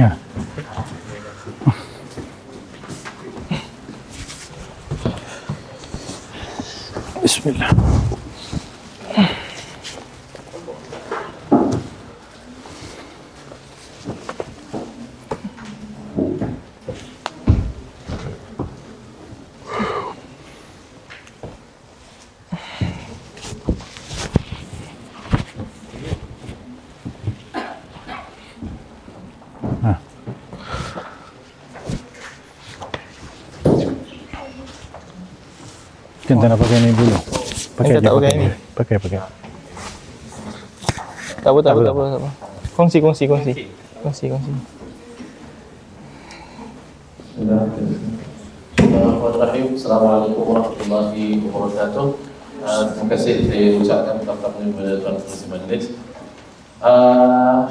Ya. Bismillah. Kita nak pakai ni dulu. Pakai tak pakai ni. Pakai. Tak apa. Kongsi. Bismillahirrahmanirrahim. Assalamualaikum warahmatullahi wabarakatuh. Terima kasih saya ucapkan pertama-tama kepada Tuan Ketua Majlis.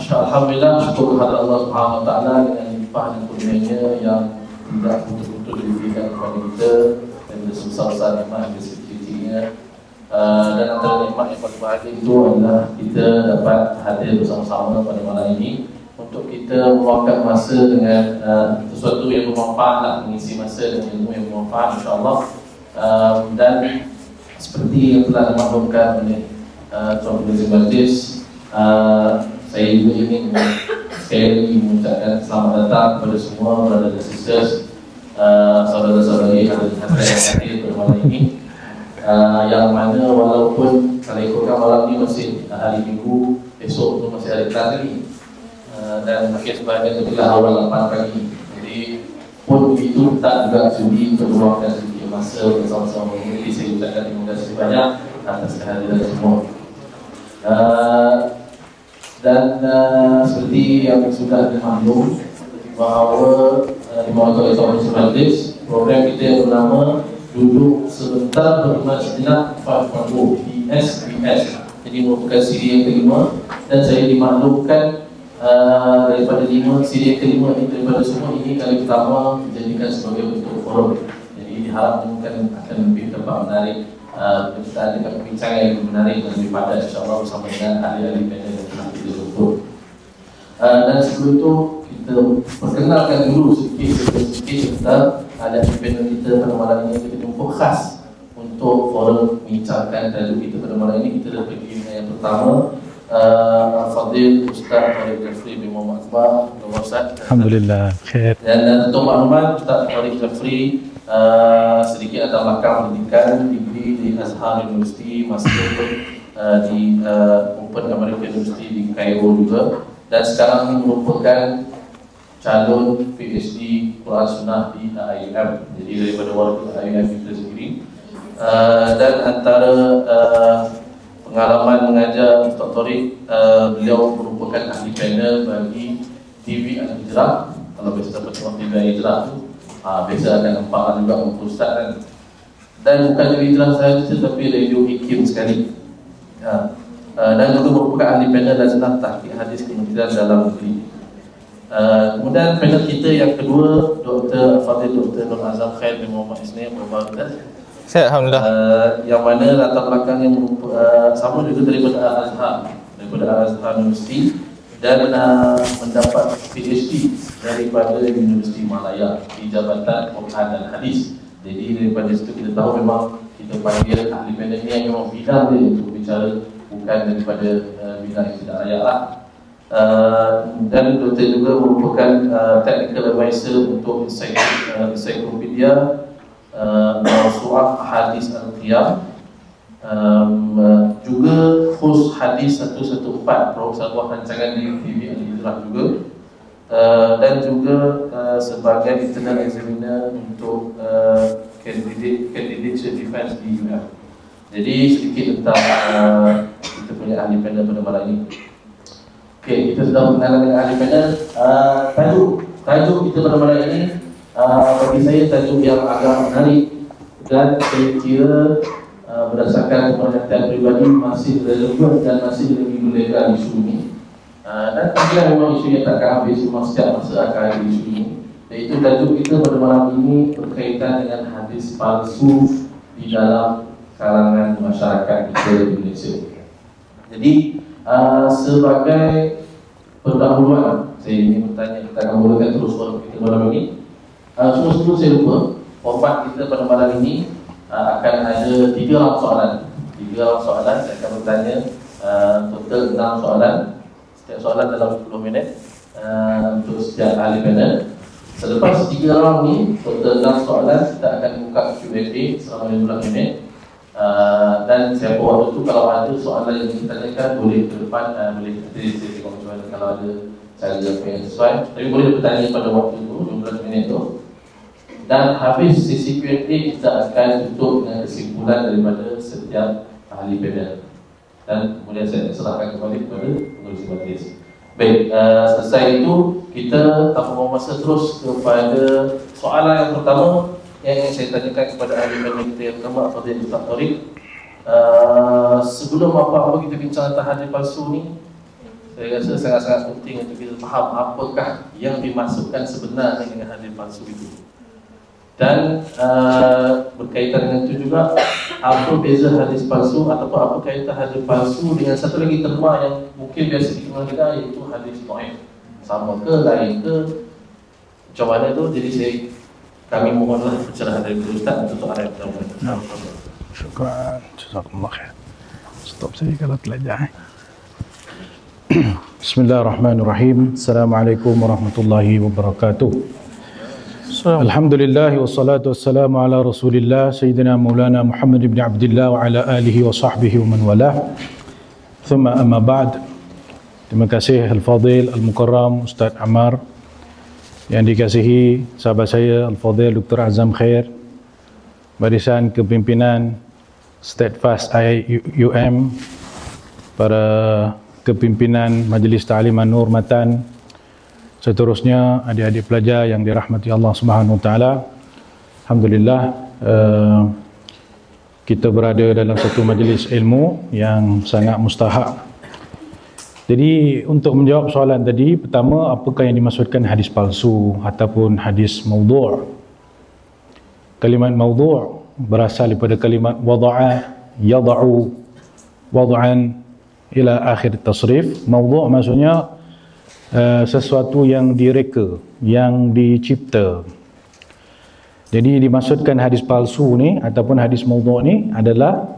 Alhamdulillah, syukur kepada Allah Subhanahu Wa Taala dengan limpah dan kurnianya yang tidak putus-putus diberikan kepada kita, dan besar-besar nikmat dan sedikit-sedikitnya. Dan antara nikmat yang paling bahagia itu adalah kita dapat hadir bersama-sama pada malam ini untuk kita meluangkan masa dengan sesuatu yang bermanfaat, mengisi masa dengan ilmu yang bermanfaat, insyaAllah. Dan seperti yang telah dimaklumkan oleh Tuan Ketua Majlis, saya juga ingin sekali lagi mengucapkan selamat datang kepada semua brother dan sisters, saudara-saudari yang hadir pada malam ini. Yang mana walaupun kalau ikutkan malam ini masih hari Minggu, esok tu masih hari Kelas lagi, dan makin sebahagian itu adalah awal 8 pagi. Jadi pun begitu tak juga sudi untuk meluangkan sedikit masa bersama-sama. Jadi saya ucapkan terima kasih banyak atas kehadiran semua. Dan seperti yang sudah dimaklum bahawa di bawah Tuan Majlis, program kita yang bernama Duduk Sebentar Berkhidmat Sejenak 5.0 DSBS. Jadi merupakan siri yang kelima, dan saya dimaklumkan daripada CD yang kelima ini, daripada semua ini kali pertama dijadikan sebagai bentuk forum. Jadi diharapkan akan lebih tempat menarik, kita ada perbincangan yang menarik dan lebih padat, insyaAllah bersama dengan ahli-ahli panel yang telah kita jemput. Dan sebelum itu kita perkenalkan dulu sedikit tentang ahli-ahli panel kita pada malam ini. Kita jemput khas untuk forum bincangkan tajuk kita pada malam ini. Kita dah pergi dengan yang pertama, Fadil Ustaz Tariq Jafri bin Muhammad Akbar. Alhamdulillah, khair. Dan untuk maklumat, Ustaz Tariq Jafri sedikit latar belakang pendidikan, degree di Azhar University, master di Open American University di Cairo juga, dan sekarang ini merupakan calon PhD Quran Sunnah di IIM, jadi daripada warga IIM kita sendiri. Dan antara pengalaman mengajar Ustaz Tariq, beliau merupakan ahli panel bagi TV Al-Hijrah. Kalau biasa dapat tengok TV Al-Hijrah tu, biasa akan nampak juga muka Ustaz kan. Dan bukan TV Al-Hijrah sahaja, tetapi radio Hikim sekali. Dan juga merupakan ahli panel dan tahqiq hadis Kementerian Dalam Negeri. Kemudian panel kita yang kedua, Dr. Fadil Dr. Nur Azam Khair bin Muhammad Isni. Saya Alhamdulillah. Yang mana latar belakangnya sama juga daripada Al-Azhar University, dan mendapat PhD daripada Universiti Malaya di Jabatan Quran dan Hadis. Jadi daripada situ kita tahu memang kita panggil ahli panel ni yang memang bidang dia untuk bicara, bukan daripada bidang yang tidak layak lah. Dan doktor juga merupakan technical advisor untuk ensiklopedia Mawsu'ah Hadis Al-Qiyam, juga host Hadis 114, sebuah rancangan di TV Al-Hijrah juga, dan juga sebagai internal examiner untuk candidate defense di UF. Jadi sedikit tentang kita punya ahli panel pada malam ini. Okey, kita sudah mengenal dengan ahli panel. Tajuk kita pada malam ini, bagi saya tajuk yang agak menarik, dan saya kira berdasarkan penelitian pribadi masih relevan dan masih lebih relevan isu ini. Dan juga memang isu yang takkan habis, memang setiap masa akan ada isu ini. Iaitu tajuk kita pada malam ini berkaitan dengan hadis palsu di dalam kalangan masyarakat kita di Indonesia. Jadi sebagai pendahuluan, saya saya ingin bertanya, kita akan mulakan terus forum kita malam ini. Sebelum saya lupa, format kita pada malam ini akan ada 3 round soalan. 3 round soalan, saya akan bertanya total 6 soalan. Setiap soalan dalam 10 minit untuk setiap ahli panel. Selepas 3 round ni, total 6 soalan, kita akan buka Q&A selama 15 minit. Dan siapa waktu tu kalau ada soalan yang ditanyakan boleh ke depan, boleh nanti saya tengok macam mana kalau ada cara jawab yang sesuai. Tapi boleh bertanya pada waktu tu 15 minit tu. Dan habis sesi Q&A kita akan tutup dengan kesimpulan daripada setiap ahli panel. Dan kemudian saya serahkan kembali kepada pengurusi majlis. Baik, selesai itu kita tanpa membuang masa terus kepada soalan yang pertama yang ingin saya tanyakan kepada ahli panel kita yang pertama, Fadil Ustaz Tariq. Sebelum apa-apa kita bincang tentang hadis palsu ni, saya rasa sangat-sangat penting untuk kita faham apakah yang dimaksudkan sebenarnya dengan hadis palsu itu. Dan berkaitan dengan itu juga, apa beza hadis palsu ataupun apa kaitan hadis palsu dengan satu lagi terma yang mungkin biasa dikenal kita, iaitu hadis dhaif. Sama ke, lain ke, macam mana tu? Jadi kami mohonlah pencerahan dari Ustaz untuk soalan yang pertama. Syukran. Jazakumullah khair. Stop saya kalau terlajak. Bismillahirrahmanirrahim. Assalamualaikum warahmatullahi wabarakatuh. Alhamdulillah wassalatu wassalamu ala Rasulillah Sayyidina Maulana Muhammad ibn Abdullah wa ala alihi wa sahbihi wa man walah. Thumma amma ba'd. Terima kasih Al-Fadil Al-Mukarram Ustaz Ammar, yang dikasihi sahabat saya Al-Fadil Dr. Azam Khair, barisan kepimpinan Steadfast IUM, para kepimpinan Majlis Ta'lim An-Nur Matan, seterusnya adik-adik pelajar yang dirahmati Allah Subhanahu Wa Taala. Alhamdulillah, kita berada dalam satu majlis ilmu yang sangat mustahak. Jadi untuk menjawab soalan tadi, pertama, apakah yang dimaksudkan hadis palsu ataupun hadis maudhu'? Kalimat maudhu' berasal daripada kalimat wada'a, yada'u, wada'an ila akhir tasrif. Maudhu' maksudnya sesuatu yang direka, yang dicipta. Jadi dimaksudkan hadis palsu ni ataupun hadis maudhu' ni adalah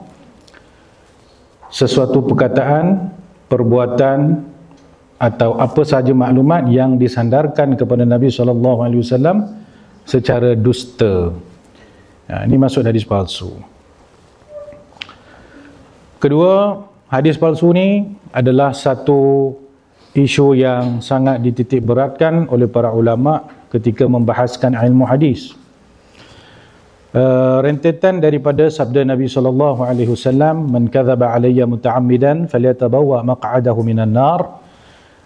sesuatu perkataan, perbuatan atau apa sahaja maklumat yang disandarkan kepada Nabi SAW secara dusta. Ini maksud hadis palsu. Kedua, hadis palsu ni adalah satu isu yang sangat dititik beratkan oleh para ulama ketika membahaskan ilmu hadis. Rentetan daripada sabda Nabi SAW, "Man kadzaba alayya muta'ammidan falyatabawwa maq'adahu minan nar."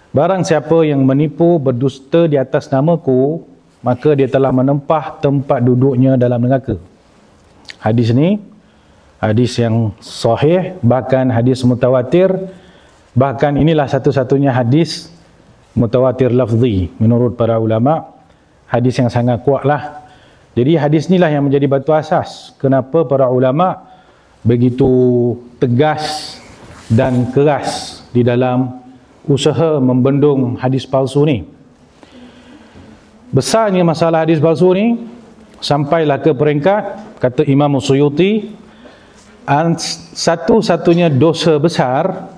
Barang siapa yang menipu berdusta di atas namaku, maka dia telah menempah tempat duduknya dalam neraka. Hadis ni hadis yang sahih, bahkan hadis mutawatir. Bahkan inilah satu-satunya hadis mutawatir lafzi menurut para ulama, hadis yang sangat kuatlah. Jadi hadis inilah yang menjadi batu asas kenapa para ulama begitu tegas dan keras di dalam usaha membendung hadis palsu ni. Besarnya masalah hadis palsu ni sampailah ke peringkat, kata Imam Suyuti, satu-satunya dosa besar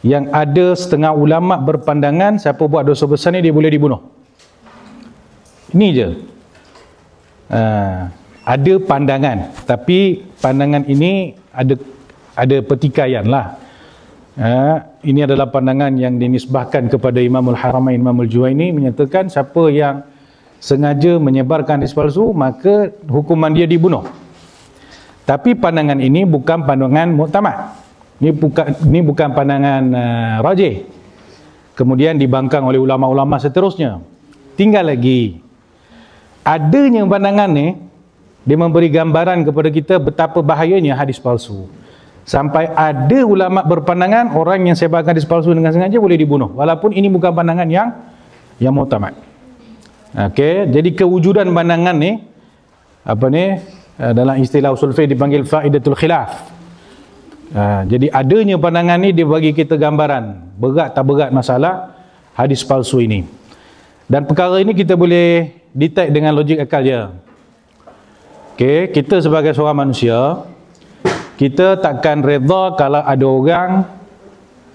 yang ada setengah ulama berpandangan siapa buat dosa besar ni dia boleh dibunuh. Ini je. Ada pandangan, tapi pandangan ini ada pertikaian lah. Ini adalah pandangan yang dinisbahkan kepada Imamul Haramain, Imamul Juwaini, menyatakan siapa yang sengaja menyebarkan hadis palsu maka hukuman dia dibunuh. Tapi pandangan ini bukan pandangan muktamad. Ini bukan pandangan rajih. Kemudian dibangkang oleh ulama-ulama seterusnya. Tinggal lagi adanya pandangan ni, dia memberi gambaran kepada kita betapa bahayanya hadis palsu. Sampai ada ulama berpandangan orang yang sebarkan hadis palsu dengan sengaja boleh dibunuh, walaupun ini bukan pandangan yang muktamad. Okey, jadi kewujudan pandangan ni dalam istilah usul fiqh dipanggil faidatul khilaf. Jadi adanya pandangan ni dia bagi kita gambaran berat tak berat masalah hadis palsu ini. Dan perkara ini kita boleh detect dengan logik akal je. Okey, kita sebagai seorang manusia, kita takkan reda kalau ada orang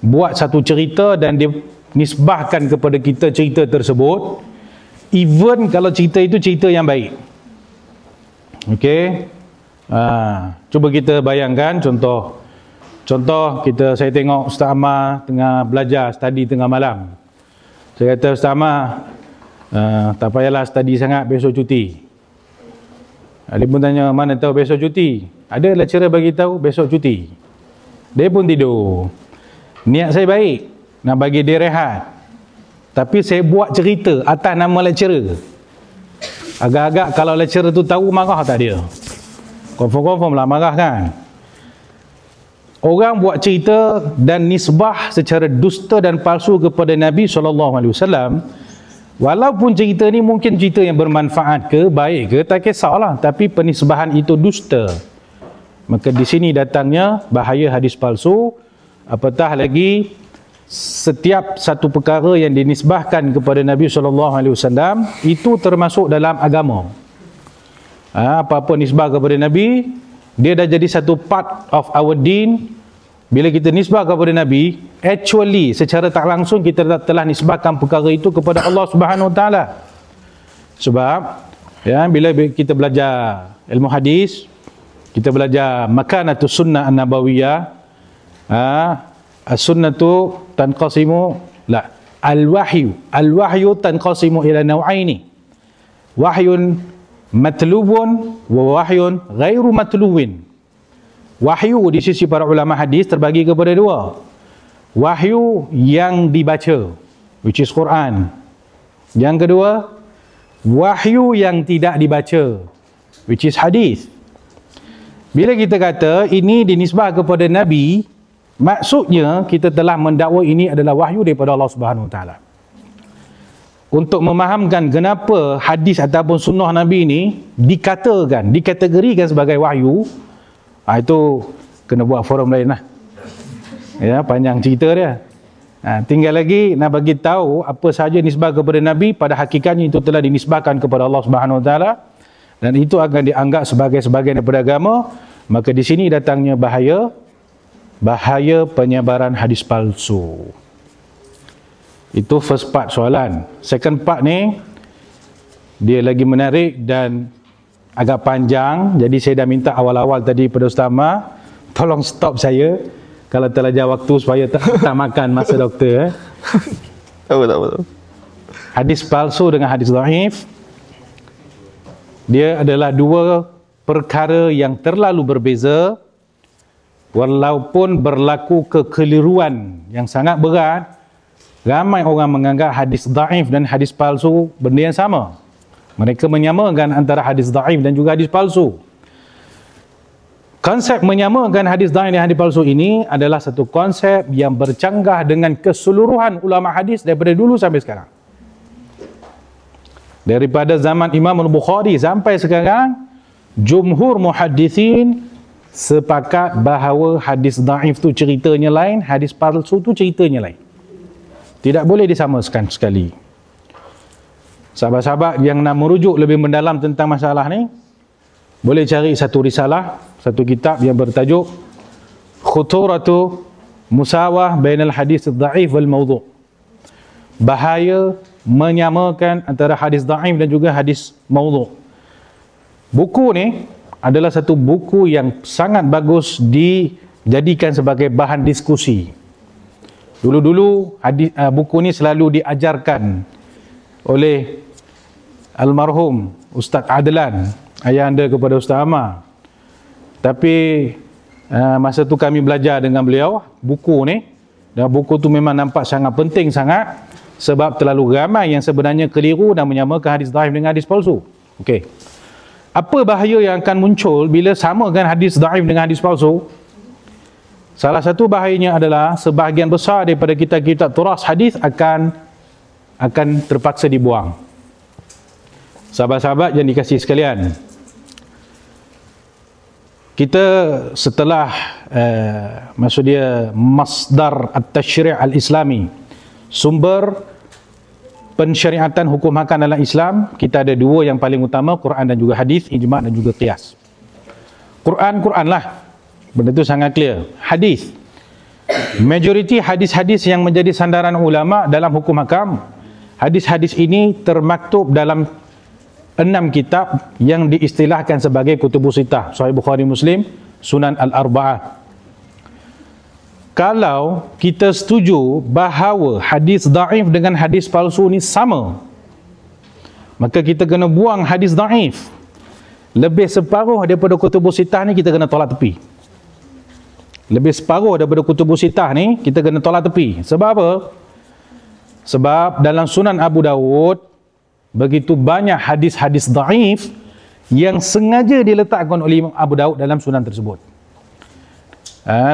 buat satu cerita dan dia nisbahkan kepada kita cerita tersebut, even kalau cerita itu cerita yang baik. Okey, cuba kita bayangkan contoh saya tengok Ustaz Ammar tengah belajar study tengah malam. Saya kata, Ustaz Ammar, tak payahlah study sangat, besok cuti. Dia pun tanya, mana tahu besok cuti? Ada lecturer bagi tahu besok cuti. Dia pun tidur. Niat saya baik, nak bagi dia rehat. Tapi saya buat cerita atas nama lecturer. Agak-agak kalau lecturer tu tahu, marah tak dia? Confirm lah marah kan? Orang buat cerita dan nisbah secara dusta dan palsu kepada Nabi SAW. Walaupun cerita ni mungkin cerita yang bermanfaat ke, baik ke, tak kisahlah. Tapi penisbahan itu dusta. Maka di sini datangnya bahaya hadis palsu. Apatah lagi setiap satu perkara yang dinisbahkan kepada Nabi SAW itu termasuk dalam agama. Apa-apa nisbah kepada Nabi, dia dah jadi satu part of our deen. Bila kita nisbah kepada Nabi, actually secara tak langsung kita telah nisbahkan perkara itu kepada Allah Subhanahu Wa Taala. Sebab bila kita belajar ilmu hadis, kita belajar makanatus sunnah an-nabawiyah, as-sunnatu tanqasimu al-wahyu tanqasimu ila naw'aini, wahyun matlubun wa wahyun ghairu matlubin. Wahyu di sisi para ulama hadis terbagi kepada dua. Wahyu yang dibaca, which is Quran. Yang kedua, wahyu yang tidak dibaca, which is hadis. Bila kita kata ini dinisbah kepada Nabi, maksudnya kita telah mendakwa ini adalah wahyu daripada Allah Subhanahu Wa Taala. Untuk memahamkan kenapa hadis ataupun sunnah Nabi ini dikategorikan sebagai wahyu, itu kena buat forum lain lah. Ya, panjang cerita dia. Tinggal lagi nak bagi tahu apa sahaja nisbah kepada Nabi pada hakikatnya itu telah dinisbahkan kepada Allah Subhanahu Wa Taala dan itu akan dianggap sebagai sebahagian daripada agama. Maka di sini datangnya bahaya penyebaran hadis palsu. Itu first part soalan. Second part ni dia lagi menarik dan agak panjang. Jadi saya dah minta awal-awal tadi pada Ustaz Ammar, tolong stop saya kalau terlajar waktu supaya tak makan masa doktor. Tak apa. Hadis palsu dengan hadis dhaif, dia adalah dua perkara yang terlalu berbeza. Walaupun berlaku kekeliruan yang sangat berat, ramai orang menganggap hadis dhaif dan hadis palsu benda yang sama. Mereka menyamakan antara hadis dhaif dan juga hadis palsu. Konsep menyamakan hadis dhaif dan hadis palsu ini adalah satu konsep yang bercanggah dengan keseluruhan ulama hadis daripada dulu sampai sekarang. Daripada zaman Imam Al-Bukhari sampai sekarang, jumhur muhaddithin sepakat bahawa hadis dhaif tu ceritanya lain, hadis palsu tu ceritanya lain. Tidak boleh disamakan sekali. Sahabat-sahabat yang nak merujuk lebih mendalam tentang masalah ni, boleh cari satu risalah, satu kitab yang bertajuk Khuturatu Musawah Bainal Hadis Dhaif wal Mawdu'. Bahaya menyamakan antara hadis dhaif dan juga hadis mawdu'. Buku ni adalah satu buku yang sangat bagus dijadikan sebagai bahan diskusi. Dulu-dulu buku ni selalu diajarkan oleh almarhum Ustaz Adlan, ayah anda kepada Ustaz Ammar. Tapi masa tu kami belajar dengan beliau buku ni, dan buku tu memang nampak sangat penting sangat, sebab terlalu ramai yang sebenarnya keliru dan menyamakan hadis dhaif dengan hadis palsu. Okey. Apa bahaya yang akan muncul bila samakan hadis dhaif dengan hadis palsu? Salah satu bahayanya adalah sebahagian besar daripada kitab-kitab turas hadis akan terpaksa dibuang. Sahabat-sahabat yang dikasihi sekalian, kita setelah maksud dia masdar at-tashri' al-islami, sumber pensyariatan hukum hakam dalam Islam, kita ada dua yang paling utama, Quran dan juga hadis, ijma' dan juga qiyas. Quran lah, benda tu sangat clear. Hadis, majoriti hadis-hadis yang menjadi sandaran ulama dalam hukum hakam, hadis-hadis ini termaktub dalam 6 kitab yang diistilahkan sebagai kutubus sittah, Sahih Bukhari, Muslim, Sunan Al-Arba'ah. Kalau kita setuju bahawa hadis daif dengan hadis palsu ni sama, maka kita kena buang hadis daif. Lebih separuh daripada kutubus sittah ni kita kena tolak tepi. Lebih separuh daripada kutubus sittah ni kita kena tolak tepi. Sebab apa? Sebab dalam Sunan Abu Dawud begitu banyak hadis-hadis daif yang sengaja diletakkan oleh Imam Abu Dawud dalam sunan tersebut.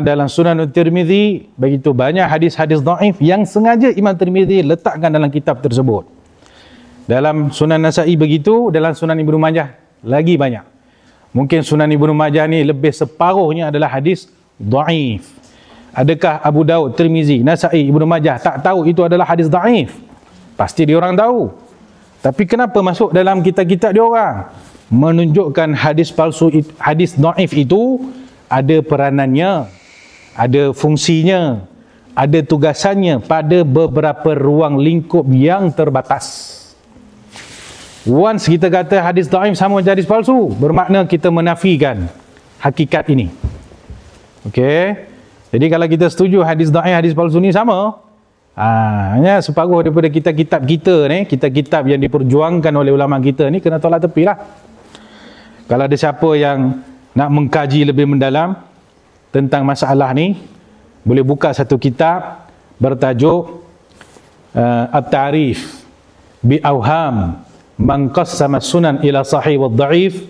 Dalam Sunan Tirmizi begitu banyak hadis-hadis daif yang sengaja Imam Tirmizi letakkan dalam kitab tersebut. Dalam Sunan Nasa'i begitu, dalam Sunan Ibnu Majah lagi banyak. Mungkin Sunan Ibnu Majah ni lebih separuhnya adalah hadis daif. Adakah Abu Daud, Tirmizi, Nasa'i, Ibnu Majah tak tahu itu adalah hadis daif? Pasti dia orang tahu. Tapi kenapa masuk dalam kitab-kitab dia orang? Menunjukkan hadis palsu, hadis daif itu ada peranannya, ada fungsinya, ada tugasannya pada beberapa ruang lingkup yang terbatas. Once kita kata hadis daif sama macam hadis palsu, bermakna kita menafikan hakikat ini. Okey. Jadi kalau kita setuju hadis daif, hadis palsu ni sama, hanya separuh daripada kitab-kitab kita ni, kitab-kitab yang diperjuangkan oleh ulama kita ni kena tolak tepi lah. Kalau ada siapa yang nak mengkaji lebih mendalam tentang masalah ni, boleh buka satu kitab bertajuk At-Ta'rif bi Awham Man Qassama Sunan ila Sahih wa Dha'if,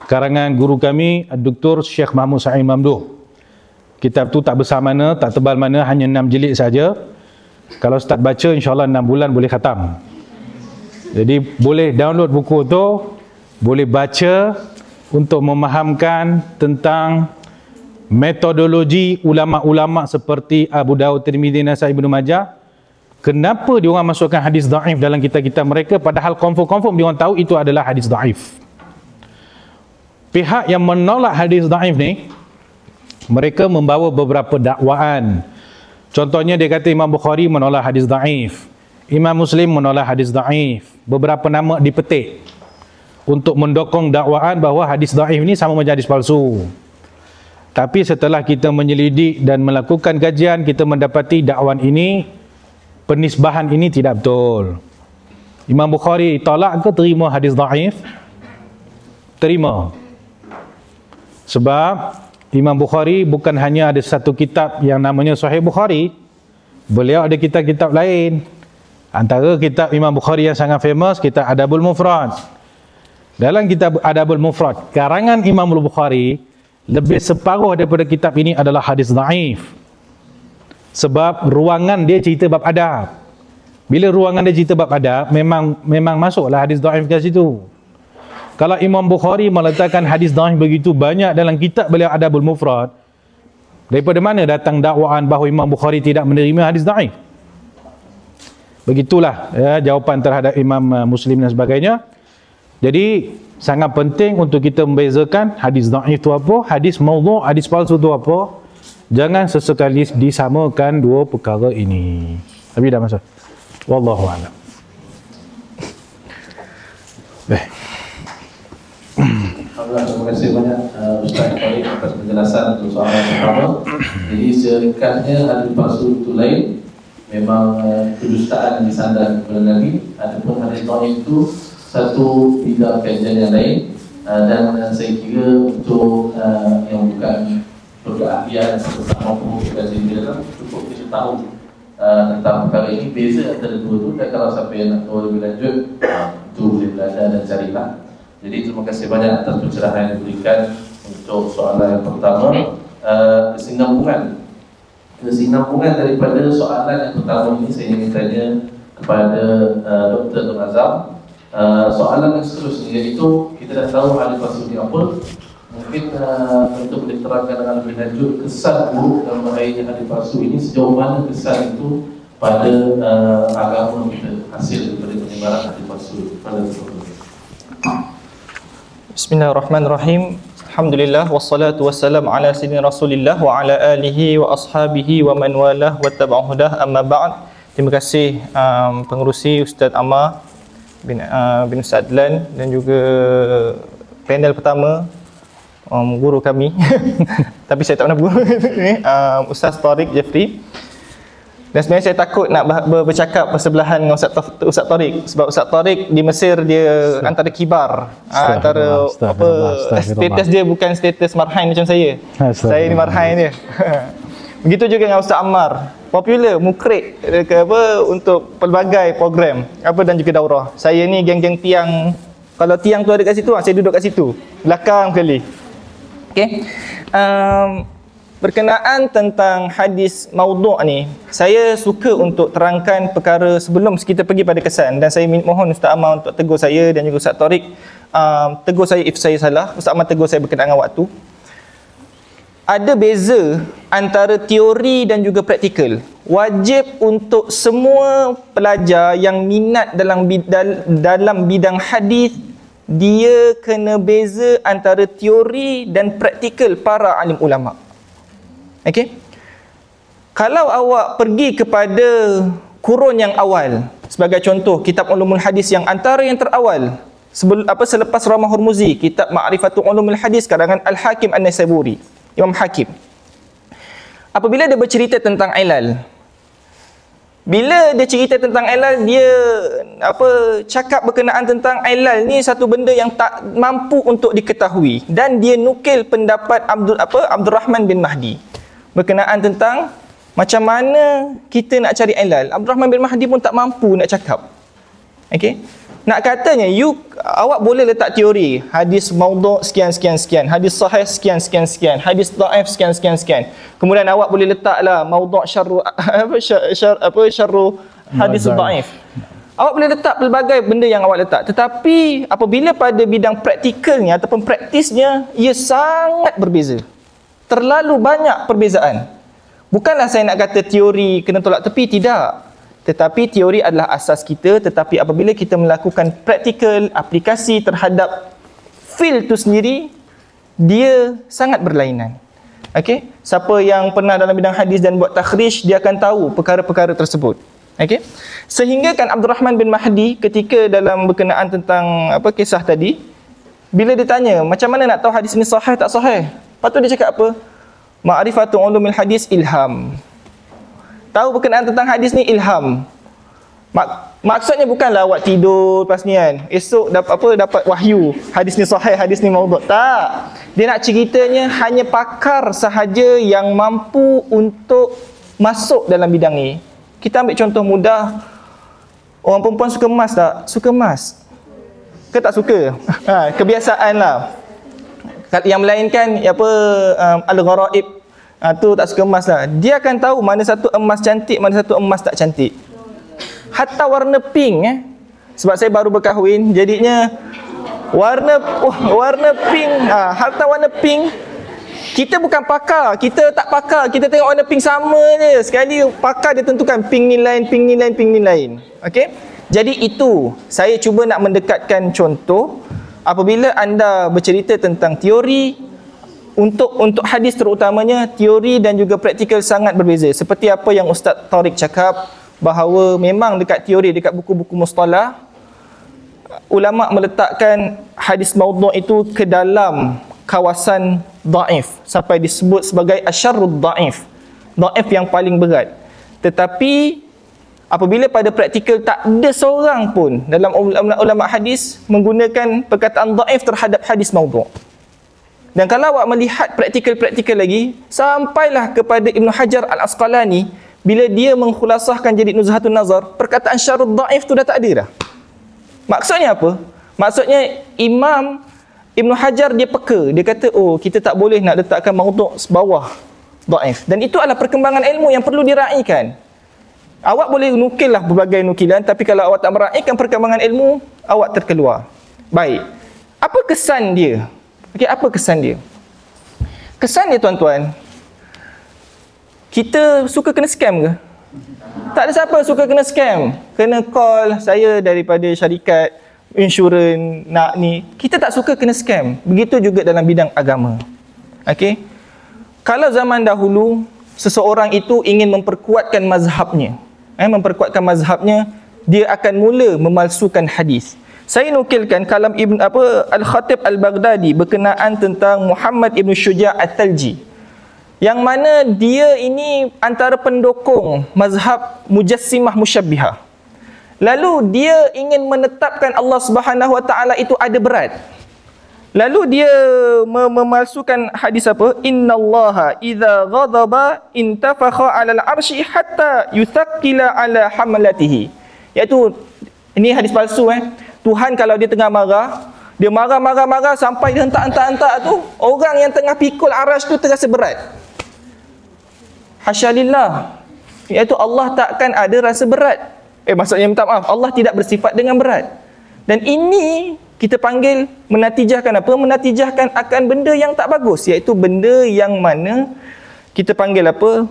karangan guru kami Dr. Syekh Mahmud Sa'id Mamduh. Kitab tu tak besar mana, tak tebal mana, hanya 6 jilid saja. Kalau start baca, insyaAllah 6 bulan boleh khatam. Jadi boleh download buku tu, boleh baca untuk memahamkan tentang metodologi ulama-ulama seperti Abu Dawud, Tirmizi, Nasa'i, Ibnu Majah. Kenapa dia orang masukkan hadis daif dalam kitab-kitab mereka, padahal confirm dia orang tahu itu adalah hadis daif. Pihak yang menolak hadis daif ni, mereka membawa beberapa dakwaan. Contohnya dia kata Imam Bukhari menolak hadis daif, Imam Muslim menolak hadis daif, beberapa nama dipetik untuk mendukung dakwaan bahawa hadis daif ni sama macam hadis palsu. Tapi setelah kita menyelidik dan melakukan kajian, kita mendapati dakwaan ini, penisbahan ini tidak betul. Imam Bukhari tolak ke terima hadis daif? Terima. Sebab Imam Bukhari bukan hanya ada satu kitab yang namanya Sahih Bukhari, beliau ada kitab-kitab lain. Antara kitab Imam Bukhari yang sangat famous, kitab Adabul Mufrad. Dalam kitab Adabul Mufrad, karangan Imam Bukhari, lebih separuh daripada kitab ini adalah hadis daif. Sebab ruangan dia cerita bab adab. Bila ruangan dia cerita bab adab, memang masuklah hadis daif ke situ. Kalau Imam Bukhari meletakkan hadis daif begitu banyak dalam kitab beliau Adabul Mufrad, daripada mana datang dakwaan bahawa Imam Bukhari tidak menerima hadis daif? Begitulah ya, jawapan terhadap Imam Muslim dan sebagainya. Jadi sangat penting untuk kita membezakan hadis daif itu apa, hadis maudhu', hadis palsu itu apa. Jangan sesekali disamakan dua perkara ini. Tapi dah masa. Wallahu a'lam. Alhamdulillah, terima kasih banyak Ustaz Farid atas penjelasan untuk soalan pertama. Jadi seringkatnya hadis palsu itu lain, memang kedustaan yang disandar kepada Nabi. Adapun hadis daif itu satu bidang kajian yang lain, dan saya kira untuk yang bukan berkeahlian sebesar maupun kajian dia dalam, cukup kita tahu tentang perkara ini. Beza antara dua tu, dan kalau siapa yang nak tahu lebih lanjut, itu boleh belajar dan carilah. Jadi terima kasih banyak atas pencerahan yang diberikan untuk soalan yang pertama. Kesinambungan daripada soalan yang pertama ini, saya ingin tanya kepada Dr. Nur Azam. Soalan yang seterusnya, iaitu kita dah tahu hadis palsu ni apa. Mungkin untuk boleh terangkan dengan lebih lanjut kesan buruk dalam bahayanya hadis palsu ini, sejauh mana kesan itu pada agama kita, hasil daripada penyebaran hadis palsu. Bismillahirrahmanirrahim. Alhamdulillah wassalatu wassalamu ala sayyidina Rasulillah wa ala alihi wa ashabihi wa man walah wa tabi'ahu hudah, amma ba'd. Terima kasih pengerusi Ustaz Ammar bin Ustaz Adlan dan juga panel pertama, guru kami tapi saya tak pernah guru Ustaz Tariq Jeffrey. Dan sebenarnya saya takut nak bercakap bersebelahan dengan Ustaz Tariq, sebab Ustaz Tariq di Mesir dia antara kibar, antara apa, status dia bukan status marhain macam saya. Saya ni marhain dia. Begitu juga dengan Ustaz Ammar, popular, mukrid ke apa untuk pelbagai program apa dan juga daurah. Saya ni geng-geng tiang, kalau tiang tu ada kat situ, saya duduk kat situ belakang sekali. Okey. Berkenaan tentang hadis maudhu' ni, saya suka untuk terangkan perkara sebelum kita pergi pada kesan, dan saya mohon Ustaz Ammar untuk tegur saya dan juga Ustaz Tariq tegur saya if saya salah. Ustaz Ammar tegur saya berkenaan dengan waktu. Ada beza antara teori dan juga praktikal. Wajib untuk semua pelajar yang minat dalam bidang hadis, dia kena beza antara teori dan praktikal para alim ulama. Okey. Kalau awak pergi kepada kurun yang awal, sebagai contoh kitab Ulumul Hadis yang antara yang terawal selepas Ramah Hurmuzi, kitab Ma'rifatul Ulumul Hadis karangan Al-Hakim An-Naisaburi, Imam Hakim. Apabila dia bercerita tentang ilal, bila dia cerita tentang ilal, dia cakap berkenaan tentang ilal ni satu benda yang tak mampu untuk diketahui, dan dia nukil pendapat Abdul Rahman bin Mahdi berkenaan tentang macam mana kita nak cari ilal. Abdul Rahman bin Mahdi pun tak mampu nak cakap. Okey. Nak katanya awak boleh letak teori hadis maudhu' sekian sekian sekian, hadis sahih sekian sekian sekian, hadis dhaif sekian sekian sekian. Kemudian awak boleh letaklah maudhu' syarru hadis dhaif. Awak boleh letak pelbagai benda yang awak letak, tetapi apabila pada bidang praktikalnya ataupun praktisnya, ia sangat berbeza. Terlalu banyak perbezaan. Bukanlah saya nak kata teori kena tolak tepi, tidak. Tetapi teori adalah asas kita, tetapi apabila kita melakukan praktikal, aplikasi terhadap field tu sendiri, dia sangat berlainan. Okey? Siapa yang pernah dalam bidang hadis dan buat takhrij, dia akan tahu perkara-perkara tersebut. Okey? Sehingga kan Abdul Rahman bin Mahdi ketika dalam berkenaan tentang kisah tadi, bila ditanya macam mana nak tahu hadis ni sahih tak sahih, lepas tu dia cakap apa? Ma'rifatul ulumil hadis ilham. Tahu berkenaan tentang hadis ni ilham. Maksudnya bukanlah awak tidur lepas ni kan, esok dapat wahyu, hadis ni sahih, hadis ni maudhu'. Tak. Dia nak ceritanya hanya pakar sahaja yang mampu untuk masuk dalam bidang ni. Kita ambil contoh mudah. Orang perempuan suka emas tak? Suka emas ke tak suka? Kebiasaan lah. Yang melainkan al-gharaib, tu tak suka emas lah. Dia akan tahu mana satu emas cantik, mana satu emas tak cantik. Hatta warna pink sebab saya baru berkahwin, jadinya warna pink, hatta warna pink, kita bukan pakar, kita tak pakar, kita tengok warna pink sama je. Sekali pakar dia tentukan pink ni lain, pink ni lain, pink ni lain. Okey? Jadi itu saya cuba nak mendekatkan contoh. Apabila anda bercerita tentang teori, untuk hadis terutamanya, teori dan juga praktikal sangat berbeza. Seperti apa yang Ustaz Tariq cakap, bahawa memang dekat teori, dekat buku-buku mustalah, ulama meletakkan hadis maudhu' itu ke dalam kawasan dhaif, sampai disebut sebagai asyarrud dhaif, dhaif yang paling berat. Tetapi apabila pada praktikal tak ada seorang pun dalam ulama hadis menggunakan perkataan dhaif terhadap hadis maudhu'. Dan kalau awak melihat praktikal-praktikal lagi, sampailah kepada Ibn Hajar Al-Asqalani, bila dia mengkhulasahkan jadi Nuzhatun Nazar, perkataan syarrud dhaif tu dah tak ada dah. Maksudnya apa? Maksudnya Imam Ibn Hajar dia peka, dia kata kita tak boleh nak letakkan maudhu' sebawah dhaif. Dan itu adalah perkembangan ilmu yang perlu diraikan. Awak boleh nukillah berbagai nukilan, tapi kalau awak tak meraihkan perkembangan ilmu, awak terkeluar. Baik. Apa kesan dia? Okey, apa kesan dia? Kesan dia, tuan-tuan, kita suka kena scam ke? Tak ada siapa suka kena scam. Kena call saya daripada syarikat insurans nak ni. Kita tak suka kena scam. Begitu juga dalam bidang agama. Okey. Kalau zaman dahulu seseorang itu ingin memperkuatkan mazhabnya, dia akan mula memalsukan hadis. Saya nukilkan kalam Al-Khatib Al-Baghdadi berkenaan tentang Muhammad Ibn Syuja' At-Talji, yang mana dia ini antara pendukung mazhab Mujassimah Musyabbihah. Lalu dia ingin menetapkan Allah Subhanahu Wa Taala itu ada berat. Lalu dia memalsukan hadis apa? Innallaha idza ghadaba intafakha 'alal 'arsy hatta yuthaqqila 'ala hamalatihi. Iaitu ini hadis palsu Tuhan kalau dia tengah marah, dia marah sampai dia hentak tu, orang yang tengah pikul arasy tu terasa berat. Hasyalillah. Iaitu Allah takkan ada rasa berat. Maksudnya minta maaf, Allah tidak bersifat dengan berat. Dan ini kita panggil menatijahkan apa? Menatijahkan akan benda yang tak bagus, iaitu benda yang mana kita panggil apa?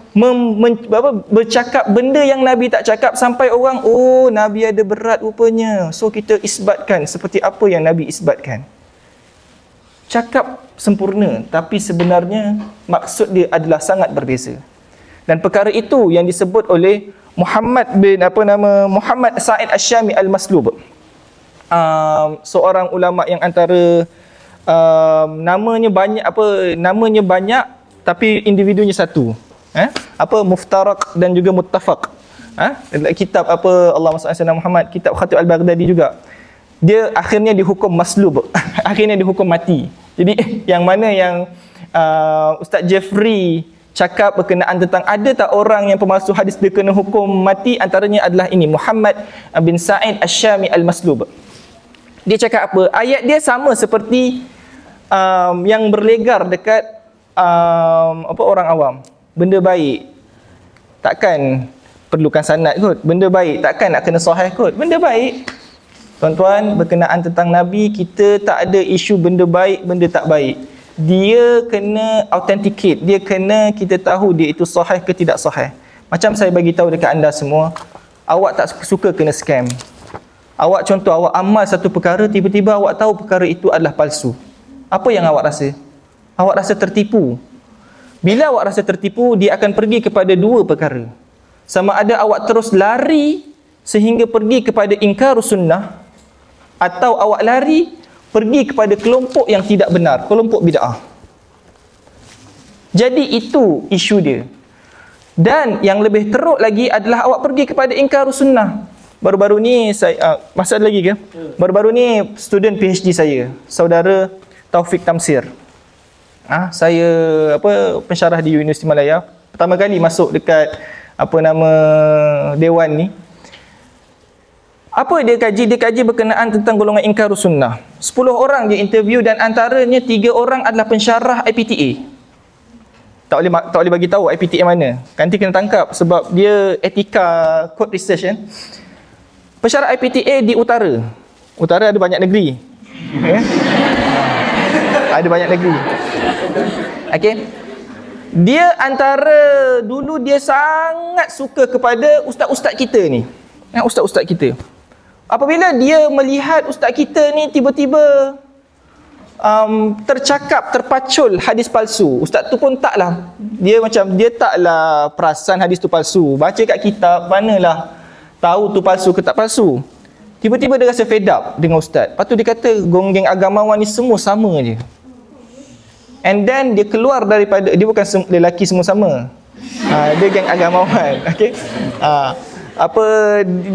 Bercakap benda yang Nabi tak cakap sampai orang, oh Nabi ada berat rupanya. So kita isbatkan seperti apa yang Nabi isbatkan. Cakap sempurna, tapi sebenarnya maksud dia adalah sangat berbeza. Dan perkara itu yang disebut oleh Muhammad Sa'id Asy-Syami Al-Maslub. Seorang ulama yang antara namanya banyak tapi individunya satu. Muftaraq dan juga muttafaq. Kitab Allahumma salli ala Muhammad, kitab Khatib Al-Baghdadi juga. Dia akhirnya dihukum maslub. Akhirnya dihukum mati. Jadi yang mana yang Ustaz Jeffrey cakap berkenaan tentang ada tak orang yang pemalsu hadis dia kena hukum mati, antaranya adalah ini Muhammad bin Sa'id Asy-Syami Al-Maslub. Dia cakap apa? Ayat dia sama seperti yang berlegar dekat orang awam. Benda baik takkan perlukan sanad kot. Benda baik takkan nak kena sahih kot. Benda baik, tuan-tuan, berkenaan tentang Nabi, kita tak ada isu benda baik, benda tak baik. Dia kena authenticate, dia kena kita tahu dia itu sahih ke tidak sahih. Macam saya bagi tahu dekat anda semua, awak tak suka kena scam. Awak amal satu perkara, tiba-tiba awak tahu perkara itu adalah palsu. Apa yang awak rasa? Awak rasa tertipu. Bila awak rasa tertipu, dia akan pergi kepada dua perkara. Sama ada awak terus lari sehingga pergi kepada ingkar sunnah, atau awak lari pergi kepada kelompok yang tidak benar, kelompok bid'ah. Jadi itu isu dia. Dan yang lebih teruk lagi adalah awak pergi kepada ingkar sunnah. Baru-baru ni saya masa ada lagi ke? Baru-baru ni student PhD saya, saudara Taufik Tamsir. Saya pensyarah di Universiti Malaya. Pertama kali masuk dekat dewan ni. Apa dia kaji? Dia kaji berkenaan tentang golongan ingkar sunnah. 10 orang dia interview dan antaranya 3 orang adalah pensyarah IPTA. Tak boleh bagi tahu IPTA mana. Nanti kena tangkap sebab dia etika code research kan. Pensyarah IPTA di utara. Utara ada banyak negeri. Ada banyak negeri. Okey. Dia antara dulu dia sangat suka kepada ustaz-ustaz kita ni. Ustaz-ustaz kita. Apabila dia melihat ustaz kita ni tiba-tiba tercakap, terpacul hadis palsu, ustaz tu pun taklah, dia taklah perasan hadis tu palsu. Baca kat kitab, manalah tahu tu palsu ke tak palsu. Tiba-tiba dia rasa fed up dengan ustaz. Lepas tu dia kata, geng agamawan ni semua sama je. And then dia keluar daripada, dia bukan lelaki semua sama. Dia geng agamawan. Okey.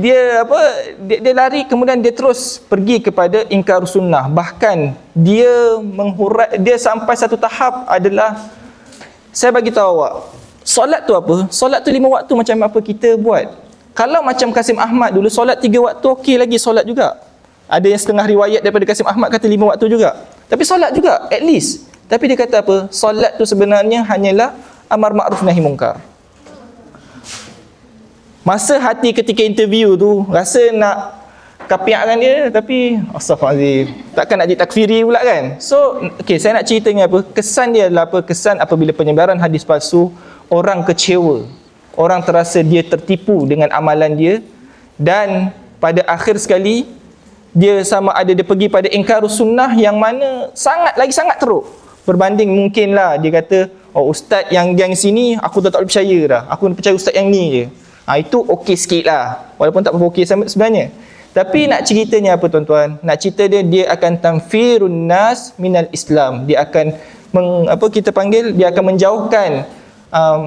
Dia lari, kemudian dia terus pergi kepada ingkar sunnah. Bahkan dia sampai satu tahap adalah, saya bagi tahu awak, solat tu apa? Solat tu 5 waktu macam apa kita buat. Kalau macam Kasim Ahmad dulu solat 3 waktu, okey lagi solat juga. Ada yang setengah riwayat daripada Kasim Ahmad kata 5 waktu juga. Tapi solat juga at least. Tapi dia kata apa? Solat tu sebenarnya hanyalah amar ma'ruf nahi munkar. Masa hati ketika interview tu rasa nak kapiakkan dia, tapi astaghfirullahalazim, takkan nak ditakfiri pula kan. So okey, saya nak ceritanya apa? Kesan dia adalah apa? Kesan apabila penyebaran hadis palsu, orang kecewa. orang terasa dia tertipu dengan amalan dia, dan pada akhir sekali dia sama ada dia pergi pada ingkarus sunnah yang mana sangat teruk berbanding mungkinlah dia kata, oh ustaz yang sini aku tak boleh percaya dah, aku percaya ustaz yang ni je. Itu okey sikit lah, walaupun tak berapa okey sebenarnya. Tapi nak ceritanya apa tuan-tuan? Nak cerita dia akan tanfirun nas minal Islam. Dia akan dia akan menjauhkan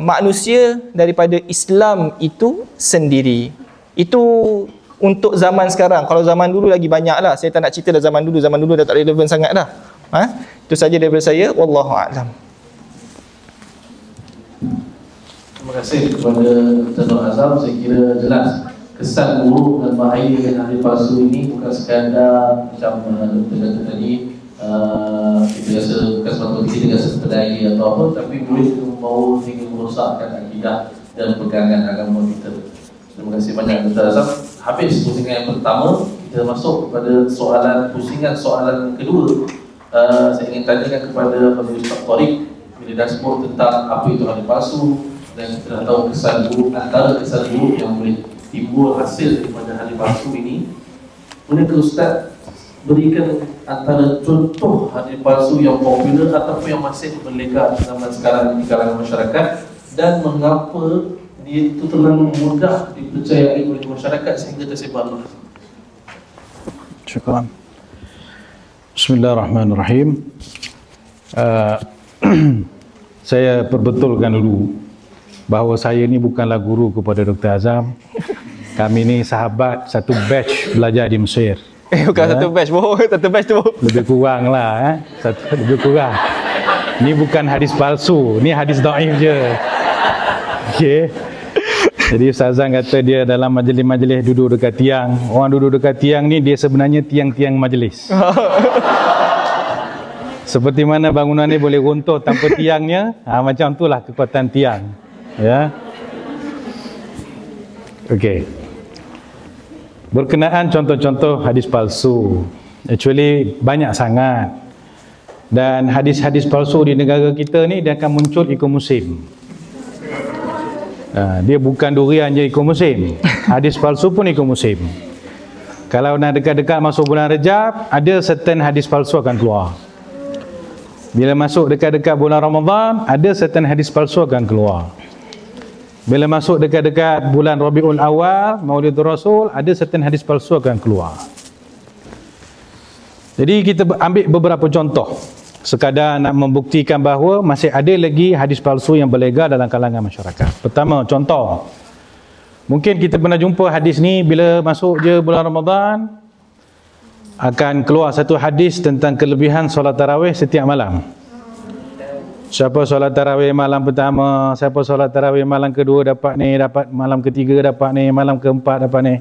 manusia daripada Islam itu sendiri. Itu untuk zaman sekarang. Kalau zaman dulu lagi banyak lah. Saya tak nak cerita dah zaman dulu dah tak relevan sangat dah. Itu saja daripada saya. Wallahu a'lam. Terima kasih kepada Dr. Azam. Saya kira jelas kesan buruk dan bahaya dengan hadis palsu ini bukan sekadar macam Dr. kata tadi, kita rasa bukan sebab kita rasa berdaya atau apa, tapi boleh membawa hingga merosakkan akidah dan pegangan agama kita. Terima kasih banyak Dr. Azam. Habis pusingan yang pertama, kita masuk kepada pusingan soalan kedua. Saya ingin tanyakan kepada Fadil Ustaz Tariq, bila dah sebut tentang apa itu hadis palsu dan kita dah tahu kesan buruk, antara kesan buruk yang boleh timbul hasil daripada hadis palsu ini, bolehkah Ustaz berikan antara contoh hadis palsu yang popular ataupun yang masih berlegar zaman sekarang di kalangan masyarakat, dan mengapa dia itu terlalu mudah dipercayai oleh masyarakat sehingga tersebar luas? Syukran. Bismillahirrahmanirrahim. Saya perbetulkan dulu bahawa saya ni bukanlah guru kepada Dr. Azam. Kami ni sahabat satu batch belajar di Mesir. Bukan satu batch, satu batch tu lebih kurang lah, lebih kurang. Ni bukan hadis palsu, ni hadis dhaif je. Okey. Jadi Ustaz Azam kata dia dalam majlis-majlis duduk dekat tiang. Orang duduk dekat tiang ni dia sebenarnya tiang-tiang majlis. Seperti mana bangunan ni boleh runtuh tanpa tiangnya, macam itulah kekuatan tiang. Ya. Okey. Berkenaan contoh-contoh hadis palsu, actually banyak sangat. Dan hadis-hadis palsu di negara kita ni dia akan muncul ikut musim. Dia bukan durian je ikut musim. Hadis palsu pun ikut musim. Kalau nak dekat-dekat masuk bulan Rejab, ada certain hadis palsu akan keluar. Bila masuk dekat-dekat bulan Ramadan, ada certain hadis palsu akan keluar. Bila masuk dekat-dekat bulan Rabiul Awal, Maulidur Rasul, ada certain hadis palsu akan keluar. Jadi kita ambil beberapa contoh sekadar nak membuktikan bahawa masih ada lagi hadis palsu yang berlegar dalam kalangan masyarakat. Pertama, contoh. Mungkin kita pernah jumpa hadis ni bila masuk je bulan Ramadan, akan keluar satu hadis tentang kelebihan solat tarawih setiap malam. Siapa solat tarawih malam pertama, siapa solat tarawih malam kedua dapat ni, dapat malam ketiga dapat ni, malam keempat dapat ni.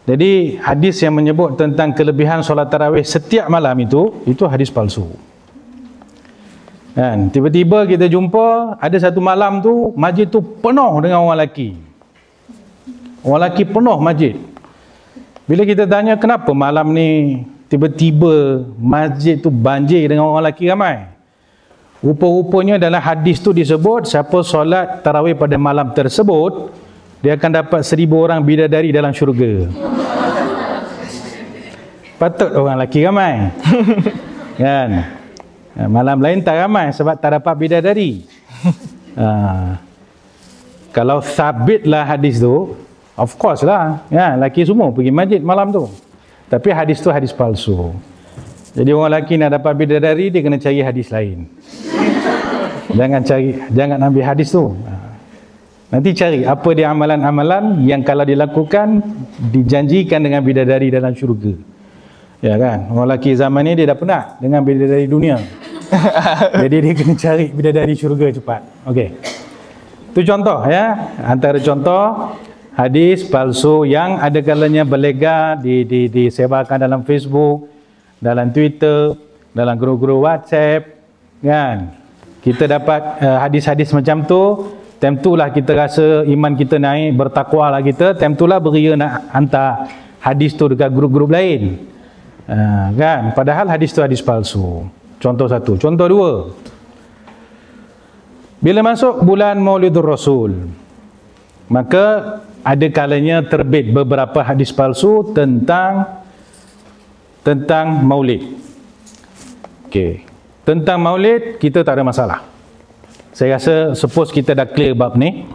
Jadi hadis yang menyebut tentang kelebihan solat tarawih setiap malam itu hadis palsu. Kan? Tiba-tiba kita jumpa ada satu malam tu masjid tu penuh dengan orang lelaki. Orang lelaki penuh masjid. Bila kita tanya kenapa malam ni tiba-tiba masjid tu banjir dengan orang lelaki ramai, rupa-rupanya dalam hadis tu disebut siapa solat tarawih pada malam tersebut dia akan dapat 1000 orang bidadari dalam syurga. Patut orang lelaki ramai. Kan? Malam lain tak ramai sebab tak dapat bidadari. Kalau sabitlah hadis tu, of course lah, ya, lelaki semua pergi masjid malam tu. Tapi hadis tu hadis palsu. Jadi orang lelaki nak dapat bidadari, dia kena cari hadis lain. Jangan ambil hadis tu. Nanti cari apa dia amalan-amalan yang kalau dilakukan dijanjikan dengan bidadari dalam syurga. Ya kan? Orang lelaki zaman ni dia dah penat dengan bidadari dunia. Jadi dia kena cari bidadari syurga cepat. Okey. Itu contoh ya. Antara contoh hadis palsu yang ada kalanya berlegar disebarkan dalam Facebook, dalam Twitter, dalam grup-grup WhatsApp, kan? Kita dapat hadis-hadis macam tu, time tu lah kita rasa iman kita naik, bertakwa lah kita, time tu lah beria nak hantar hadis tu dekat grup-grup lain. Kan? Padahal hadis tu hadis palsu. Contoh satu. Contoh dua. Bila masuk bulan Maulidur Rasul, maka ada kalanya terbit beberapa hadis palsu tentang maulid. Okey. Tentang maulid kita tak ada masalah. Saya rasa suppose kita dah clear bab ni.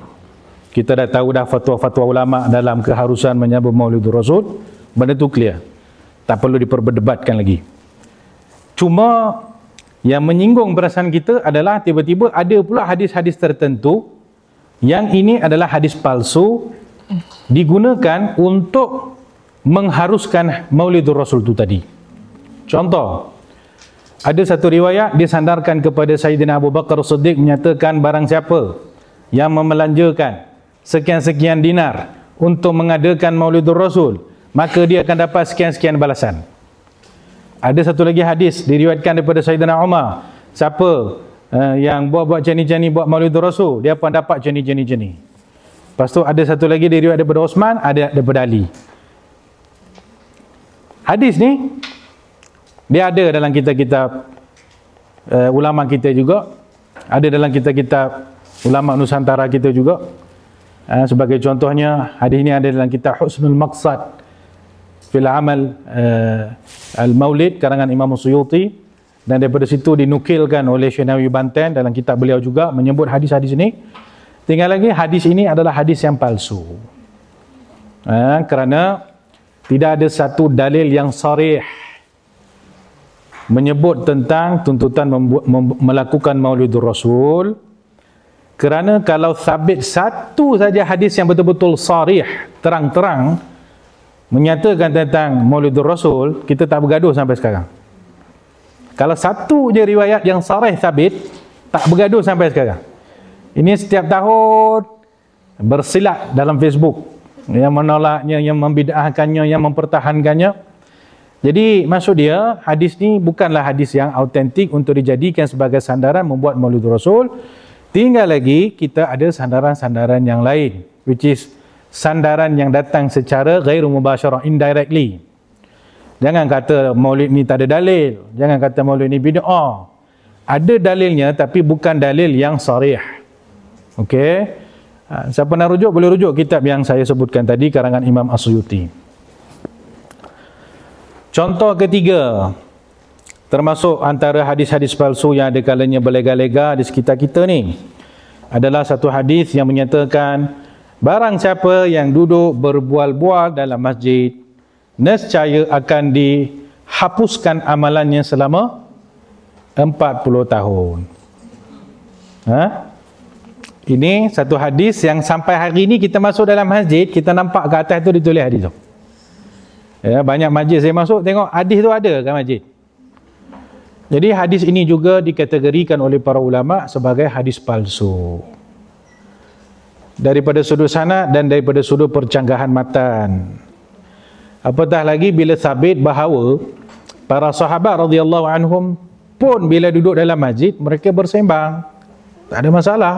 Kita dah tahu dah fatwa-fatwa ulama dalam keharusan menyambut Maulidur Rasul. Benda tu clear. Tak perlu diperdebatkan lagi. Cuma yang menyinggung perasaan kita adalah tiba-tiba ada pula hadis-hadis tertentu yang ini adalah hadis palsu digunakan untuk mengharuskan Maulidur Rasul tu tadi. Contoh, ada satu riwayat disandarkan kepada Sayyidina Abu Bakar Siddiq menyatakan barang siapa yang memelanjakan sekian-sekian dinar untuk mengadakan Maulidur Rasul, maka dia akan dapat sekian-sekian balasan. Ada satu lagi hadis diriwayatkan daripada Sayyidina Umar, siapa yang buat jani-jani buat Maulidur Rasul, dia akan dapat jani-jani. Lepas tu ada satu lagi diriwayat daripada Osman, ada daripada Ali. Hadis ni dia ada dalam kitab-kitab ulama kita juga, ada dalam kitab-kitab ulama Nusantara kita juga. Sebagai contohnya, hadis ini ada dalam kitab Husnul Maqsad fil Amal Al-Maulid karangan Imam Suyuti, dan daripada situ dinukilkan oleh Syekh Nawawi Banten dalam kitab beliau juga menyebut hadis-hadis ini. Tinggal lagi hadis ini adalah hadis yang palsu. Kerana tidak ada satu dalil yang sharih menyebut tentang tuntutan melakukan Maulidur Rasul. Kerana kalau sabit satu saja hadis yang betul-betul sharih, terang-terang menyatakan tentang Maulidur Rasul, kita tak bergaduh sampai sekarang. Kalau satu je riwayat yang sharih sabit, tak bergaduh sampai sekarang. Ini setiap tahun bersilat dalam Facebook, yang menolaknya, yang membid'ahkannya, yang mempertahankannya. Jadi maksud dia, hadis ni bukanlah hadis yang autentik untuk dijadikan sebagai sandaran membuat Maulidur Rasul. Tinggal lagi kita ada sandaran-sandaran yang lain, which is sandaran yang datang secara ghairu mubasyarah, indirectly. Jangan kata maulid ni tak ada dalil, jangan kata maulid ni bid'ah. Ada dalilnya tapi bukan dalil yang sharih. Okey. Siapa nak rujuk boleh rujuk kitab yang saya sebutkan tadi karangan Imam As-Suyuti. Contoh ketiga, termasuk antara hadis-hadis palsu yang ada kalanya berlega-lega di sekitar kita ni, adalah satu hadis yang menyatakan barang siapa yang duduk berbual-bual dalam masjid, nescaya akan dihapuskan amalannya selama 40 tahun. Ini satu hadis yang sampai hari ini kita masuk dalam masjid, kita nampak ke atas tu ditulis hadis tu. Banyak majlis saya masuk, tengok hadis tu ada kat masjid. Jadi hadis ini juga dikategorikan oleh para ulama sebagai hadis palsu. Daripada sudut sanad dan daripada sudut percanggahan matan. Apatah lagi bila sabit bahawa para sahabat radhiyallahu anhum pun bila duduk dalam masjid mereka bersembang. Tak ada masalah.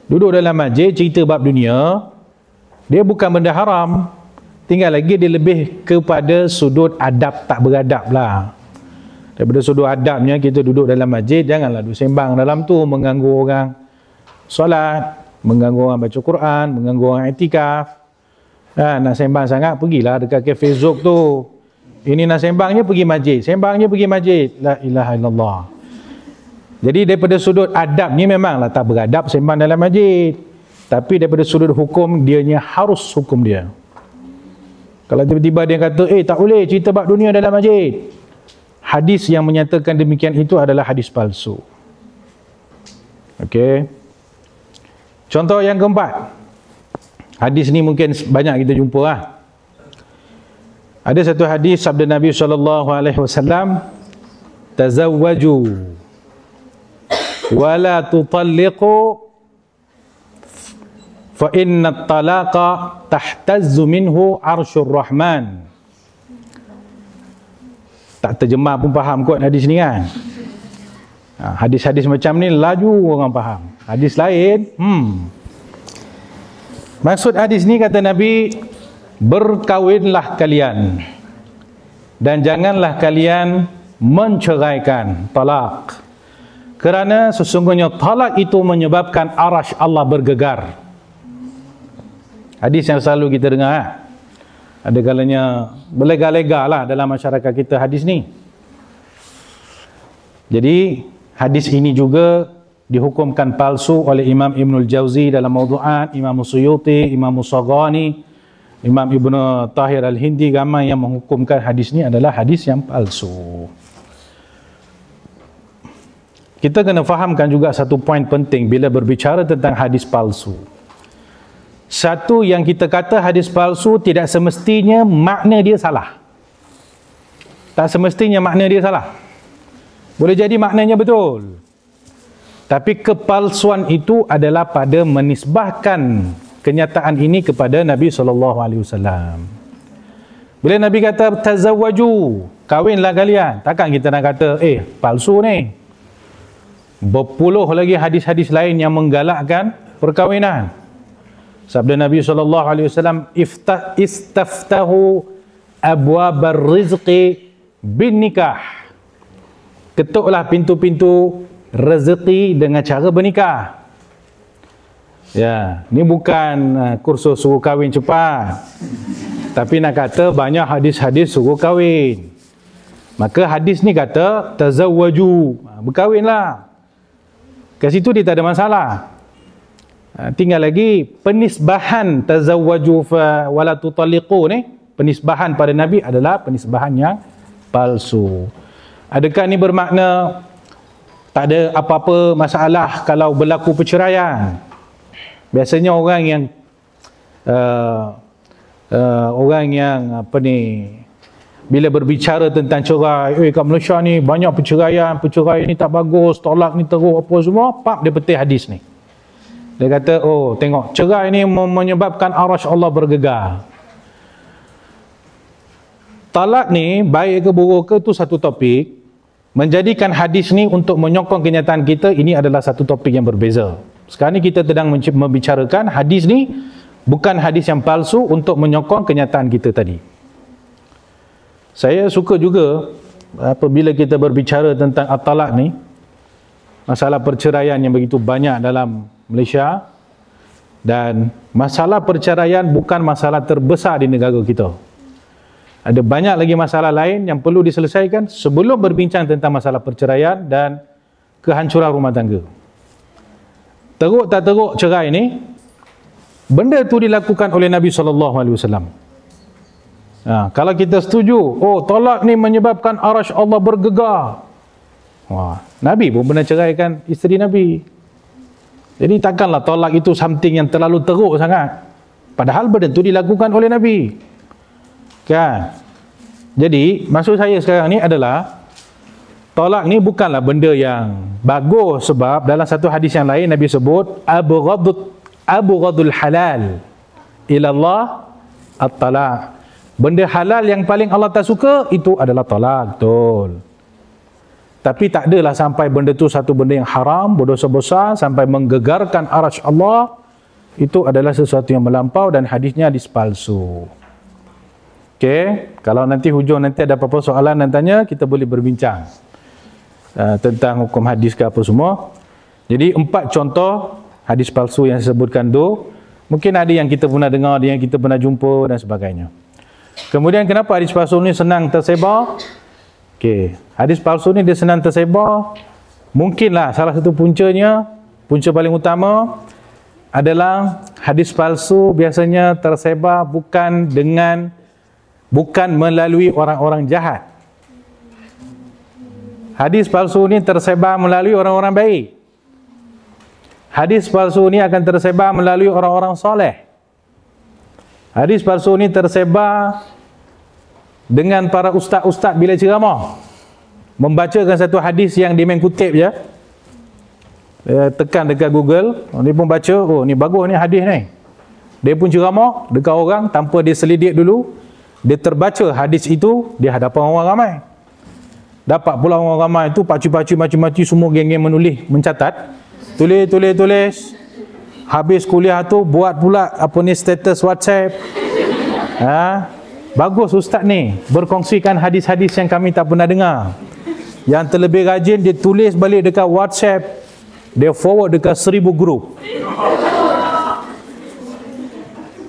Duduk dalam masjid cerita bab dunia, dia bukan benda haram. Tinggal lagi dia lebih kepada sudut adab tak beradab lah. Daripada sudut adabnya kita duduk dalam masjid, janganlah duduk sembang dalam tu, mengganggu orang solat, mengganggu orang baca Quran, mengganggu orang iktikaf. Nak sembang sangat, pergilah dekat kafe Zuk tu. Ini nak sembangnya pergi masjid, sembangnya pergi masjid. La ilaha illallah. Jadi daripada sudut adab ni memanglah tak beradab sembang dalam masjid. Tapi daripada sudut hukum, dianya harus hukum dia. Kalau tiba-tiba dia kata, tak boleh cerita bab dunia dalam masjid, hadis yang menyatakan demikian itu adalah hadis palsu. Okey. Contoh yang keempat. Hadis ni mungkin banyak kita jumpa lah. Ada satu hadis sabda Nabi SAW, tazawwaju wa la tutalliqu fa inna at-talaqa tahtazzu minhu arsyur rahman. Tak terjemah pun faham kot hadis ni kan. Hadis-hadis macam ni laju orang faham. Hadis lain, maksud hadis ni kata Nabi, berkahwinlah kalian dan janganlah kalian menceraikan, talak. Kerana sesungguhnya talak itu menyebabkan arasy Allah bergegar. Hadis yang selalu kita dengar. Ada kalanya berlega-lega lah dalam masyarakat kita hadis ni. Jadi hadis ini juga dihukumkan palsu oleh Imam Ibnul Jauzi dalam Mawdu'at, Imam Suyuti, Imam Saghani, Imam Ibn Tahir Al-Hindi, ramai yang menghukumkan hadis ni adalah hadis yang palsu. Kita kena fahamkan juga satu poin penting bila berbicara tentang hadis palsu. Satu, yang kita kata hadis palsu tidak semestinya makna dia salah. Tak semestinya makna dia salah. Boleh jadi maknanya betul. Tapi kepalsuan itu adalah pada menisbahkan kenyataan ini kepada Nabi SAW. Bila Nabi kata tazawwaju, kahwinlah kalian, takkan kita nak kata palsu ni. Berpuluh lagi hadis-hadis lain yang menggalakkan perkahwinan. Sabda Nabi SAW, istaftahu abwabar rizqi bin nikah. Ketuklah pintu-pintu rezeki dengan cara bernikah. Ya, ni bukan kursus suruh kahwin cepat. Tapi nak kata banyak hadis-hadis suruh kahwin. Maka hadis ni kata tazawwaju, berkahwinlah. Kat situ dia tak ada masalah. Tinggal lagi penisbahan tazawwaju wala tutalliqu ni, penisbahan pada Nabi adalah penisbahan yang palsu. Adakah ni bermakna tak ada apa-apa masalah kalau berlaku perceraian? Biasanya orang yang bila berbicara tentang cerai, kat Malaysia ni banyak perceraian ni tak bagus, tolak ni teruk apa semua, dia petik hadis ni. Dia kata, tengok, cerai ni menyebabkan arasy Allah bergegar. Talak ni baik ke buruk ke, tu satu topik. Menjadikan hadis ni untuk menyokong kenyataan kita, ini adalah satu topik yang berbeza. Sekarang ni kita sedang membicarakan hadis ni bukan hadis yang palsu untuk menyokong kenyataan kita tadi. Saya suka juga apabila kita berbicara tentang at-talaq ni, masalah perceraian yang begitu banyak dalam Malaysia, dan masalah perceraian bukan masalah terbesar di negara kita. Ada banyak lagi masalah lain yang perlu diselesaikan sebelum berbincang tentang masalah perceraian dan kehancuran rumah tangga. Teruk tak teruk cerai ni, benda tu dilakukan oleh Nabi SAW. Kalau kita setuju, tolak ni menyebabkan arasy Allah bergegar. Nabi pun pernah ceraikan isteri Nabi. Jadi takkanlah tolak itu something yang terlalu teruk sangat. Padahal benda tu dilakukan oleh Nabi. Kan? Jadi maksud saya sekarang ni adalah tolak ni bukanlah benda yang bagus, sebab dalam satu hadis yang lain Nabi sebut abghadul halal ila Allah at-talaq. Benda halal yang paling Allah tak suka itu adalah tolak. Betul. Tapi tak adalah sampai benda tu satu benda yang haram, berdosa besar sampai menggegarkan arasy Allah. Itu adalah sesuatu yang melampau dan hadisnya hadis palsu. Okey, kalau nanti hujung nanti ada apa-apa soalan dan tanya, kita boleh berbincang tentang hukum hadis ke apa semua. Jadi 4 contoh hadis palsu yang saya sebutkan tu, mungkin ada yang kita pernah dengar, ada yang kita pernah jumpa dan sebagainya. Kemudian kenapa hadis palsu ni senang tersebar? Okey, hadis palsu ni dia senang tersebar. Mungkinlah salah satu punca paling utama adalah hadis palsu biasanya tersebar bukan melalui orang-orang jahat. Hadis palsu ni tersebar melalui orang-orang baik. Hadis palsu ni akan tersebar melalui orang-orang soleh. Hadis palsu ni tersebar dengan para ustaz-ustaz bila ceramah, membacakan satu hadis yang dia main kutip je, tekan dekat Google, dia pun baca, ni bagus ni hadis ni. Dia pun ceramah dekat orang tanpa dia selidik dulu, dia terbaca hadis itu di hadapan orang ramai. Dapat pula orang ramai itu pacu-pacu macam-macam, semua geng-geng menulis, mencatat, tulis. Habis kuliah tu buat pula status WhatsApp. Bagus ustaz ni berkongsikan hadis-hadis yang kami tak pernah dengar. Yang terlebih rajin, dia tulis balik dekat WhatsApp, dia forward dekat 1000 grup.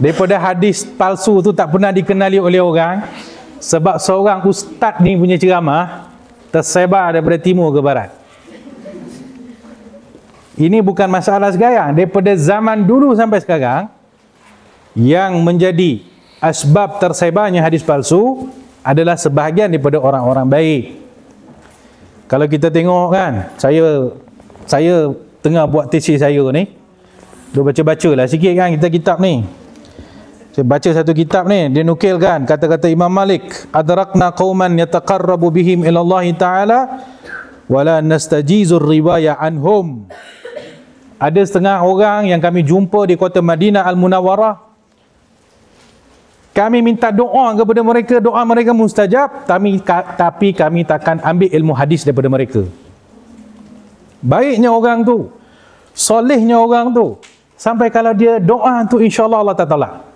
daripada hadis palsu tu tak pernah dikenali oleh orang, sebab seorang ustaz ni punya ceramah tersebar daripada timur ke barat. Ini bukan masalah sekarang, daripada zaman dulu sampai sekarang yang menjadi asbab tersebarnya hadis palsu adalah sebahagian daripada orang-orang baik. Kalau kita tengok kan, saya tengah buat tesis saya ni, baca-bacalah sikit kan kita kitab ni. Saya baca satu kitab ni, dia nukilkan kata-kata Imam Malik, adrakna qauman yataqarrabu bihim ila Allah Ta'ala wala nastajizur riwayah anhum. Ada setengah orang yang kami jumpa di kota Madinah Al-Munawwarah, kami minta doa kepada mereka, doa mereka mustajab, tapi kami takkan ambil ilmu hadis daripada mereka. Baiknya orang tu, solehnya orang tu, sampai kalau dia doa tu insyaAllah Allah tak tolak.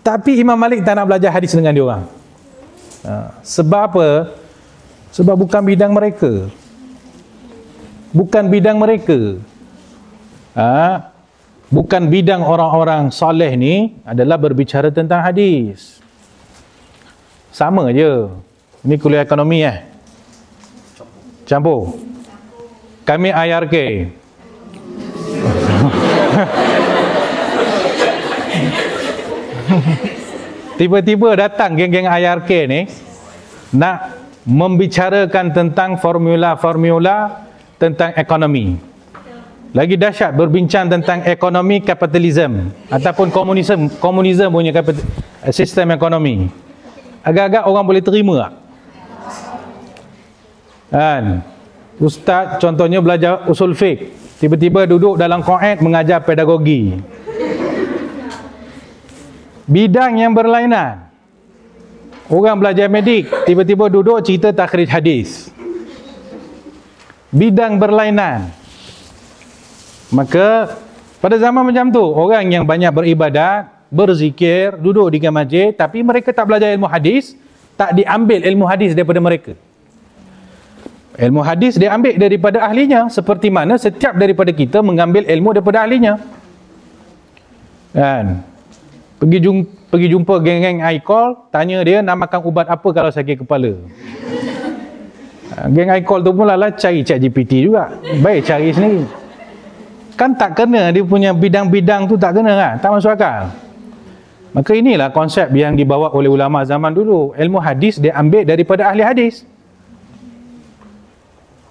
Tapi Imam Malik tak nak belajar hadis dengan dia orang. Sebab apa? Sebab bukan bidang mereka. Bukan bidang mereka. Bukan bidang orang-orang soleh ni adalah berbicara tentang hadis. Sama je. Ini kuliah ekonomi campur. Kami IRK. Tiba-tiba datang geng-geng IRK ni nak membicarakan tentang formula-formula tentang ekonomi. Lagi dahsyat, berbincang tentang ekonomi kapitalisme ataupun komunisme punya sistem ekonomi. Agak-agak orang boleh terima tak? Kan? Ustaz contohnya belajar usul fiqh, tiba-tiba duduk dalam qaid mengajar pedagogi. Bidang yang berlainan. Orang belajar medik, tiba-tiba duduk cerita takhrij hadis. Bidang berlainan. Maka pada zaman macam tu, orang yang banyak beribadat, berzikir, duduk di masjid, tapi mereka tak belajar ilmu hadis, tak diambil ilmu hadis daripada mereka. Ilmu hadis diambil daripada ahlinya, seperti mana setiap daripada kita mengambil ilmu daripada ahlinya. Kan? Pergi jumpa geng-geng iCall, tanya dia nak makan ubat apa kalau sakit kepala. Geng iCall tu pula lah cari ChatGPT juga. Baik cari sendiri. Kan tak kena, dia punya bidang-bidang tu tak kena kan? Tak masuk akal. Maka inilah konsep yang dibawa oleh ulama zaman dulu. Ilmu hadis dia ambil daripada ahli hadis.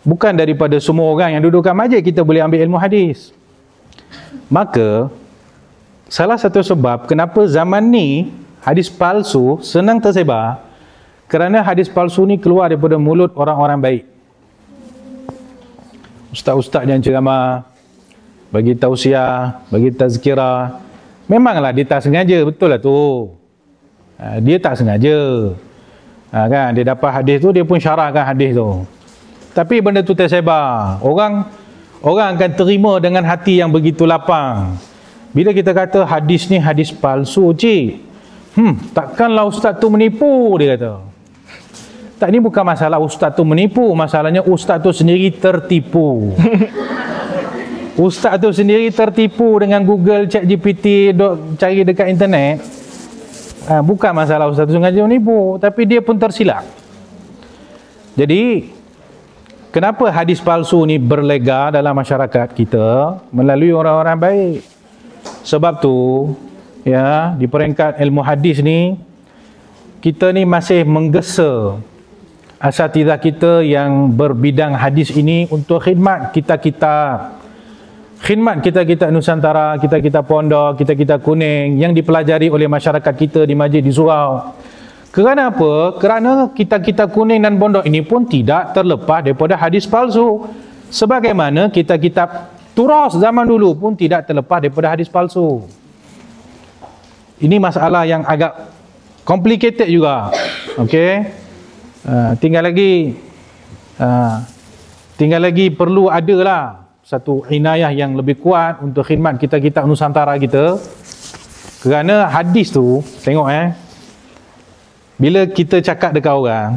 Bukan daripada semua orang yang duduk kat masjid kita boleh ambil ilmu hadis. Maka salah satu sebab kenapa zaman ni hadis palsu senang tersebar, kerana hadis palsu ni keluar daripada mulut orang-orang baik. Ustaz-ustaz yang ceramah, bagi tausiah, bagi tazkirah, memanglah dia tak sengaja, betul lah tu. Dia tak sengaja. Kan, dia dapat hadis tu, dia pun syarahkan hadis tu. Tapi benda tu tersebar. Orang akan terima dengan hati yang begitu lapang. Bila kita kata hadis ni hadis palsu, cik, takkanlah ustaz tu menipu, dia kata. Tak, ni bukan masalah ustaz tu menipu, masalahnya ustaz tu sendiri tertipu. Ustaz tu sendiri tertipu dengan Google, ChatGPT, cari dekat internet. Bukan masalah ustaz tu sengaja menipu, tapi dia pun tersilap. Jadi kenapa hadis palsu ni berlegar dalam masyarakat kita melalui orang-orang baik? Sebab tu ya, di peringkat ilmu hadis ni kita ni masih menggesa asatidzah kita yang berbidang hadis ini untuk khidmat kita-kita Nusantara, kita Pondok, kita Kuning yang dipelajari oleh masyarakat kita di masjid di surau. Kerana apa? Kerana kita Kuning dan Pondok ini pun tidak terlepas daripada hadis palsu. Sebagaimana kitab turas zaman dulu pun tidak terlepas daripada hadis palsu. Ini masalah yang agak complicated juga. Okey. Tinggal lagi perlu adalah satu inayah yang lebih kuat untuk khidmat kita Nusantara kita. Kerana hadis tu, tengok bila kita cakap dekat orang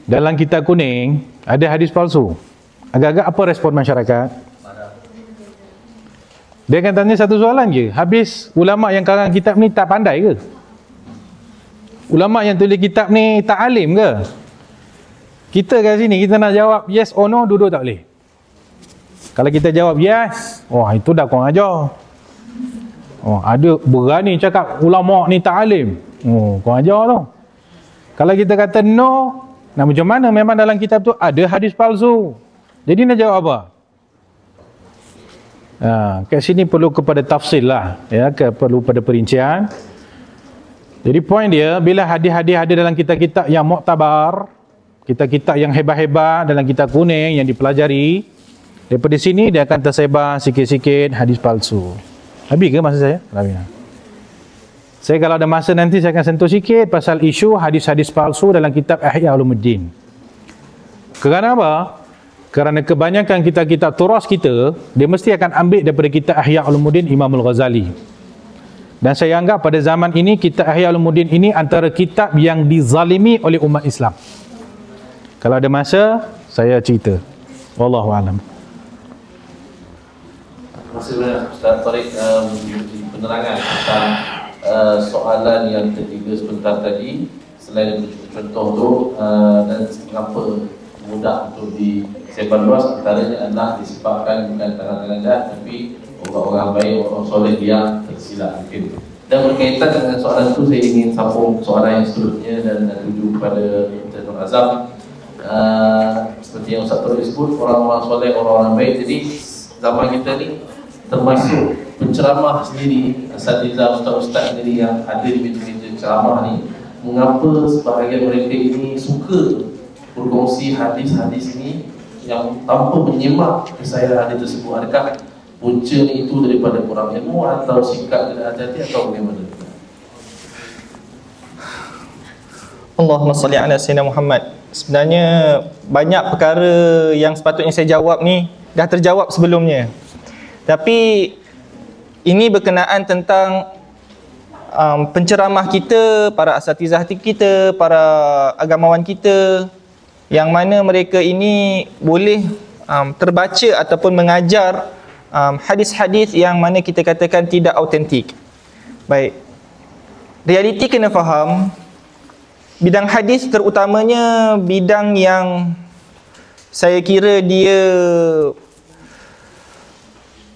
dalam kitab Kuning ada hadis palsu, agak-agak apa respon masyarakat? Dia akan tanya satu soalan je. Habis ulama yang karang kitab ni tak pandai ke? Ulama yang tulis kitab ni tak alim ke? Kita kat sini kita nak jawab yes or no, dua-dua tak boleh. Kalau kita jawab yes, itu dah kurang ajar. Ada berani cakap ulama ni tak alim. Kurang ajar tu. Kalau kita kata no, nah macam mana? Memang dalam kitab tu ada hadis palsu. Jadi nak jawab apa? Kat sini perlu kepada tafsil lah, ya, perlu pada perincian. Jadi poin dia, bila hadis-hadis ada dalam kitab-kitab yang muktabar, kitab-kitab yang hebat-hebat dalam kitab kuning yang dipelajari, daripada sini dia akan tersebar sikit-sikit hadis palsu. Habis ke masa saya? Habis. Saya kalau ada masa nanti saya akan sentuh sikit pasal isu hadis-hadis palsu dalam kitab Ihya Ulumuddin. Kerana apa? Kerana kebanyakan kitab-kitab turas kita, dia mesti akan ambil daripada kitab Ihya Ulumuddin Imam Al-Ghazali. Dan saya anggap pada zaman ini kitab Ihya Ulumuddin ini antara kitab yang dizalimi oleh umat Islam. Kalau ada masa saya cerita. Wallahu a'lam. Terima kasih banyak Ustaz Tariq penerangan tentang soalan yang ketiga sebentar tadi. Selain contoh tu dan mengapa mudah untuk disebar luas, antaranya adalah disebabkan bukan tangan-tangan jahat tapi orang-orang baik, orang soleh yang tersilap mungkin. Dan berkaitan dengan soalan itu, saya ingin sambung soalan yang seterusnya dan tuju kepada Nur Azam. Seperti yang Ustaz Tariq sebut, orang-orang soleh, orang-orang baik. Jadi zaman kita ni termasuk penceramah sendiri, asatizah, ustaz-ustaz sendiri yang ada di meja-meja ceramah ni, mengapa sebahagian mereka ini suka berkongsi hadis-hadis ini yang tanpa menyimak kesahihan hadis tersebut? Adakah puncanya itu daripada kurang ilmu atau sikap tidak hati-hati atau bagaimana? Allahumma salli ala Sayyidina Muhammad. Sebenarnya banyak perkara yang sepatutnya saya jawab ni dah terjawab sebelumnya. Tapi ini berkenaan tentang penceramah kita, para asatizah kita, para agamawan kita, yang mana mereka ini boleh terbaca ataupun mengajar hadis-hadis yang mana kita katakan tidak autentik. Baik, realiti kena faham, bidang hadis terutamanya bidang yang saya kira dia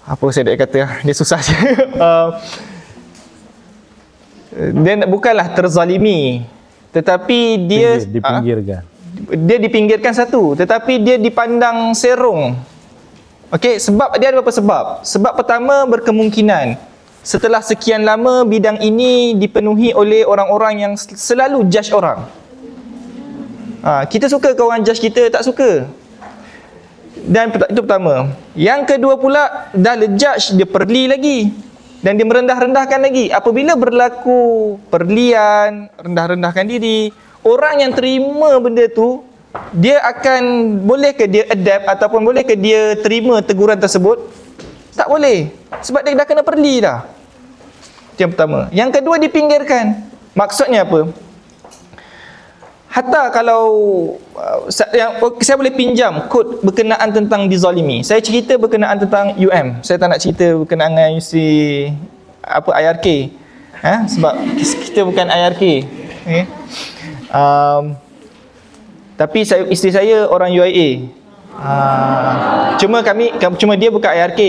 apa saya nak kata, dia susah je. Dia bukanlah terzalimi, tetapi dia dipinggirkan. Dia dipinggirkan satu, tetapi dia dipandang serong. Okey, sebab dia ada beberapa sebab. Sebab pertama, berkemungkinan setelah sekian lama bidang ini dipenuhi oleh orang-orang yang selalu judge orang. Kita suka ke orang judge kita? Tak suka. Dan itu pertama. Yang kedua pula, dah judge, dia perli lagi. Dan dia merendah-rendahkan lagi. Apabila berlaku perlian, rendah-rendahkan diri, orang yang terima benda tu, dia akan, boleh ke dia adapt ataupun boleh ke dia terima teguran tersebut? Tak boleh. Sebab dia dah kena perli dah. Itu yang pertama. Yang kedua, dipinggirkan. Maksudnya apa? Hatta kalau saya boleh pinjam kod berkenaan tentang dizalimi. Saya cerita berkenaan tentang UM. Saya tak nak cerita berkenaan dengan UC IRK. Sebab kita bukan IRK. Okay. Tapi isteri saya orang UIA. Cuma dia bukan IRK.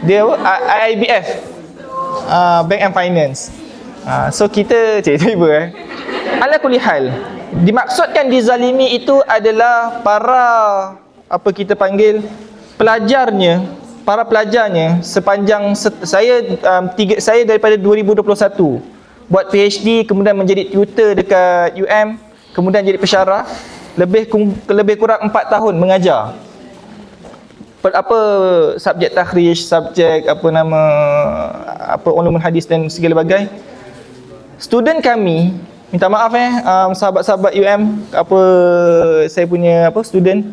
Dia IIBF. Bank and Finance. So kita tiba ala kulli hal, dimaksudkan dizalimi itu adalah para kita panggil pelajarnya, para pelajarnya sepanjang saya daripada 2021 buat PhD, kemudian menjadi tutor dekat UM, kemudian jadi pensyarah, lebih kurang 4 tahun mengajar. Subjek takhrij, subjek ulumul hadis dan segala bagai. Student kami, minta maaf sahabat-sahabat UM, saya punya student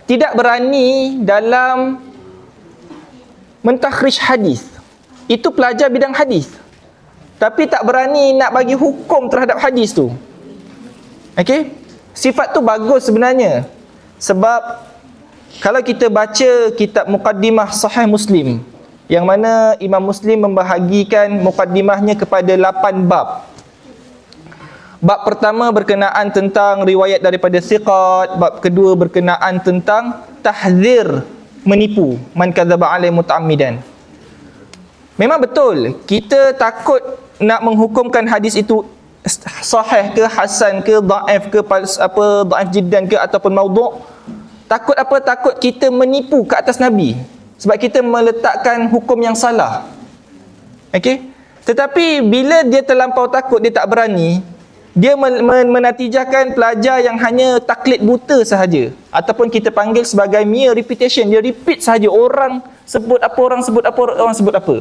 tidak berani dalam mentakhrij hadis. Itu pelajar bidang hadis, tapi tak berani nak bagi hukum terhadap hadis tu. Okey? Sifat tu bagus sebenarnya. Sebab kalau kita baca kitab Muqaddimah Sahih Muslim, yang mana Imam Muslim membahagikan mukaddimahnya kepada 8 bab. Bab pertama berkenaan tentang riwayat daripada thiqat, bab kedua berkenaan tentang tahzir menipu, man kadzaba alai muta'ammidan. Memang betul kita takut nak menghukumkan hadis itu sahih ke, hasan ke, dhaif ke, dhaif jiddan ke ataupun maudhu'. Takut apa? Takut kita menipu ke atas Nabi sebab kita meletakkan hukum yang salah. Okey? Tetapi bila dia terlampau takut, dia tak berani, dia menatijahkan pelajar yang hanya taklid buta sahaja, ataupun kita panggil sebagai mere repetition. Dia repeat sahaja, orang sebut apa, orang sebut apa, orang sebut apa.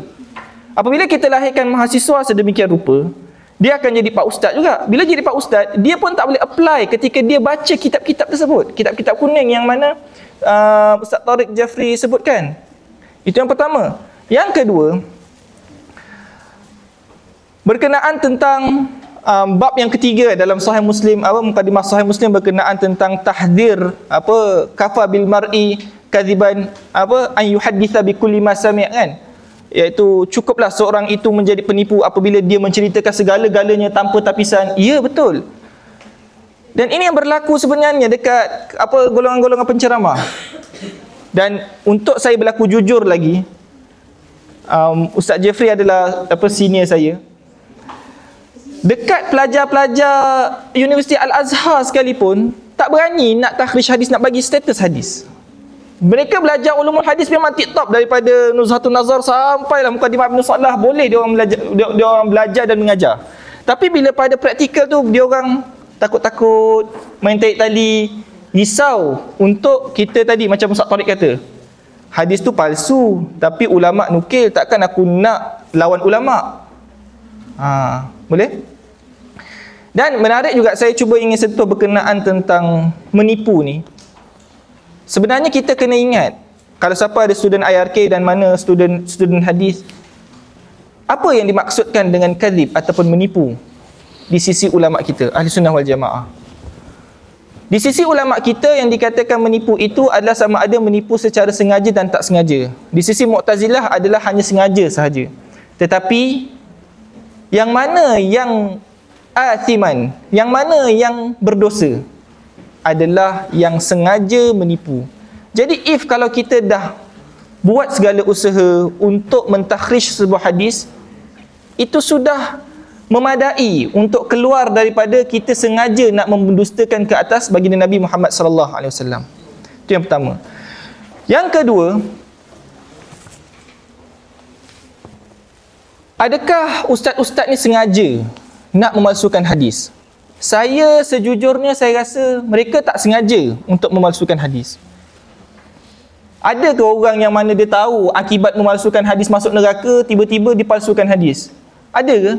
Apabila kita lahirkan mahasiswa sedemikian rupa, dia akan jadi pak ustaz juga. Bila jadi pak ustaz, dia pun tak boleh apply ketika dia baca kitab-kitab tersebut, kitab-kitab kuning yang mana Ustaz Tariq Jeffrey sebutkan. Itu yang pertama. Yang kedua, berkenaan tentang bab yang ketiga dalam Sahih Muslim, mukadimah Sahih Muslim berkenaan tentang tahdzir, kafa bil mar'i kadziban, an yuhadditha bi kulli ma sami', kan, iaitu cukuplah seorang itu menjadi penipu apabila dia menceritakan segala-galanya tanpa tapisan. Ya, betul. Dan ini yang berlaku sebenarnya dekat golongan-golongan penceramah. Dan untuk saya berlaku jujur lagi, Ustaz Jeffrey adalah senior saya. Dekat pelajar-pelajar Universiti Al-Azhar sekalipun tak berani nak takhrij hadis, nak bagi status hadis. Mereka belajar ulumul hadis memang tip-top, daripada Nuzhatun Nazar sampailah Muqaddimah Ibn Salah, boleh dia orang belajar dan mengajar. Tapi bila pada praktikal tu, dia orang takut-takut, main tarik tali, risau untuk kita tadi, macam Ustaz Tariq kata, hadis tu palsu tapi ulama nukil, takkan aku nak lawan ulama. Boleh? Dan menarik juga, saya cuba ingin sentuh berkenaan tentang menipu ni. Sebenarnya kita kena ingat, kalau siapa ada student IRK dan mana student hadis, apa yang dimaksudkan dengan kadzib ataupun menipu di sisi ulama kita, Ahli Sunnah wal Jamaah. Di sisi ulama kita, yang dikatakan menipu itu adalah sama ada menipu secara sengaja dan tak sengaja. Di sisi Mu'tazilah adalah hanya sengaja sahaja. Tetapi yang mana yang athiman, yang mana yang berdosa, adalah yang sengaja menipu. Jadi kalau kita dah buat segala usaha untuk mentakhrij sebuah hadis, itu sudah memadai untuk keluar daripada kita sengaja nak mendustakan ke atas baginda Nabi Muhammad sallallahu alaihi wasallam. Itu yang pertama. Yang kedua, adakah ustaz-ustaz ni sengaja nak memalsukan hadis? Saya sejujurnya saya rasa mereka tak sengaja untuk memalsukan hadis. Ada ke orang yang mana dia tahu akibat memalsukan hadis masuk neraka, tiba-tiba dipalsukan hadis? Ada ke?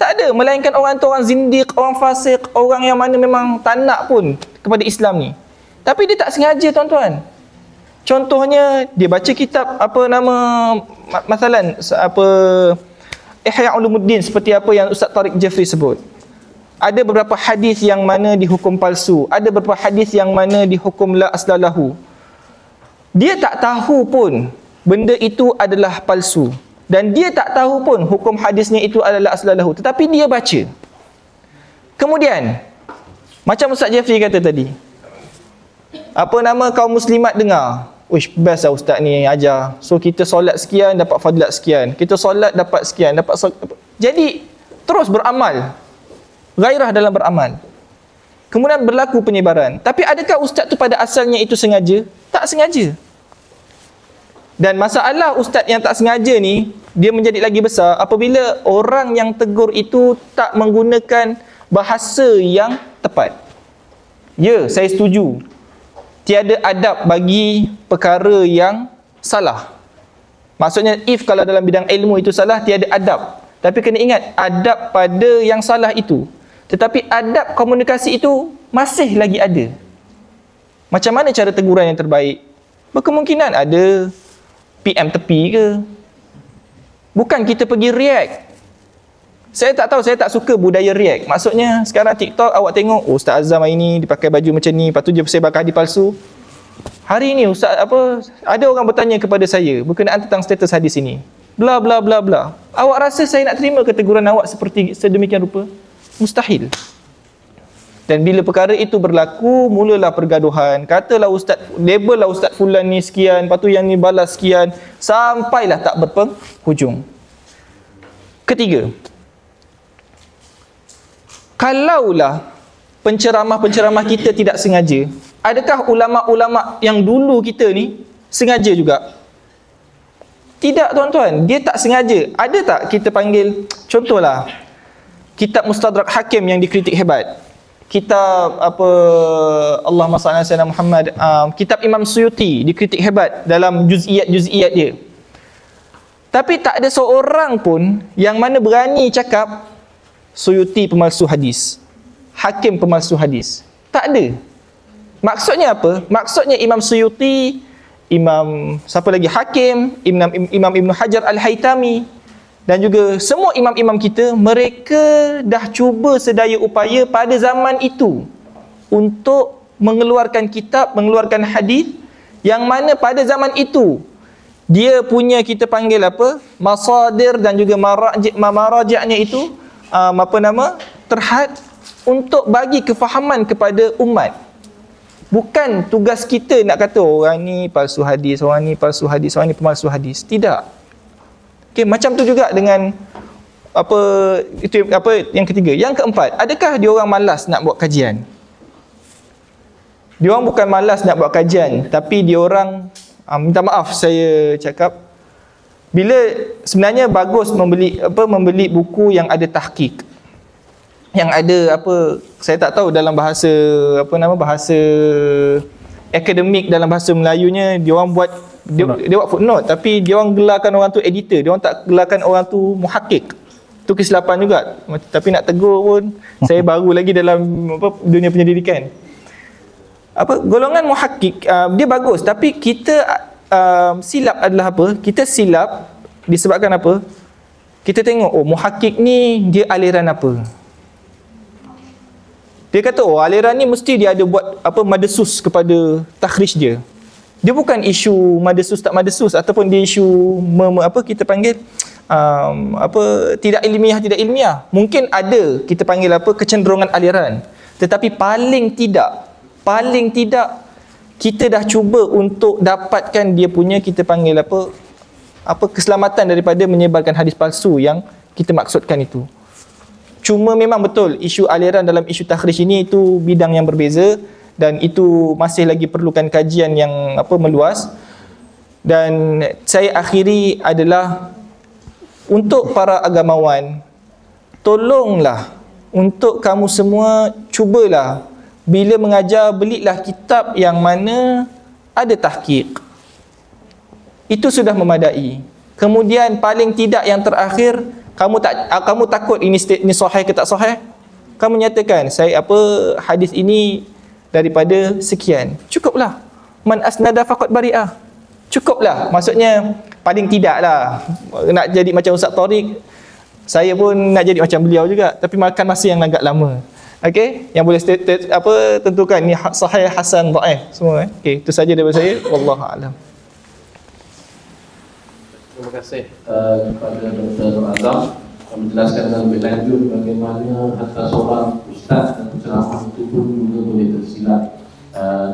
Tak ada. Melainkan orang tu orang zindiq, orang fasik, orang yang mana memang tak nak pun kepada Islam ni. Tapi dia tak sengaja, tuan-tuan. Contohnya, dia baca kitab masalan Ihya Ulumuddin, seperti apa yang Ustaz Tariq Jeffrey sebut. Ada beberapa hadis yang mana dihukum palsu, ada beberapa hadis yang mana dihukum la aslalahu. Dia tak tahu pun benda itu adalah palsu, dan dia tak tahu pun hukum hadisnya itu adalah aslalahu, tetapi dia baca. Kemudian macam Ustaz Jeffrey kata tadi, kaum muslimat dengar, wish, best lah ustaz ni ajar, so kita solat sekian dapat fadilat sekian, kita solat dapat sekian, jadi terus beramal, gairah dalam beramal. Kemudian berlaku penyebaran. Tapi adakah ustaz tu pada asalnya itu sengaja? Tak sengaja. Dan masalah ustaz yang tak sengaja ni, dia menjadi lagi besar apabila orang yang tegur itu tak menggunakan bahasa yang tepat. Ya, saya setuju, tiada adab bagi perkara yang salah. Maksudnya, kalau dalam bidang ilmu itu salah, tiada adab. Tapi kena ingat, adab pada yang salah itu. Tetapi adab komunikasi itu masih lagi ada. Macam mana cara teguran yang terbaik? Berkemungkinan ada PM tepi ke. Bukan kita pergi react. Saya tak tahu, saya tak suka budaya react. Maksudnya sekarang TikTok awak tengok, Ustaz Azam hari ni dia pakai baju macam ni, lepas tu dia sebarkan hadis palsu. hari ini ustaz ada orang bertanya kepada saya berkenaan tentang status hadis ini. Bla bla bla bla. Awak rasa saya nak terima keteguran awak seperti sedemikian rupa? Mustahil. Dan bila perkara itu berlaku, mulalah pergaduhan. Katalah ustaz, label lah ustaz fulan ni sekian, lepas tu yang ni balas sekian, sampailah tak berpenghujung. Ketiga, kalaulah penceramah-penceramah kita tidak sengaja, adakah ulama-ulama yang dulu kita ni sengaja juga? Tidak tuan-tuan, dia tak sengaja. Ada tak kita panggil, contohlah kitab Mustadrak Hakim yang dikritik hebat, kitab Allahumma salli ala sayyidina Muhammad, kitab Imam Suyuti dikritik hebat dalam juz'iyat dia. Tapi tak ada seorang pun yang mana berani cakap Suyuti pemalsu hadis, Hakim pemalsu hadis. Tak ada. Maksudnya apa? Maksudnya Imam Suyuti, Imam siapa lagi, Hakim, Imam Ibn Hajar Al-Haytami dan juga semua imam-imam kita, mereka dah cuba sedaya upaya pada zaman itu untuk mengeluarkan kitab, mengeluarkan hadis yang mana pada zaman itu dia punya, kita panggil masadir dan juga maraji'nya itu terhad untuk bagi kefahaman kepada umat. Bukan tugas kita nak kata orang ni palsu hadis, orang ni palsu hadis, orang ni pemalsu hadis. Tidak. Okey, macam tu juga dengan yang ketiga. Yang keempat, adakah dia orang malas nak buat kajian? Dia orang bukan malas nak buat kajian, tapi dia orang minta maaf saya cakap, bila sebenarnya bagus membeli buku yang ada tahqiq, yang ada saya tak tahu dalam bahasa bahasa akademik, dalam bahasa Melayunya dia orang buat dia buat footnote, tapi dia orang gelarkan orang tu editor, dia orang tak gelarkan orang tu muhakkik. Tu kesilapan juga. Tapi nak tegur pun saya baru lagi dalam dunia penyelidikan. Golongan muhakkik dia bagus, tapi kita silap adalah kita silap disebabkan kita tengok muhakkik ni dia aliran apa. Dia kata aliran ni mesti dia ada buat madsus kepada takhrij dia. Dia bukan isu madsus tak madsus, ataupun dia isu kita panggil tidak ilmiah. Mungkin ada kita panggil kecenderungan aliran, tetapi paling tidak kita dah cuba untuk dapatkan dia punya, kita panggil keselamatan daripada menyebarkan hadis palsu yang kita maksudkan itu. Cuma memang betul isu aliran dalam isu takhrij ini itu bidang yang berbeza, dan itu masih lagi perlukan kajian yang meluas. Dan saya akhiri adalah untuk para agamawan, tolonglah untuk kamu semua, cubalah bila mengajar, belilah kitab yang mana ada tahqiq. Itu sudah memadai. Kemudian paling tidak yang terakhir, kamu takut ini sahih ke tak sahih, kamu nyatakan saya hadis ini daripada sekian, cukuplah. Man asnada faqad bari'ah, cukuplah. Maksudnya paling tidaklah nak jadi macam Ustaz Tariq, saya pun nak jadi macam beliau juga, tapi makan masa yang agak lama. Okey, yang boleh tentukan ni sahih, hasan, dhaif semua. Okey, itu saja daripada saya. Wallahu a'lam. Terima kasih kepada Dr. Azam menjelaskan dengan lebih lanjut bagaimana antara seorang ustaz dan penceramah itu pun juga boleh tersilap,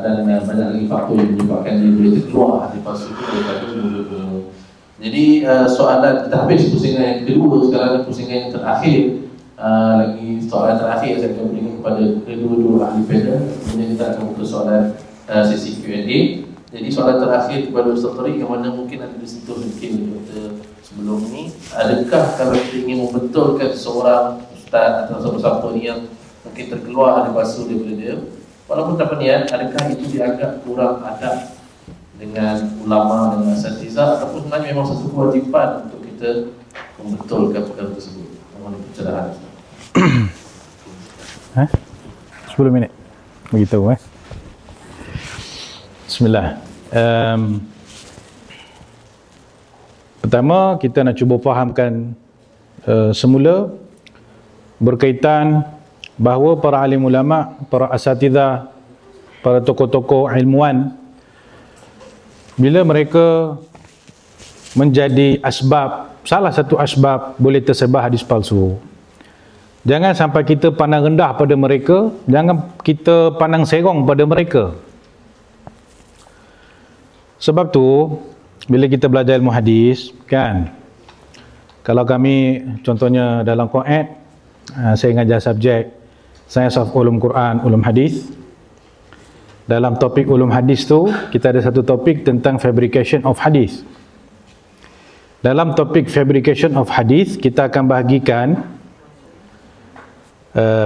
dan banyak lagi faktor yang menyebabkan dia boleh terkeluar dari palsu itu daripada dulu. Jadi soalan kita habis pusingan yang kedua, sekarang pusingan yang terakhir. Lagi soalan terakhir saya akan berikan kepada kedua-dua ahli panel. Kemudian kita akan buka soalan sesi Q&A. Jadi soalan terakhir kepada Ustaz Tariq, yang mana mungkin ada disentuh mungkin sebelum ni, adakah kalau kita ingin membetulkan seorang ustaz atau siapa-siapa ni yang mungkin terkeluar ada palsu daripada dia, walaupun tak berniat, adakah itu dianggap kurang adab dengan ulama, dengan asatizah, ataupun sebenarnya memang satu kewajipan untuk kita membetulkan perkara tersebut? Mohon pencerahan. 10 minit beritahu Bismillah. Pertama, kita nak cuba fahamkan semula berkaitan bahawa para alim ulama, para asatidzah, para tokoh-tokoh ilmuwan bila mereka menjadi asbab, salah satu asbab boleh tersebar hadis palsu. Jangan sampai kita pandang rendah pada mereka, jangan kita pandang serong pada mereka. Sebab tu bila kita belajar ilmu hadis kan, kalau kami contohnya dalam Quran, saya mengajar subjek Science of Ulum Quran, Ulum Hadis. Dalam topik Ulum Hadis tu kita ada satu topik tentang fabrication of hadis. Dalam topik fabrication of hadis kita akan bahagikan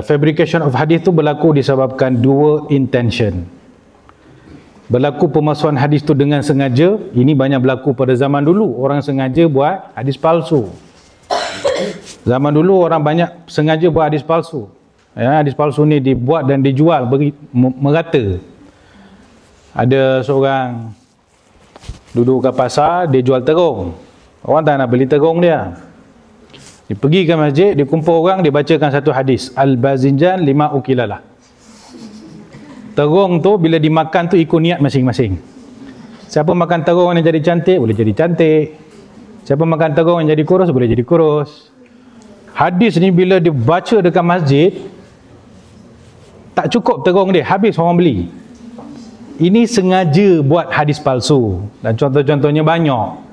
fabrication of hadis tu berlaku disebabkan dua intention. Berlaku pemalsuan hadis tu dengan sengaja. Ini banyak berlaku pada zaman dulu, orang sengaja buat hadis palsu. Zaman dulu orang banyak sengaja buat hadis palsu. Ya, hadis palsu ni dibuat dan dijual merata. Ada seorang duduk kat pasar, dia jual terung. Orang tak nak beli terung dia. Dia pergi ke masjid, dia kumpul orang, dia bacakan satu hadis, Al-Bazinjan 5 ukilalah. Terung tu bila dimakan tu ikut niat masing-masing. Siapa makan terung yang jadi cantik, boleh jadi cantik. Siapa makan terung yang jadi kurus, boleh jadi kurus. Hadis ni bila dibaca dekat masjid, tak cukup terung dia, habis orang beli. Ini sengaja buat hadis palsu. Dan contoh-contohnya banyak.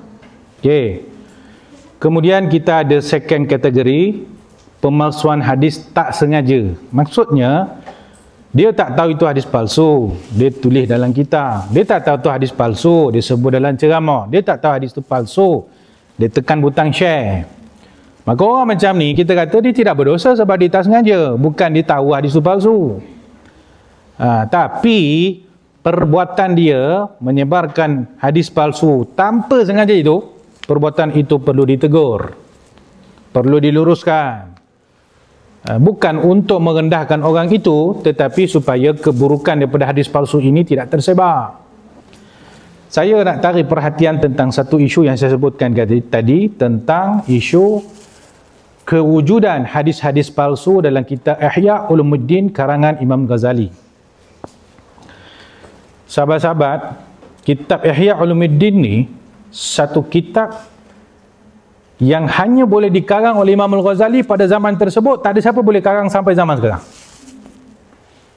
Okay. Kemudian kita ada second kategori, pemalsuan hadis tak sengaja. Maksudnya, dia tak tahu itu hadis palsu, dia tulis dalam kitab. Dia tak tahu itu hadis palsu, dia sebut dalam ceramah. Dia tak tahu hadis itu palsu, dia tekan butang share. Maka orang macam ni, kita kata dia tidak berdosa sebab dia tak sengaja, bukan dia tahu hadis itu palsu. Tapi perbuatan dia menyebarkan hadis palsu tanpa sengaja itu, perbuatan itu perlu ditegur, perlu diluruskan. Bukan untuk merendahkan orang itu, tetapi supaya keburukan daripada hadis palsu ini tidak tersebar. Saya nak tarik perhatian tentang satu isu yang saya sebutkan tadi, tentang isu kewujudan hadis-hadis palsu dalam kitab Ihya Ulumuddin karangan Imam Ghazali. Sahabat-sahabat, kitab Ihya Ulumuddin ni satu kitab yang hanya boleh dikarang oleh Imam Al-Ghazali pada zaman tersebut. Tak ada siapa boleh karang sampai zaman sekarang.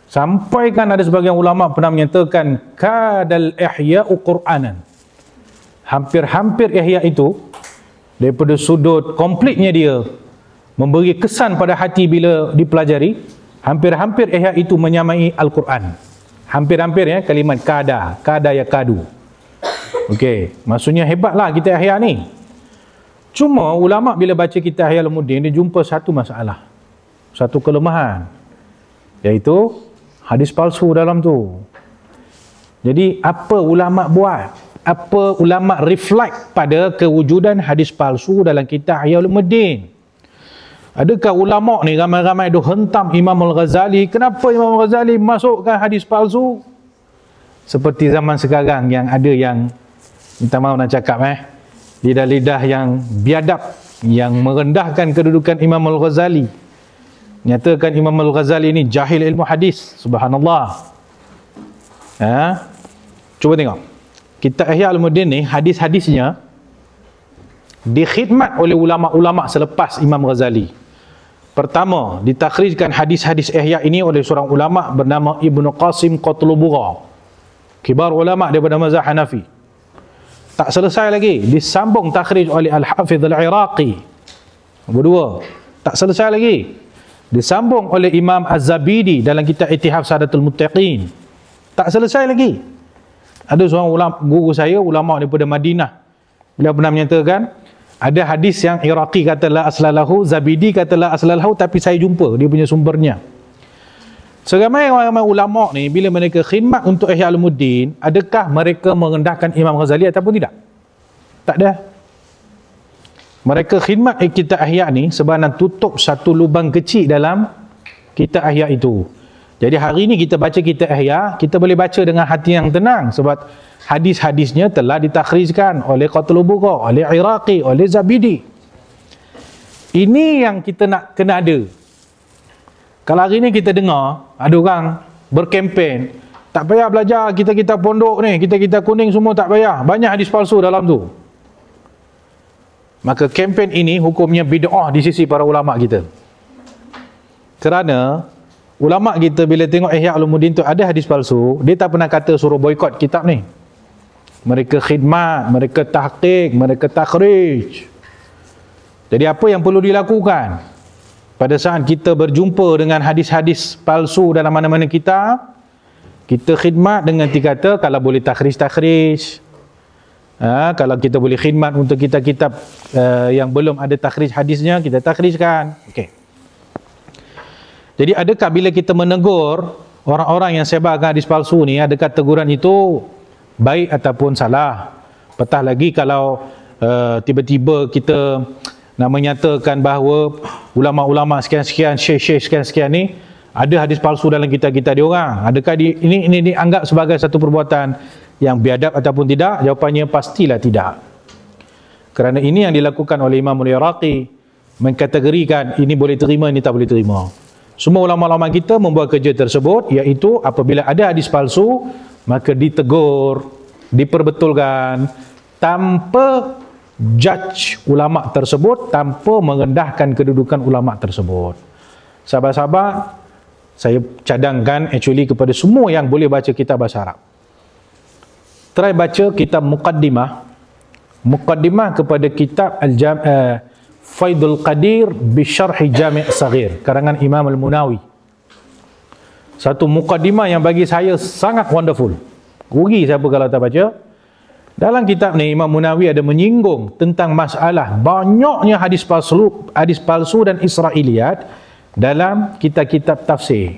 Sampai kan ada sebagian ulama pernah menyatakan kadal ihya'u Qur'anan. Hampir-hampir ihya itu daripada sudut komplitnya dia memberi kesan pada hati bila dipelajari, hampir-hampir ihya itu menyamai Al-Quran. Hampir-hampir ya, kalimat kada ya kadu. Okey, maksudnya hebatlah kita ihya ni. Cuma ulama bila baca kitab Ihya Ulumuddin, dia jumpa satu masalah, satu kelemahan, iaitu hadis palsu dalam tu. Jadi apa ulama buat? Apa ulama reflect pada kewujudan hadis palsu dalam kitab Ihya Ulumuddin? Adakah ulama ni ramai-ramai duk hentam Imam Al-Ghazali? Kenapa Imam Al-Ghazali masukkan hadis palsu? Seperti zaman sekarang yang ada yang, minta maaf nak cakap lidah-lidah yang biadab, yang merendahkan kedudukan Imam Al-Ghazali, nyatakan Imam Al-Ghazali ini jahil ilmu hadis. Subhanallah. Cuba tengok kitab Ihya Ulumuddin ni, hadis-hadisnya dikhidmat oleh ulama-ulama selepas Imam Ghazali. Pertama, ditakhrijkan hadis-hadis Ihya ini oleh seorang ulama bernama Ibnu Qasim Qatlubugha, kibar ulama daripada mazhab Hanafi. Tak selesai lagi, disambung takhrij oleh Al-Hafidh Al-Iraqi. Kedua, tak selesai lagi, disambung oleh Imam Az-Zabidi dalam kitab Ittihaf Sadatul Muttaqin. Tak selesai lagi. Ada seorang ulama, guru saya, ulama daripada Madinah, beliau pernah menyatakan ada hadis yang Iraqi kata la aslalahu, Zabidi kata la aslalahu, tapi saya jumpa dia punya sumbernya. Seramai ramai ulama ni bila mereka khidmat untuk Ihya Ulumuddin, adakah mereka merendahkan Imam Ghazali ataupun tidak? Tak ada. Mereka khidmat kitab Ihya ni sebenarnya tutup satu lubang kecil dalam kitab Ihya itu. Jadi hari ni kita baca kitab Ihya, kita boleh baca dengan hati yang tenang sebab hadis-hadisnya telah ditakhrijkan oleh Qatlubugha, oleh Iraqi, oleh Zabidi. Ini yang kita nak kena ada. Kalau hari ni kita dengar ada orang berkempen tak payah belajar kita pondok ni, kita kuning semua tak payah. Banyak hadis palsu dalam tu. Maka kempen ini hukumnya bid'ah di sisi para ulama kita. Kerana ulama kita bila tengok Ihya Ulumuddin tu ada hadis palsu, dia tak pernah kata suruh boykot kitab ni. Mereka khidmat, mereka tahqiq, mereka takhrij. Jadi apa yang perlu dilakukan pada saat kita berjumpa dengan hadis-hadis palsu dalam mana-mana kita khidmat dengan dikata kalau boleh takhrij. Kalau kita boleh khidmat untuk kitab-kitab yang belum ada takhrij hadisnya, kita takhrijkan. Okey. Jadi adakah bila kita menegur orang-orang yang sebarkan hadis palsu ni, adakah teguran itu baik ataupun salah? Petah lagi kalau tiba-tiba kita nak menyatakan bahawa ulama-ulama sekian-sekian, syekh-syekh sekian-sekian ni ada hadis palsu dalam kitab-kitab dia orang. Adakah ini dianggap sebagai satu perbuatan yang biadab ataupun tidak? Jawapannya pastilah tidak. Kerana ini yang dilakukan oleh Imam Al-Iraqi, mengkategorikan ini boleh terima, ini tak boleh terima. Semua ulama-ulama kita membuat kerja tersebut, iaitu apabila ada hadis palsu, maka ditegur, diperbetulkan tanpa judge ulama tersebut, tanpa merendahkan kedudukan ulama tersebut. Sahabat-sahabat, saya cadangkan actually kepada semua yang boleh baca kitab bahasa Arab, try baca kitab Muqaddimah kepada kitab Faidul Qadir bi Syarh Jami' Saghir karangan Imam Al-Munawi. Satu muqaddimah yang bagi saya sangat wonderful. Rugi siapa kalau tak baca. Dalam kitab ni Imam Munawi ada menyinggung tentang masalah banyaknya hadis palsu dan Israiliyat dalam kitab-kitab tafsir.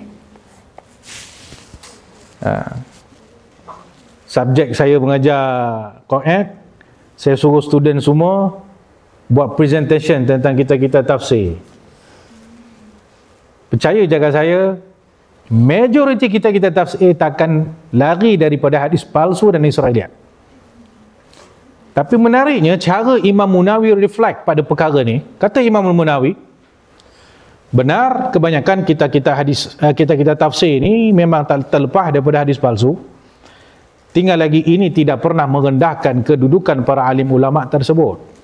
Subjek saya mengajar Quran, saya suruh student semua buat presentation tentang kitab-kitab tafsir. Percaya jaga saya, majoriti kitab-kitab tafsir takkan lari daripada hadis palsu dan Israiliyat. Tapi menariknya cara Imam Munawi reflect pada perkara ni. Kata Imam Munawi, benar kebanyakan kitab-kitab tafsir ni memang terlepas daripada hadis palsu. Tinggal lagi ini tidak pernah merendahkan kedudukan para alim ulama tersebut.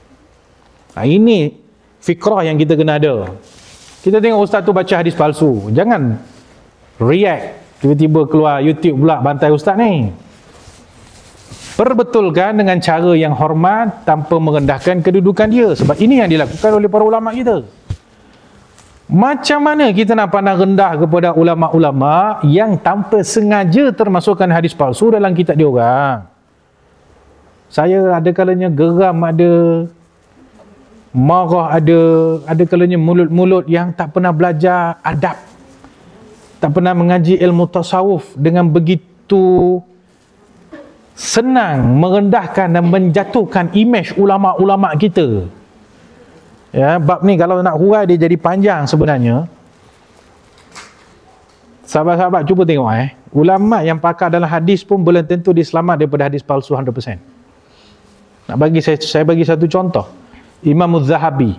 Ini fikrah yang kita kena ada. Kita tengok ustaz tu baca hadis palsu, jangan react tiba-tiba keluar YouTube pula bantai ustaz ni. Perbetulkan dengan cara yang hormat tanpa merendahkan kedudukan dia, sebab ini yang dilakukan oleh para ulama kita. Macam mana kita nak pandang rendah kepada ulama-ulama yang tanpa sengaja termasukkan hadis palsu dalam kitab dia orang? Saya ada kalanya geram, ada marah, ada kalanya mulut-mulut yang tak pernah belajar adab, tak pernah mengaji ilmu tasawuf, dengan begitu senang merendahkan dan menjatuhkan imej ulama-ulama kita. Ya, bab ni kalau nak hurai dia jadi panjang sebenarnya. Sahabat-sahabat cuba tengok ulama yang pakar dalam hadis pun belum tentu dia selamat daripada hadis palsu 100%. Nak bagi saya bagi satu contoh. Imam Az-Zahabi.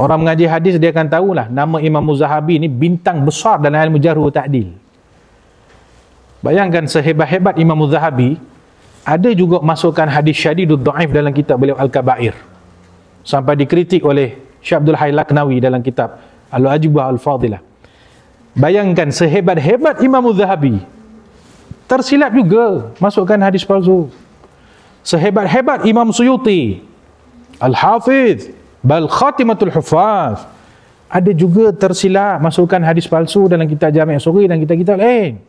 Orang mengaji hadis dia akan tahulah nama Imam Az-Zahabi ni bintang besar dalam ilmu jarh wa ta'dil. Bayangkan sehebat-hebat Imam Az-Zahabi, ada juga masukkan hadis syadidud dhaif dalam kitab beliau Al-Kabair. Sampai dikritik oleh Syekh Abdul Hayy Laknawi dalam kitab Al-Ajubah Al-Fadilah. Bayangkan sehebat-hebat Imam Az-Zahabi tersilap juga masukkan hadis palsu. Sehebat-hebat Imam Suyuti, Al-Hafiz, bal Khatimatul Hufaz, ada juga tersilap masukkan hadis palsu dalam kitab Jami' As-Saghir dan kitab-kitab lain.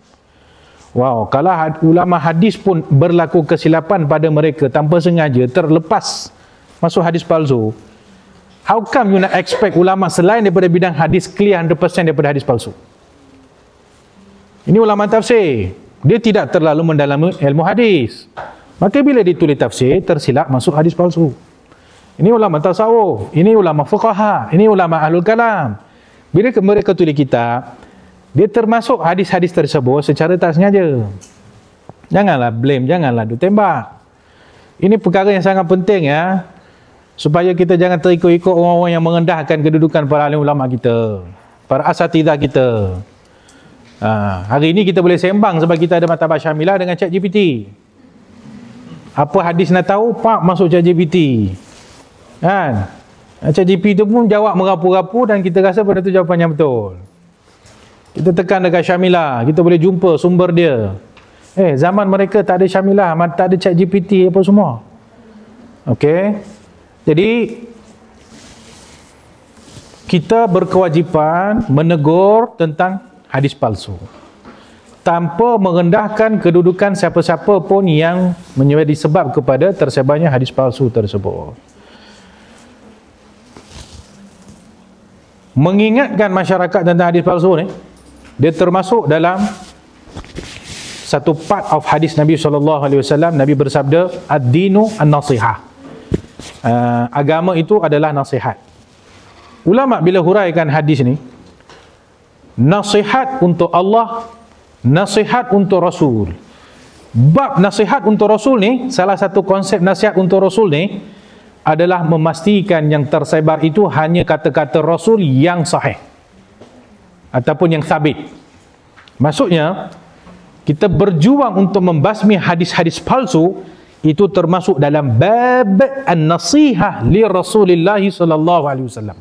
Wow, kalau ulama hadis pun berlaku kesilapan pada mereka tanpa sengaja, terlepas masuk hadis palsu, how come you nak expect ulama selain daripada bidang hadis clear 100% daripada hadis palsu? Ini ulama tafsir, dia tidak terlalu mendalami ilmu hadis, maka bila ditulis tafsir tersilap masuk hadis palsu. Ini ulama tasawuf, ini ulama fuqaha, ini ulama ahlul kalam. Bila mereka tulis kitab, dia termasuk hadis-hadis tersebut secara tak sengaja. Janganlah blame, janganlah tembak. Ini perkara yang sangat penting ya, supaya kita jangan terikut-ikut orang-orang yang merendahkan kedudukan para alim ulama kita, para asatidzah kita. Hari ini kita boleh sembang sebab kita ada martabat syamilah dengan ChatGPT. Apa hadis nak tahu, pak masuk ChatGPT. Kan? ChatGPT tu pun jawab merapu-rapu dan kita rasa pada tu jawapan yang betul. Kita tekan dekat syamilah, kita boleh jumpa sumber dia. Zaman mereka tak ada syamilah, tak ada ChatGPT apa semua. Okey. Jadi kita berkewajipan menegur tentang hadis palsu tanpa merendahkan kedudukan siapa-siapa pun yang menjadi sebab kepada tersebarnya hadis palsu tersebut. Mengingatkan masyarakat tentang hadis palsu ni, dia termasuk dalam satu part of hadis Nabi SAW. Nabi bersabda, ad-dinu an-nasihah. Agama itu adalah nasihat. Ulama bila huraikan hadis ni, nasihat untuk Allah, nasihat untuk Rasul. Bab nasihat untuk Rasul ni, salah satu konsep nasihat untuk Rasul ni adalah memastikan yang tersebar itu hanya kata-kata Rasul yang sahih ataupun yang sabit. Maksudnya, kita berjuang untuk membasmi hadis-hadis palsu, itu termasuk dalam bab an-nasihah li Rasulillah sallallahu alaihi wasallam.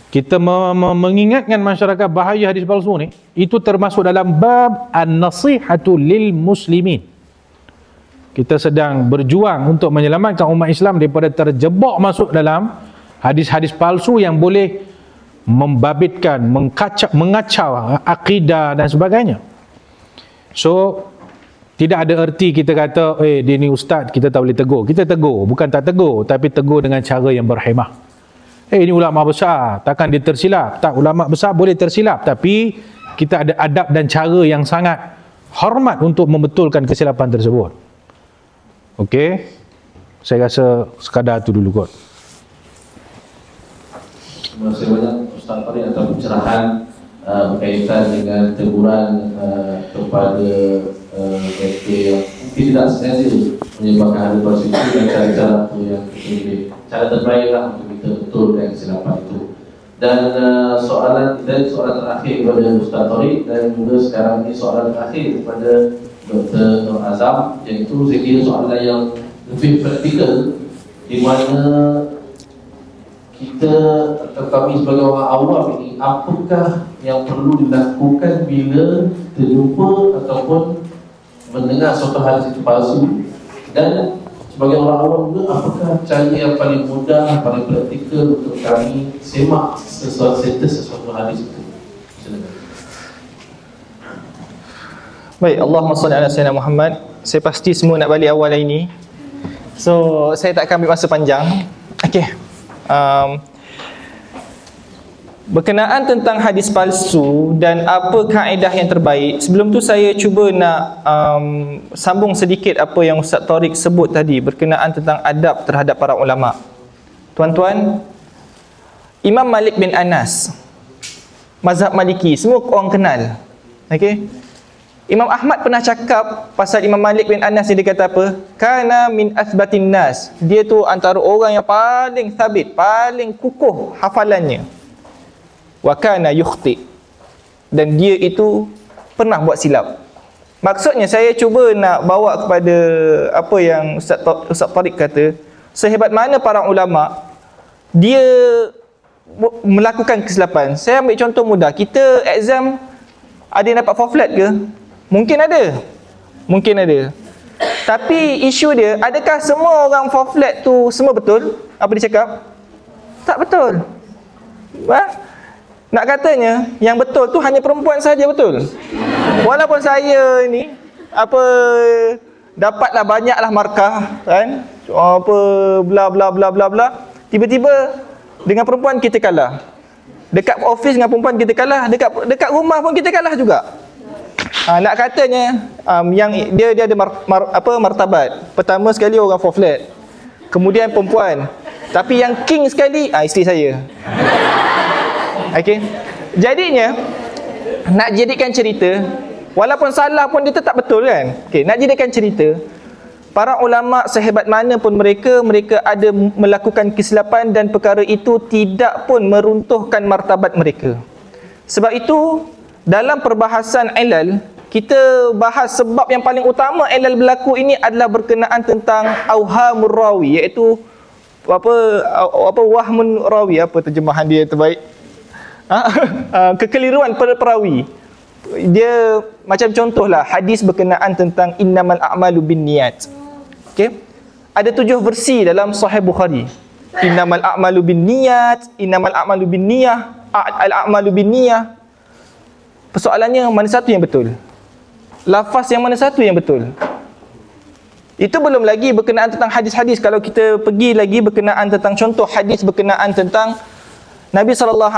Kita mengingatkan masyarakat bahaya hadis palsu ni, itu termasuk dalam bab an-nasihatu lil muslimin. Kita sedang berjuang untuk menyelamatkan umat Islam daripada terjebak masuk dalam hadis-hadis palsu yang boleh membabitkan, mengacau akidah dan sebagainya. So, tidak ada erti kita kata, dia ni ustaz, kita tak boleh tegur. Kita tegur, bukan tak tegur, tapi tegur dengan cara yang berhemah. Ini ulama besar, takkan dia tersilap? Tak, ulama besar boleh tersilap, tapi kita ada adab dan cara yang sangat hormat untuk membetulkan kesilapan tersebut. Okey, saya rasa sekadar itu dulu kot. Terima kasih banyak Ustaz Farid atas pencerahan berkaitan dengan teguran kepada mereka yang mungkin tidak sengaja menyebabkan hadis palsu dan cara-cara yang kita pilih. Cara terbaiklah untuk kita betulkan kesilapan itu. Dan soalan terakhir kepada Ustaz Farid, dan juga sekarang ini soalan terakhir kepada Dr. Nur Azam, iaitu saya kira soalan yang lebih praktikal, di mana kita atau kami sebagai orang awam ini, apakah yang perlu dilakukan bila terjumpa ataupun mendengar suatu hadis itu palsu, dan sebagai orang awam juga, apakah cara yang paling mudah, paling praktikal untuk kami semak sesuatu hadis itu? Silakan. Baik, Allahumma salli ala sayyidina Muhammad. Saya pasti semua nak balik awal hari ini, so saya tak akan ambil masa panjang. Okey. Berkenaan tentang hadis palsu dan apa kaedah yang terbaik, sebelum tu saya cuba nak sambung sedikit apa yang Ustaz Tariq sebut tadi berkenaan tentang adab terhadap para ulama. Tuan-tuan, Imam Malik bin Anas, mazhab Maliki, semua orang kenal. Okey. Imam Ahmad pernah cakap pasal Imam Malik bin Anas ni, dia kata apa? Kana min athbatin nas. Dia tu antara orang yang paling sabit, paling kukuh hafalannya. Wa kana yukhti. Dan dia itu pernah buat silap. Maksudnya saya cuba nak bawa kepada apa yang Ustaz Tariq kata, sehebat mana para ulama, dia melakukan kesilapan. Saya ambil contoh mudah. Kita exam, ada yang dapat 4 flat ke? Mungkin ada. Mungkin ada. Tapi isu dia, adakah semua orang 4 flat tu semua betul? Apa dia cakap? Tak betul. Nak katanya, yang betul tu hanya perempuan saja betul. Walaupun saya ni, dapatlah banyaklah markah, kan? Bla bla bla bla bla. Tiba-tiba, dengan perempuan kita kalah. Dekat office dengan perempuan kita kalah. Dekat rumah pun kita kalah juga. Nak katanya yang dia ada martabat. Pertama sekali orang 4 flat, kemudian perempuan, tapi yang king sekali isteri saya. Okey. Jadinya nak jadikan cerita, walaupun salah pun dia tetap betul kan. Okey, nak jadikan cerita, para ulama sehebat mana pun mereka ada melakukan kesilapan dan perkara itu tidak pun meruntuhkan martabat mereka. Sebab itu dalam perbahasan ilal, kita bahas sebab yang paling utama ilal berlaku ini adalah berkenaan tentang auhamur rawi, iaitu wahmun rawi, apa terjemahan dia terbaik? Kekeliruan perawi. Dia macam contohlah hadis berkenaan tentang innamal a'malu binniyat. Okey. Ada 7 versi dalam Sahih Bukhari. Innamal a'malu binniyat, innamal a'malu binniyah, al-a'malu binniyah. Persoalannya mana satu yang betul? Lafaz yang mana satu yang betul? Itu belum lagi berkenaan tentang hadis-hadis. Kalau kita pergi lagi berkenaan tentang contoh hadis berkenaan tentang Nabi SAW,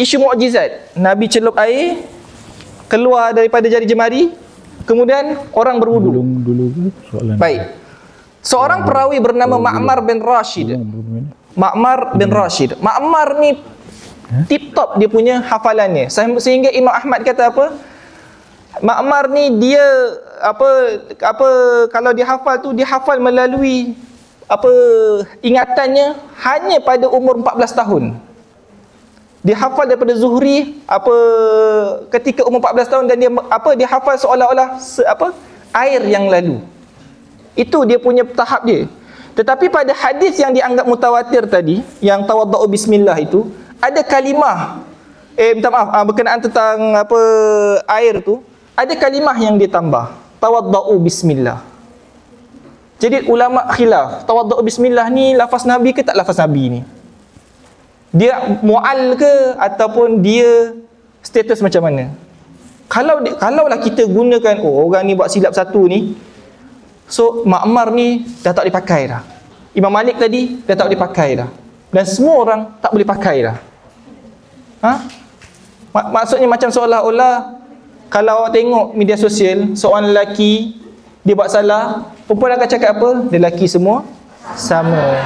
isu mukjizat. Nabi celup air keluar daripada jari jemari, kemudian orang berwudu. Dulu soalan. Baik. Seorang perawi bernama Ma'mar bin Rashid. Ma'mar bin Rashid. Ma'mar ni tip top dia punya hafalannya. Sehingga Imam Ahmad kata apa? Ma'mar ni dia kalau dia hafal tu, dia hafal melalui ingatannya hanya pada umur 14 tahun. Dia hafal daripada Zuhri ketika umur 14 tahun, dan dia hafal seolah-olah air yang lalu. Itu dia punya tahap dia. Tetapi pada hadis yang dianggap mutawatir tadi, yang tawaddau bismillah itu, ada kalimah minta maaf, berkenaan tentang air tu, ada kalimah yang ditambah, tawaddau bismillah. Jadi ulama khilaf, tawaddau bismillah ni lafaz Nabi ke tak lafaz Nabi ni? Dia mu'al ke ataupun dia status macam mana? Kalaulah kita gunakan orang ni buat silap satu ni, so Ma'mar ni dah tak dipakai dah. Imam Malik tadi dah tak boleh pakai dah. Dan semua orang tak boleh pakai dah. Maksudnya macam seolah-olah kalau awak tengok media sosial, seorang lelaki dia buat salah, perempuan akan cakap apa? Lelaki semua sama.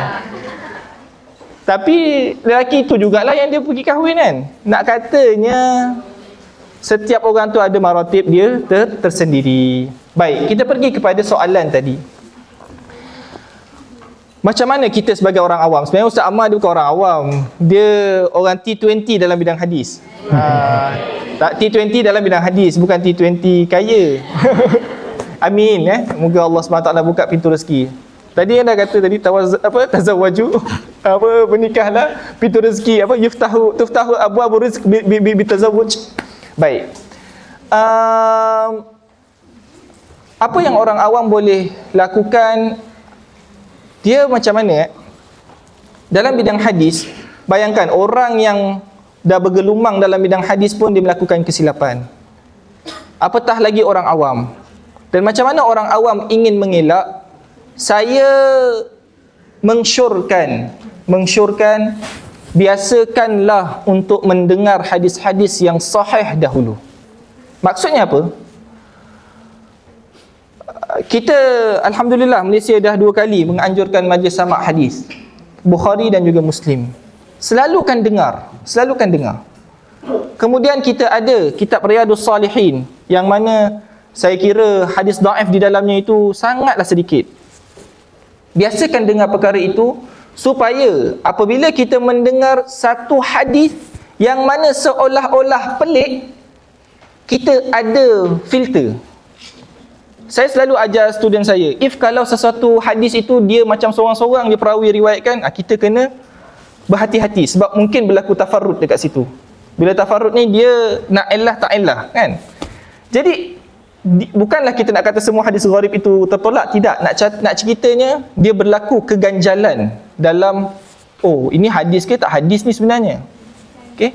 Tapi lelaki itu jugalah yang dia pergi kahwin kan. Nak katanya setiap orang tu ada maratib dia tersendiri. Baik, kita pergi kepada soalan tadi. Macam mana kita sebagai orang awam? Sebenarnya Ustaz Ammar dia bukan orang awam. Dia orang T20 dalam bidang hadis. Tak, T20 dalam bidang hadis, bukan T20 kaya. Amin Moga Allah SWT buka pintu rezeki. Tadi yang dah kata tadi tazawwaju, bernikahlah, pintu rezeki tuftahu abwaabur rizq bi tazawwuj. Baik. Apa yang orang awam boleh lakukan? Dia macam mana? Dalam bidang hadis, bayangkan orang yang dah bergelumang dalam bidang hadis pun dia melakukan kesilapan. Apatah lagi orang awam. Dan macam mana orang awam ingin mengelak? Saya mengsyurkan, biasakanlah untuk mendengar hadis-hadis yang sahih dahulu. Maksudnya apa? Kita alhamdulillah Malaysia dah 2 kali menganjurkan majlis sama' hadis, Bukhari dan juga Muslim. Selalu kan dengar. Kemudian kita ada kitab Riyadhus Salihin, yang mana saya kira hadis dhaif di dalamnya itu sangatlah sedikit. Biasakan dengar perkara itu, supaya apabila kita mendengar satu hadis yang mana seolah-olah pelik, kita ada filter. Saya selalu ajar student saya, kalau sesuatu hadis itu dia macam seorang-seorang je perawi riwayatkan, kita kena berhati-hati, sebab mungkin berlaku tafarrud dekat situ. Bila tafarrud ni dia nak illah tak illah kan. Jadi bukanlah kita nak kata semua hadis gharib itu tertolak, tidak. Nak ceritanya dia berlaku keganjalan dalam ini hadis ke tak hadis ni sebenarnya. Okey?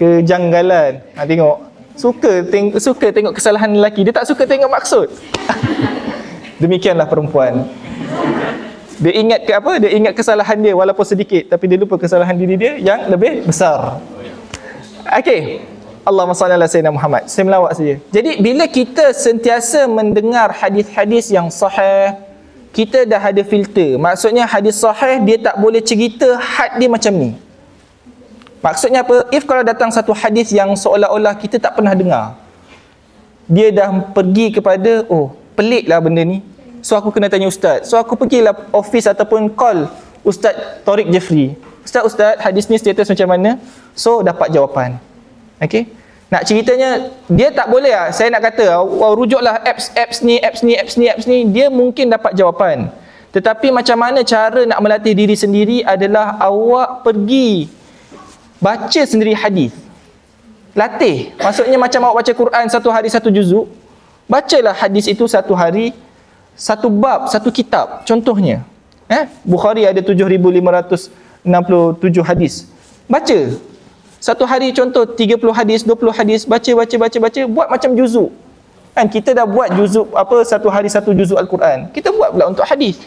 Kejanggalan. Tengok. Suka tengok kesalahan lelaki, dia tak suka tengok maksud. Demikianlah perempuan. Dia ingat kesalahan dia walaupun sedikit, tapi dia lupa kesalahan diri dia yang lebih besar. Okey. Allahumma salli ala sayyidina Muhammad. Saya melawat saja. Jadi bila kita sentiasa mendengar hadis-hadis yang sahih, kita dah ada filter. Maksudnya hadis sahih dia tak boleh cerita had dia macam ni. Maksudnya apa? Kalau datang satu hadis yang seolah-olah kita tak pernah dengar, dia dah pergi kepada peliklah benda ni, so aku kena tanya ustaz. So aku pergilah office ataupun call Ustaz Tariq Jeffrey. Ustaz, hadis ni status macam mana? So dapat jawapan. Okey. Nak ceritanya, dia tak boleh lah. Saya nak kata, rujuklah apps ni, dia mungkin dapat jawapan. Tetapi macam mana cara nak melatih diri sendiri adalah awak pergi baca sendiri hadis. Latih. Maksudnya macam awak baca Quran satu hari satu juzuk, bacalah hadis itu satu hari, satu bab, satu kitab. Contohnya, Bukhari ada 7,567 hadis. Baca. Satu hari contoh 30 hadis, 20 hadis, baca, buat macam juzuk. Kan kita dah buat juzuk satu hari satu juzuk Al-Quran. Kita buat pula untuk hadis.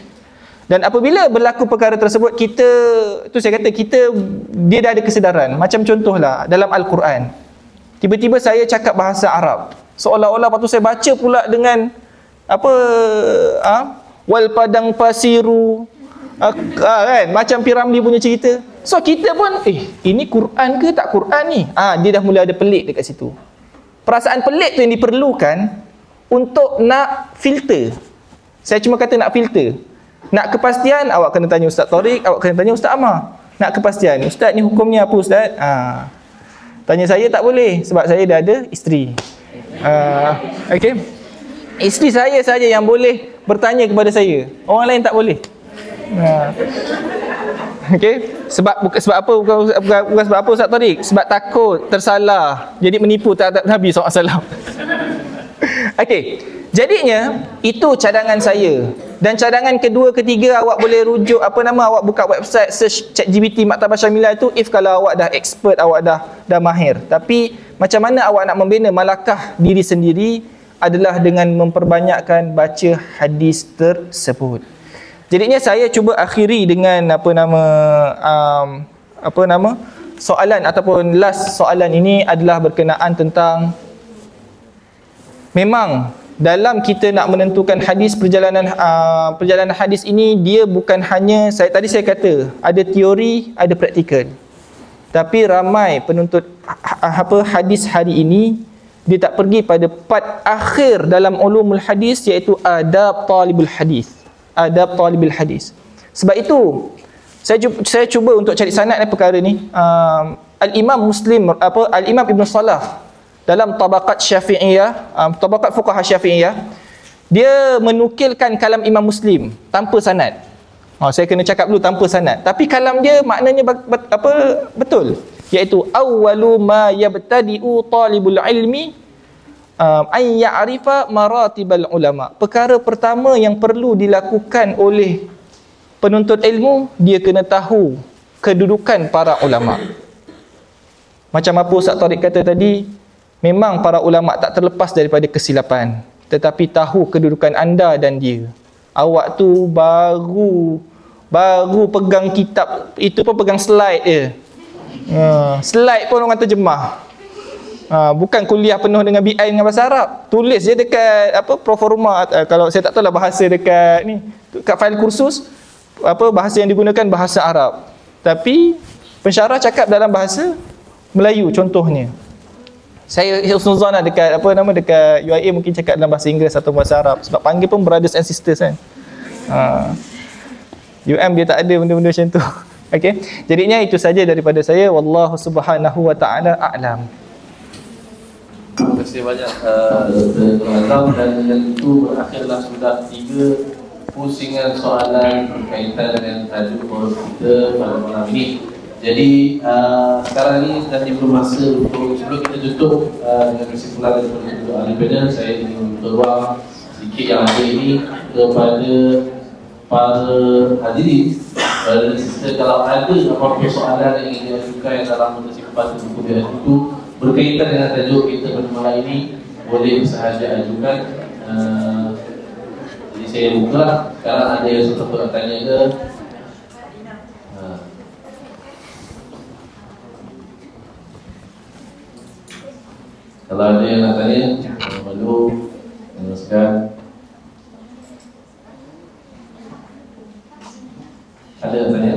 Dan apabila berlaku perkara tersebut, saya kata dia dah ada kesedaran. Macam contohlah dalam Al-Quran. Tiba-tiba saya cakap bahasa Arab. Seolah-olah lepas tu saya baca pula dengan wal padang pasiru, kan, macam Piramli punya cerita. So kita pun ini Quran ke tak Quran ni? Dia dah mula ada pelik dekat situ. Perasaan pelik tu yang diperlukan untuk nak filter. Saya cuma kata nak filter. Nak kepastian, awak kena tanya Ustaz Tariq, awak kena tanya Ustaz Amar. Nak kepastian, Ustaz ni hukumnya apa Ustaz? Tanya saya tak boleh sebab saya dah ada isteri. Okey. Isteri saya saja yang boleh bertanya kepada saya. Orang lain tak boleh. Okey, sebab apa bukan sebab apa Ustaz Tariq? Sebab takut tersalah, jadi menipu terhadap Nabi SAW. Okey, jadinya itu cadangan saya. Dan cadangan kedua, ketiga, awak boleh rujuk awak buka website, search ChatGPT Maktabah Syamilah itu if kalau awak dah expert, awak dah mahir. Tapi macam mana awak nak membina malakah diri sendiri adalah dengan memperbanyakkan baca hadis tersebut. Jadinya saya cuba akhiri dengan soalan ataupun last soalan ini adalah berkenaan tentang, memang dalam kita nak menentukan hadis, perjalanan hadis ini dia bukan hanya tadi saya kata ada teori, ada praktikal. Tapi ramai penuntut hadis hari ini dia tak pergi pada part akhir dalam ulumul hadis, iaitu adab talibul hadis. Adab talibul hadis. Sebab itu saya cuba untuk cari sanad perkara ni. Al-Imam Muslim Al-Imam Ibn Salah dalam Tabaqat Syafi'iyah, Tabaqat Fuqaha Syafi'iyah, dia menukilkan kalam Imam Muslim tanpa sanad. Saya kena cakap dulu tanpa sanad. Tapi kalam dia maknanya betul, iaitu awwalu ma yabtadi'u talibul ilmi an ya'rifa maratibal ulama. Perkara pertama yang perlu dilakukan oleh penuntut ilmu, dia kena tahu kedudukan para ulama. Macam apa Ustaz Tariq kata tadi, memang para ulama tak terlepas daripada kesilapan, tetapi tahu kedudukan anda dan dia. Awak tu baru pegang kitab, itu pun pegang slide je. Slide pun orang terjemah. Bukan kuliah penuh dengan BI dengan bahasa Arab. Tulis je dekat proforma, kalau saya tak tahu lah bahasa dekat ni, kat fail kursus bahasa yang digunakan bahasa Arab. Tapi pensyarah cakap dalam bahasa Melayu contohnya. Saya husnuzan dekat dekat UIA mungkin cakap dalam bahasa Inggeris atau bahasa Arab, sebab panggil pun brothers and sisters kan. dia tak ada benda-benda macam tu. Okey. Jadinya itu saja daripada saya. Wallahu subhanahu wa ta'ala a'lam. Terima kasih banyak Dr. Azam, dan dengan itu berakhirlah sudah 3 pusingan soalan berkaitan dengan tajuk kita pada malam ini. Jadi sekarang ni dah tiba masa untuk, sebelum kita tutup dengan kesimpulan daripada Dr. ahli panel, saya ingin berruang sedikit yang ada ini kepada para hadirin. Kalau ada apa-apa soalan yang ingin diajukan dalam kesimpulan buku dia itu berkaitan dengan tajuk kita pada malam ini, boleh bersahaja ajukan. Jadi saya buka. Sekarang ada yang suka bertanya ke? Kalau ada yang nak tanya, malu, teruskan. Ada yang tanya?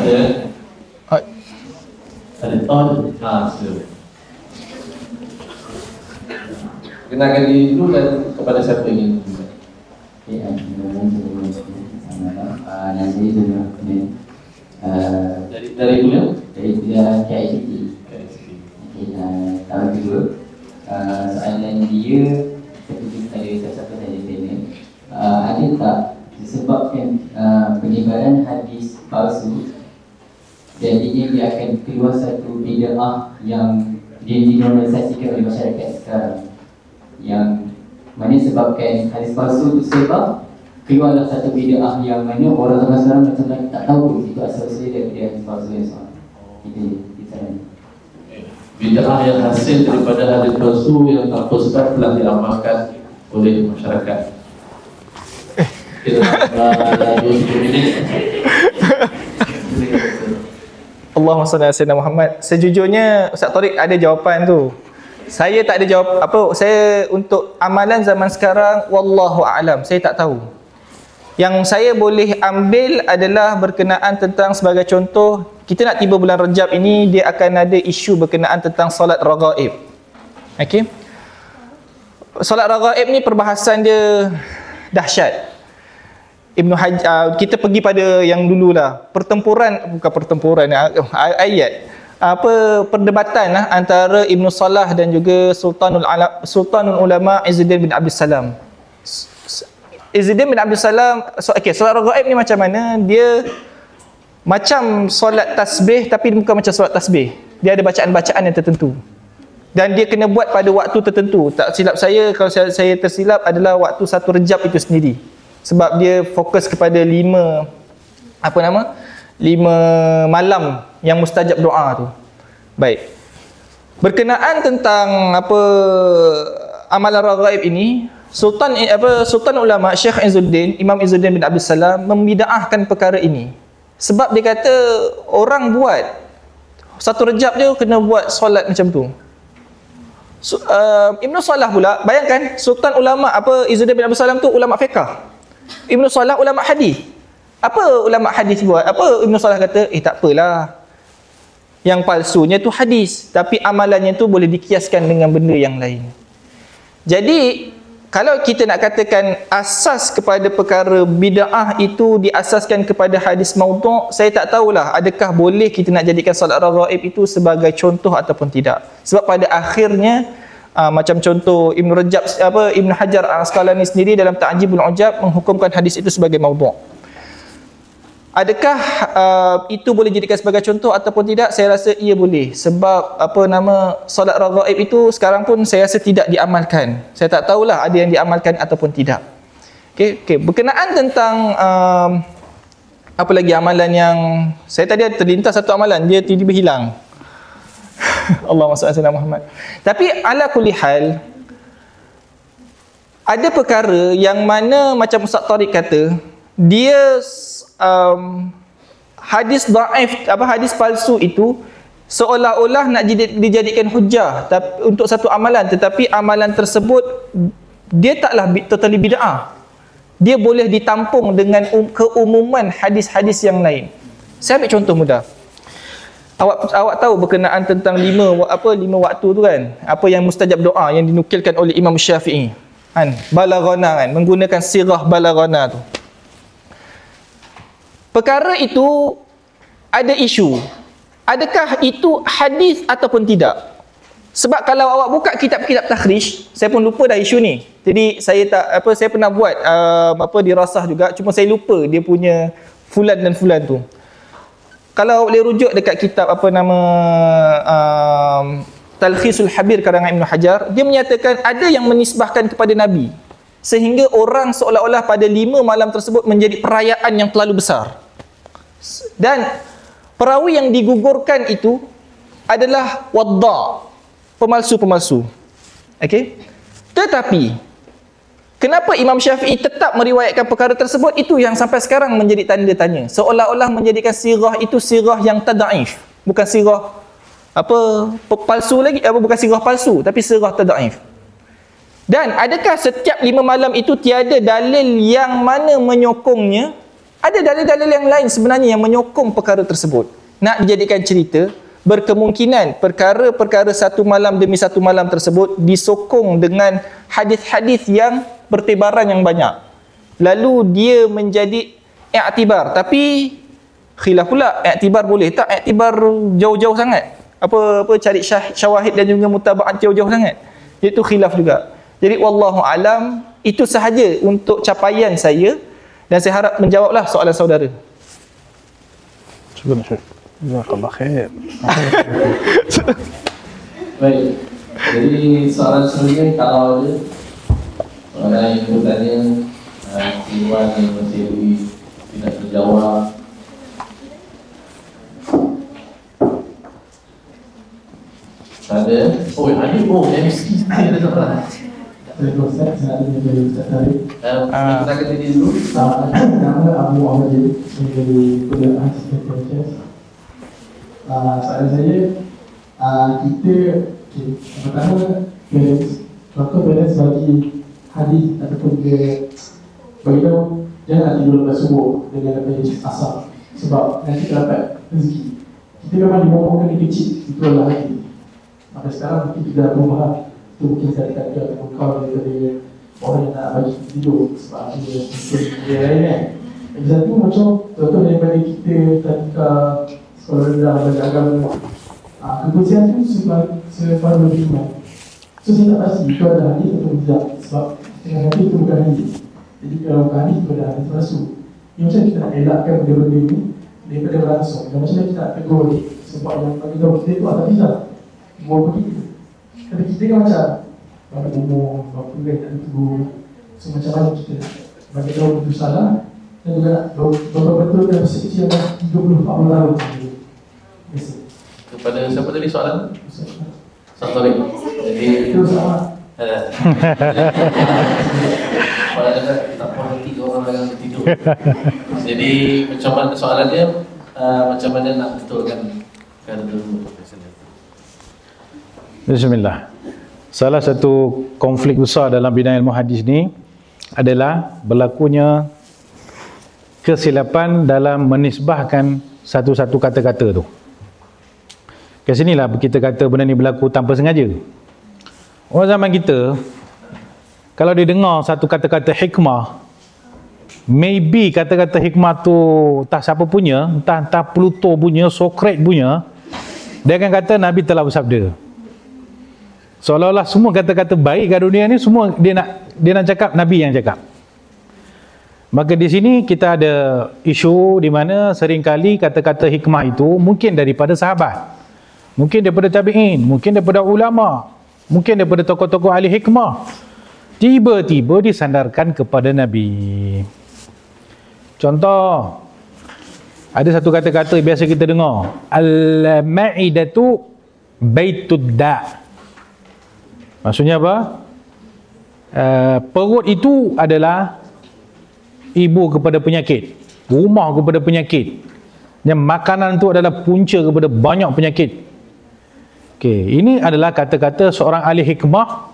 Ada. Sila. Kenalkan diri dulu dan kepada siapa ini. Dan saya juga dari beliau dari KICT. Tahun kedua. Soalan dia seperti tadi satu tadi tanya, ada tak disebabkan penyebaran hadis palsu, jadinya dia akan keluar satu bid'ah yang dinormalisasikan oleh masyarakat sekarang, yang mana sebabkan hadis palsu itu sebar, keluarlah satu bid'ah yang mana orang sekarang macam tak tahu itu asal usul daripada hadis palsu yang sama. Itu bid'ah yang hasil daripada hadis palsu yang tanpa sebab telah diamalkan oleh masyarakat. Kita nak 20 minit. Allahumma salli ala sayyidina Muhammad. Sejujurnya Ustaz Tariq ada jawapan tu. Saya tak ada jawab saya untuk amalan zaman sekarang wallahu a'lam, saya tak tahu. Yang saya boleh ambil adalah berkenaan tentang, sebagai contoh, kita nak tiba bulan Rajab ini, dia akan ada isu berkenaan tentang solat raghaib. Okey. Solat raghaib ni perbahasan dia dahsyat. Ibnu Hajar, kita pergi pada yang dululah, perdebatan antara Ibnu Salah dan juga Sultanul Ulama Izzuddin bin Abdul Salam. Izzuddin bin Abdul Salam, solat raghaib ni macam mana? Dia macam solat tasbih tapi bukan macam solat tasbih. Dia ada bacaan-bacaan yang tertentu. Dan dia kena buat pada waktu tertentu. Tak silap saya, kalau saya tersilap adalah waktu 1 Rejab itu sendiri. Sebab dia fokus kepada 5 malam yang mustajab doa tu. Baik. Berkenaan tentang amalan raghaib ini, Sultan Ulama Syekh Izzuddin, Imam Izzuddin bin Abdul Salam membida'ahkan perkara ini. Sebab dia kata orang buat 1 Rejab je kena buat solat macam tu. Ibnu Salah pula, bayangkan Sultan Ulama Izzuddin bin Abdul Salam tu ulama fiqh. Ibnu Salah ulama hadis. Apa ulama hadis buat? Apa Ibnu Salah kata? Tak apalah. Yang palsunya tu hadis, tapi amalannya tu boleh dikiaskan dengan benda yang lain. Jadi, kalau kita nak katakan asas kepada perkara bid'ah itu diasaskan kepada hadis maudhu', saya tak tahulah adakah boleh kita nak jadikan solat raghaib itu sebagai contoh ataupun tidak. Sebab pada akhirnya macam contoh Ibnu Hajar Al-Asqalani sendiri dalam Ta'jibul Ujab menghukumkan hadis itu sebagai maudhu'. Adakah itu boleh dijadikan sebagai contoh ataupun tidak? Saya rasa ia boleh. Sebab solat raghaib itu sekarang pun saya rasa tidak diamalkan. Saya tak tahulah ada yang diamalkan ataupun tidak. Okey, berkenaan tentang apa lagi amalan yang saya tadi ada terlintas satu amalan, dia tiba-tiba hilang. Allahumma salli ala Muhammad. Tapi ala kulli hal, ada perkara yang mana macam Ustaz Tariq kata, dia hadis dhaif, hadis palsu itu seolah-olah nak dijadikan hujah untuk satu amalan, tetapi amalan tersebut dia taklah totally bid'ah. Dia boleh ditampung dengan keumuman hadis-hadis yang lain. Saya ambil contoh mudah. Awak tahu berkenaan tentang 5 waktu tu kan? Apa yang mustajab doa yang dinukilkan oleh Imam Syafi'i. Balaghana menggunakan sirah balaghana tu. Perkara itu ada isu. Adakah itu hadis ataupun tidak? Sebab kalau awak buka kitab-kitab takhrij, saya pun lupa dah isu ni. Jadi saya pernah buat dirasah juga, cuma saya lupa dia punya fulan dan fulan tu. Kalau boleh rujuk dekat kitab Talkhisul Habir karangan Ibnu Hajar, dia menyatakan ada yang menisbahkan kepada Nabi, sehingga orang seolah-olah pada 5 malam tersebut menjadi perayaan yang terlalu besar. Dan perawi yang digugurkan itu adalah wadda', pemalsu-pemalsu. Okey? Tetapi kenapa Imam Syafi'i tetap meriwayatkan perkara tersebut? Itu yang sampai sekarang menjadi tanda tanya. Seolah-olah menjadikan sirah itu sirah yang tad'if, bukan sirah palsu lagi, bukan sirah palsu, tapi sirah tad'if. Dan adakah setiap 5 malam itu tiada dalil yang mana menyokongnya? Ada dalil-dalil yang lain sebenarnya yang menyokong perkara tersebut. Nak dijadikan cerita, berkemungkinan perkara-perkara 1 malam demi 1 malam tersebut disokong dengan hadis-hadis yang bertebaran yang banyak. Lalu dia menjadi i'tibar, tapi khilaf pula, i'tibar boleh tak i'tibar jauh-jauh sangat? Apa cari syawahid dan juga mutaba'at jauh-jauh sangat? Iaitu khilaf juga. Jadi wallahu alam, itu sahaja untuk capaian saya, dan saya harap menjawablah soalan saudara. Jazakallah khair. Baik. Jadi soalan selanjutnya, kalau ada soalan yang bertanya, Iwan yang masih tidak terjawab. Ada? Oh, ada. Oh, MC ada soalan. Ustaz, saya ada menjadi Ustaz Tarik. Kita akan jadi dulu. Nama Abu Awal menjadi Kuliah Sekretariat. Soalan saya, kita pertama balance bagi hadis ataupun dia beritahu jangan tidur lepas subuh dengan apa yang asal, sebab nanti kita dapat rezeki. Kita memang dimomongkan di kecil, itu adalah hati. Maka sekarang mungkin kita dah berubah. Itu mungkin saya kata ataupun kau daripada orang yang nak bagi tidur, sebab dia mungkin dia lain kan. Example macam contoh daripada kita ketika sekolah rendah belajar agama, kebersihan tu separuh beriman. So saya tak pasti itu ada hadis atau tidak, sebab dengan hadis itu bukan hadis. Jadi kalau bukan hadis itu ada hadis rasul. Ini macam kita nak elakkan benda-benda ini daripada berlangsung, dan macam kita nak tegur ni, sebab yang bagi tahu kita itu tak bisa buat begitu. Tapi kita kan macam berapa umur, berapa kan tak tegur. So macam mana kita bagi tahu itu salah, dan juga nak berapa betul dalam seksi yang 30-40 tahun. Terima kasih. Kepada siapa tadi soalan? Sorry. Jadi Itu sama. Kalau ada tak puas hati orang yang tidur. Jadi macam mana soalan dia? Macam mana nak betulkan perkara dulu? Bismillah. Salah satu konflik besar dalam bidang ilmu hadis ni adalah berlakunya kesilapan dalam menisbahkan satu-satu kata-kata tu. Ke sinilah kita kata benda ni berlaku tanpa sengaja. Orang zaman kita, kalau dia dengar satu kata-kata hikmah, maybe kata-kata hikmah tu entah siapa punya, entah Pluto punya, Socrates punya, dia akan kata Nabi telah bersabda. Seolah-olah semua kata-kata baik kat dunia ni semua dia nak cakap Nabi yang cakap. Maka di sini kita ada isu di mana seringkali kata-kata hikmah itu mungkin daripada sahabat, mungkin daripada tabi'in, mungkin daripada ulama, mungkin daripada tokoh-tokoh ahli hikmah, tiba-tiba disandarkan kepada Nabi. Contoh, ada satu kata-kata biasa kita dengar, al-ma'idatu baitud da'. Maksudnya apa? Perut itu adalah ibu kepada penyakit, rumah kepada penyakit, yang makanan itu adalah punca kepada banyak penyakit. Okey, ini adalah kata-kata seorang ahli hikmah,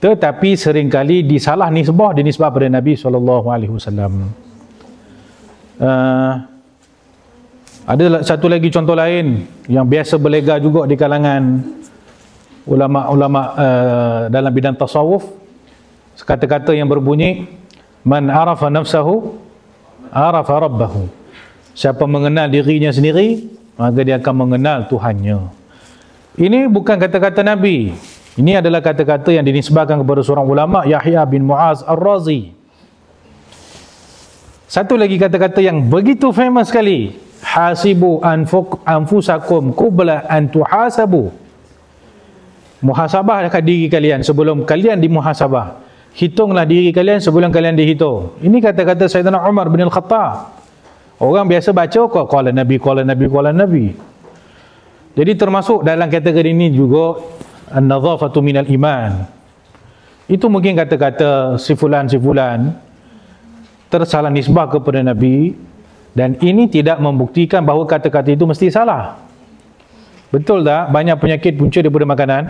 tetapi seringkali disalah nisbah, dinisbah pada Nabi SAW. Ada satu lagi contoh lain yang biasa berlega juga di kalangan ulama-ulama dalam bidang tasawuf. Kata-kata yang berbunyi, man arafa nafsahu arafa rabbahu. Siapa mengenal dirinya sendiri, maka dia akan mengenal Tuhannya. Ini bukan kata-kata Nabi. Ini adalah kata-kata yang dinisbahkan kepada seorang ulama, Yahya bin Mu'az Ar-Razi. Satu lagi kata-kata yang begitu famous sekali, hasibu anfusakum qabla an tuhasabu. Muhasabahlah diri kalian sebelum kalian dimuhasabah. Hitunglah diri kalian sebelum kalian dihitung. Ini kata-kata Sayyidina Umar bin Al-Khattab. Orang biasa baca kok qala Nabi, qala Nabi, qala Nabi. Jadi termasuk dalam kategori ini juga an-nadhafatu minal iman. Itu mungkin kata-kata si fulan tersalah nisbah kepada Nabi, dan ini tidak membuktikan bahawa kata-kata itu mesti salah. Betul tak? Banyak penyakit punca daripada makanan.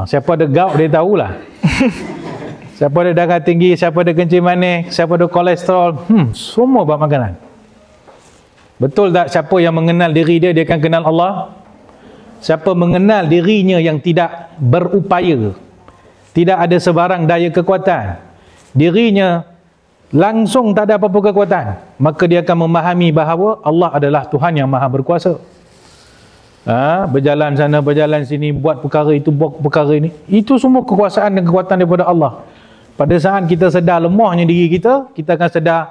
Siapa ada gout dia tahulah. Siapa ada darah tinggi, siapa ada kencing manis, siapa ada kolesterol, semua bab makanan. Betul tak? Siapa yang mengenal diri dia, dia akan kenal Allah. Siapa mengenal dirinya yang tidak berupaya, tidak ada sebarang daya kekuatan, dirinya langsung tak ada apa-apa kekuatan, maka dia akan memahami bahawa Allah adalah Tuhan yang maha berkuasa. Berjalan sana, berjalan sini, buat perkara itu, buat perkara ini, itu semua kekuasaan dan kekuatan daripada Allah. Pada saat kita sedar lemahnya diri kita, kita akan sedar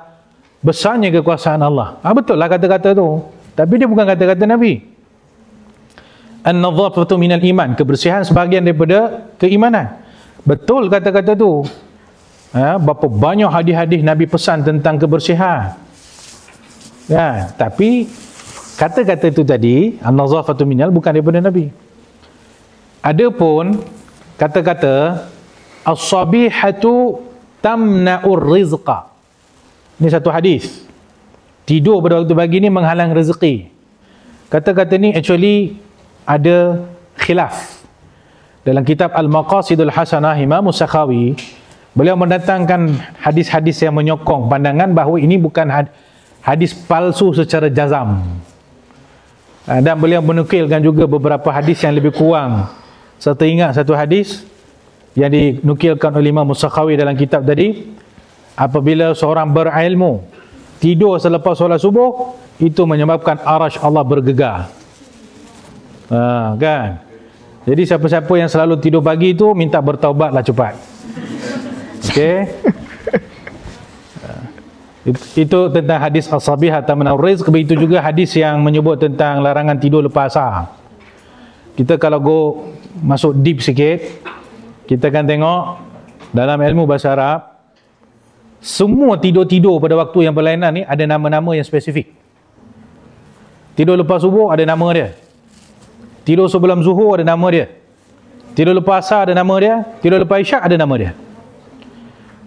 besarnya kekuasaan Allah. Betul lah kata-kata tu, tapi dia bukan kata-kata Nabi. An-nadhafatu minal iman, kebersihan sebahagian daripada keimanan. Betul kata-kata tu. Berapa banyak hadis-hadis Nabi pesan tentang kebersihan. Tapi kata-kata itu tadi, an-nadhafatu minal, bukan daripada Nabi. Adapun kata-kata as-sabihatu tamna'ur rizqa, ini satu hadis. Tidur pada waktu pagi ni menghalang rezeki. Kata-kata ni actually ada khilaf. Dalam kitab Al-Maqasidul Hasanah, Imam Sakhawi, beliau mendatangkan hadis-hadis yang menyokong pandangan bahawa ini bukan hadis palsu secara jazam. Dan beliau menukilkan juga beberapa hadis yang lebih kurang. Saya teringat satu hadis yang dinukilkan oleh Imam Sakhawi dalam kitab tadi, apabila seorang berilmu tidur selepas solat subuh, itu menyebabkan arasy Allah bergegar. Kan? Jadi siapa-siapa yang selalu tidur pagi itu minta bertaubatlah cepat. Okey. Itu tentang hadis as-sabihah tamna'ur rizq. Begitu juga hadis yang menyebut tentang larangan tidur lepas asar. Kita kalau masuk deep sikit, kita akan tengok dalam ilmu bahasa Arab, semua tidur-tidur pada waktu yang berlainan ni ada nama-nama yang spesifik. Tidur lepas subuh ada nama dia. Tidur sebelum zuhur ada nama dia. Tidur lepas asar ada nama dia. Tidur lepas isyak ada nama dia.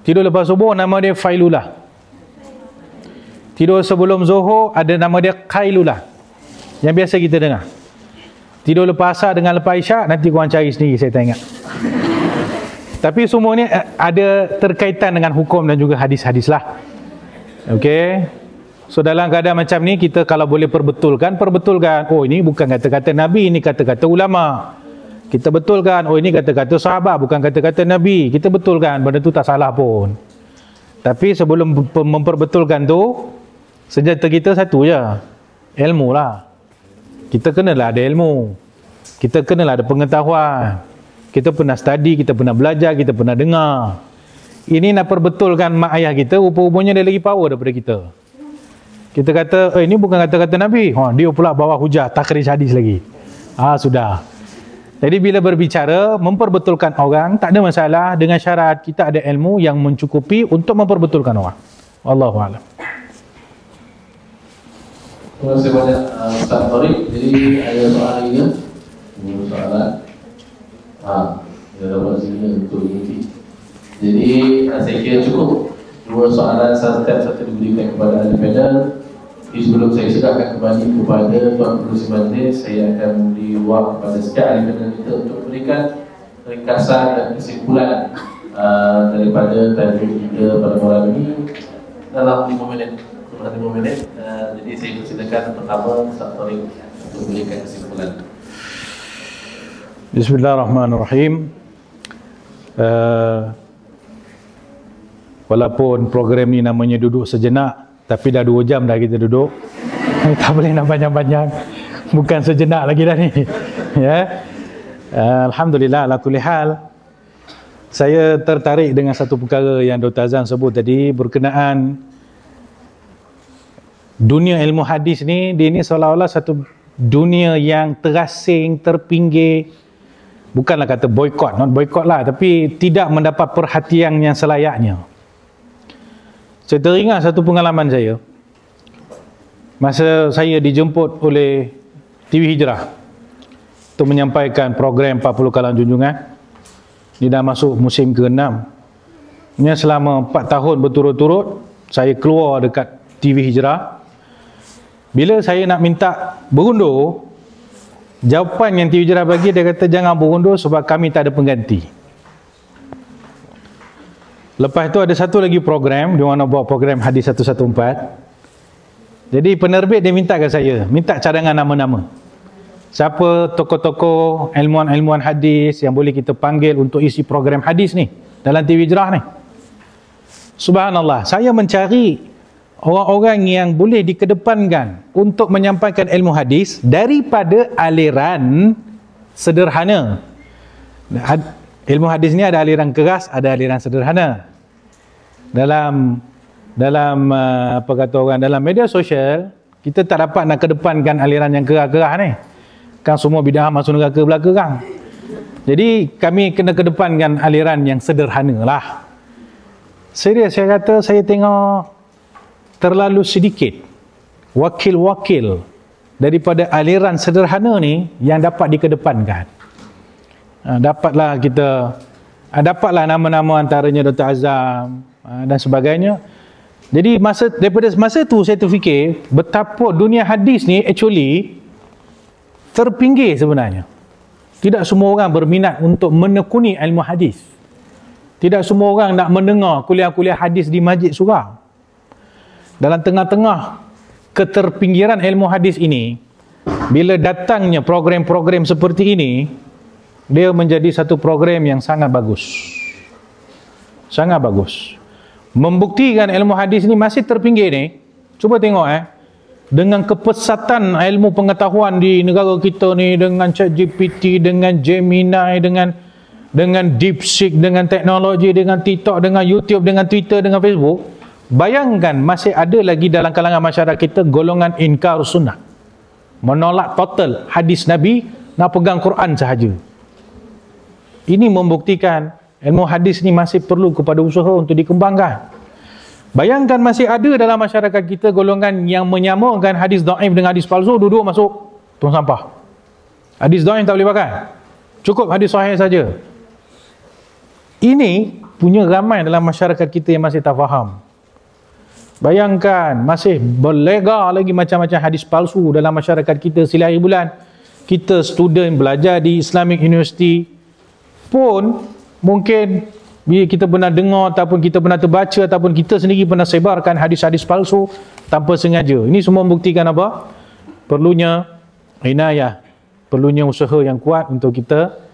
Tidur lepas subuh nama dia failulah. Tidur sebelum zuhur ada nama dia qailulah, yang biasa kita dengar. Tidur lepas asar dengan lepas isyak, nanti korang cari sendiri, saya tak ingat. Tapi semua ni ada terkaitan dengan hukum dan juga hadis-hadis lah. Okey. So dalam keadaan macam ni, kita kalau boleh perbetulkan. Oh ini bukan kata-kata Nabi, ini kata-kata ulama. Kita betulkan, oh ini kata-kata sahabat, bukan kata-kata Nabi. Kita betulkan, benda tu tak salah pun. Tapi sebelum memperbetulkan tu, senjata kita satu je, ilmu lah. Kita kenalah ada ilmu, kita kenalah ada pengetahuan. Kita pernah study, kita pernah belajar, kita pernah dengar. Ini nak perbetulkan mak ayah kita, rupa-rupanya dia lagi power daripada kita. Kita kata, ini bukan kata-kata Nabi. Dia pula bawa hujah, takhrij hadis lagi. Sudah. Jadi bila berbicara, memperbetulkan orang, tak ada masalah, dengan syarat kita ada ilmu yang mencukupi untuk memperbetulkan orang. Wallahu a'lam. Terima kasih banyak Ustaz Tariq. Jadi ada soalan lagi ke? Soalan. Dia dah buat sini untuk mengikuti. Jadi saya kira cukup. Dua soalan satu diberikan kepada ahli panel. Sebelum saya silakan kembali kepada Tuan Guru Simandin, saya akan beri ruang kepada setiap ahli panel kita untuk memberikan ringkasan dan kesimpulan daripada tajuk kita pada malam ini dalam 5 minit. Jadi saya persilakan pertama Ustaz Tariq untuk memberikan kesimpulan. Bismillahirrahmanirrahim. Walaupun program ni namanya duduk sejenak, tapi dah 2 jam dah kita duduk. Tak boleh nak panjang-panjang. Bukan sejenak lagi dah ni. Ya. Alhamdulillah, ala kulli hal. Saya tertarik dengan satu perkara yang Dr. Azan sebut tadi berkenaan dunia ilmu hadis ni. Dia ni seolah-olah satu dunia yang terasing, terpinggir. Bukanlah kata boykot, not boykot lah, tapi tidak mendapat perhatian yang selayaknya. Saya teringat satu pengalaman saya masa saya dijemput oleh TV Hijrah untuk menyampaikan program 40 Kalam Junjungan. Ini dah masuk musim ke-6. Ini selama 4 tahun berturut-turut saya keluar dekat TV Hijrah. Bila saya nak minta berundur, jawapan yang TV Hijrah bagi, dia kata jangan berundur sebab kami tak ada pengganti. Lepas tu ada satu lagi program, dia nak buat program Hadis 114. Jadi penerbit dia minta ke saya, minta cadangan nama-nama. Siapa tokoh-tokoh ilmuwan-ilmuwan hadis yang boleh kita panggil untuk isi program hadis ni dalam TV Hijrah ni. Subhanallah, saya mencari orang-orang yang boleh dikedepankan untuk menyampaikan ilmu hadis daripada aliran sederhana. Ilmu hadis ni ada aliran keras, ada aliran sederhana. Dalam apa kata orang, dalam media sosial, kita tak dapat nak kedepankan aliran yang keras-keras ni. Kan semua bidah masuk neraka belakang. Jadi kami kena kedepankan aliran yang sederhana lah. Serius saya kata, saya tengok terlalu sedikit wakil-wakil daripada aliran sederhana ni yang dapat dikedepankan. Dapatlah nama-nama antaranya Dr. Azam dan sebagainya. Jadi daripada masa tu saya terfikir betapa dunia hadis ni actually terpinggir sebenarnya. Tidak semua orang berminat untuk menekuni ilmu hadis. Tidak semua orang nak mendengar kuliah-kuliah hadis di masjid surau. Dalam tengah-tengah keterpinggiran ilmu hadis ini, bila datangnya program-program seperti ini, dia menjadi satu program yang sangat bagus. Sangat bagus. Membuktikan ilmu hadis ini masih terpinggir ni. Cuba tengok dengan kepesatan ilmu pengetahuan di negara kita ni, dengan ChatGPT, dengan Gemini, dengan DeepSeek, dengan teknologi, dengan TikTok, dengan YouTube, dengan Twitter, dengan Facebook, bayangkan masih ada lagi dalam kalangan masyarakat kita golongan inkar sunnah, menolak total hadis Nabi, nak pegang Quran sahaja. Ini membuktikan ilmu hadis ni masih perlu kepada usaha untuk dikembangkan. Bayangkan masih ada dalam masyarakat kita golongan yang menyamakan hadis dhaif dengan hadis palsu, duduk masuk tong sampah. Hadis dhaif tak boleh pakai, cukup hadis sahih saja. Ini punya ramai dalam masyarakat kita yang masih tak faham. Bayangkan masih berlegar lagi macam-macam hadis palsu dalam masyarakat kita. Sila hari bulan kita student belajar di Islamic University pun mungkin kita pernah dengar ataupun kita pernah terbaca ataupun kita sendiri pernah sebarkan hadis-hadis palsu tanpa sengaja. Ini semua membuktikan apa? Perlunya inayah, perlunya usaha yang kuat untuk kita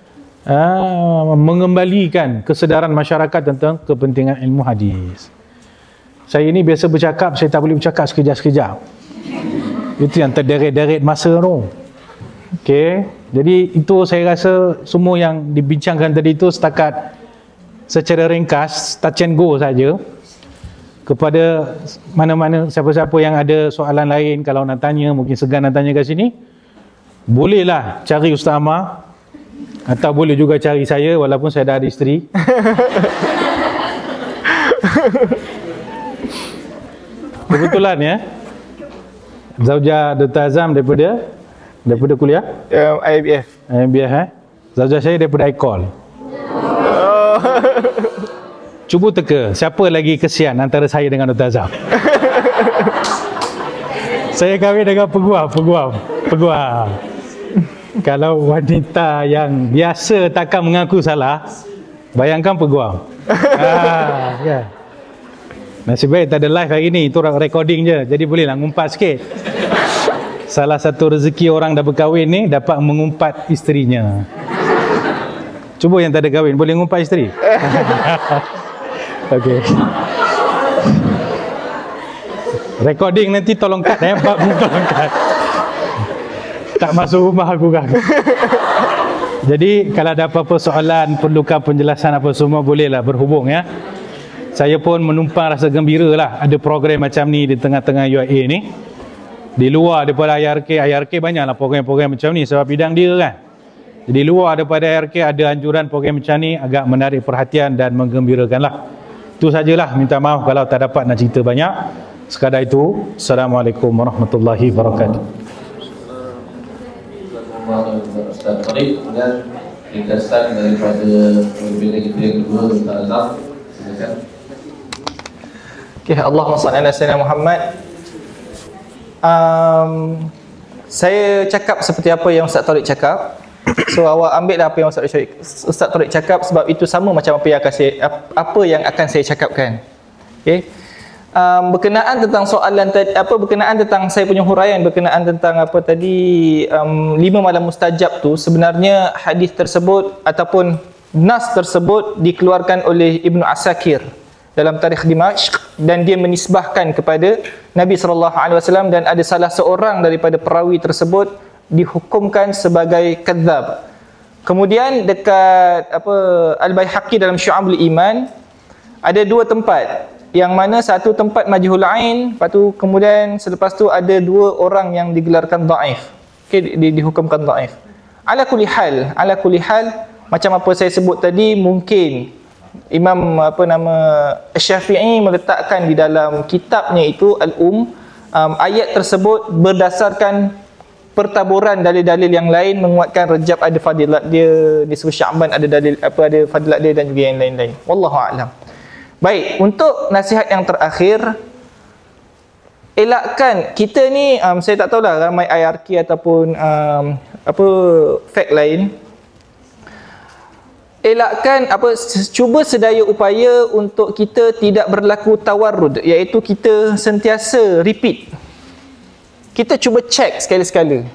mengembalikan kesedaran masyarakat tentang kepentingan ilmu hadis. Saya ini biasa bercakap, saya tak boleh bercakap sekejap-sekejap. Itu yang terderet-deret masa tu. Okey, jadi itu saya rasa semua yang dibincangkan tadi itu setakat secara ringkas, touch and go saja. Kepada mana-mana siapa-siapa yang ada soalan lain, kalau nak tanya, mungkin segan nak tanya kat sini, bolehlah cari Ustaz Amar, atau boleh juga cari saya walaupun saya dah ada isteri. Kebetulan ya, Zaujah Dr. Azam daripada kuliah IBF. Zaujah saya daripada ICOL. Cuba teka siapa lagi kesian antara saya dengan Dr. Azam. Saya kahwin dengan peguam. Kalau wanita yang biasa takkan mengaku salah, bayangkan peguam. Ya. Nasib baik tak ada live hari ni, itu recording je, jadi bolehlah ngumpat sikit. Salah satu rezeki orang dah berkahwin ni, dapat mengumpat isterinya. Cuba yang tak ada kahwin, boleh ngumpat isteri? Okey. Recording nanti tolong cut tolong cut. Tak masuk rumah aku kan. Jadi kalau ada apa-apa soalan, perlukan penjelasan apa semua, bolehlah berhubung ya. Saya pun menumpang rasa gembira lah ada program macam ni di tengah-tengah UIA ni. Di luar daripada IRK banyaklah program-program macam ni sebab bidang dia kan. Jadi luar daripada IRK ada anjuran program macam ni, agak menarik perhatian dan menggembirakan lah. Itu sajalah, minta maaf kalau tak dapat nak cerita banyak. Sekadar itu, Assalamualaikum warahmatullahi wabarakatuh. Ustaz Farid, kemudian ringkasan daripada pembimbing kita yang kedua, Ustaz Azam, silakan. Okay, Allahumma salli ala sayyidina Muhammad. Saya cakap seperti apa yang Ustaz Tariq cakap. So awak ambil lah apa yang Ustaz Tariq cakap, sebab itu sama macam apa yang akan saya cakapkan. Okay. Berkenaan tentang soalan tadi, berkenaan tentang saya punya huraian berkenaan tentang apa tadi, 5 malam mustajab tu, sebenarnya hadis tersebut ataupun nas tersebut dikeluarkan oleh Ibnu Asakir dalam tarikh Dimashq, dan dia menisbahkan kepada Nabi SAW, dan ada salah seorang daripada perawi tersebut dihukumkan sebagai kadzab. Kemudian dekat Al-Baihaqi dalam Syu'abul Iman ada dua tempat, yang mana satu tempat majhul ain, lepas tu kemudian selepas tu ada dua orang yang digelarkan dhaif. Okey, dihukumkan dhaif. Ala kulli hal, macam apa saya sebut tadi, mungkin Imam Syafi'i meletakkan di dalam kitabnya itu ayat tersebut berdasarkan pertaburan dalil-dalil yang lain menguatkan Rajab ada fadilat dia, nisfu Sya'ban ada dalil ada fadilat dia, dan juga yang lain-lain. Wallahu a'lam. Baik, untuk nasihat yang terakhir, elakkan kita ni saya tak tahulah ramai IRQ ataupun fact lain, elakkan cuba sedaya upaya untuk kita tidak berlaku tawarrud, iaitu kita sentiasa repeat. Kita cuba cek sekali-sekala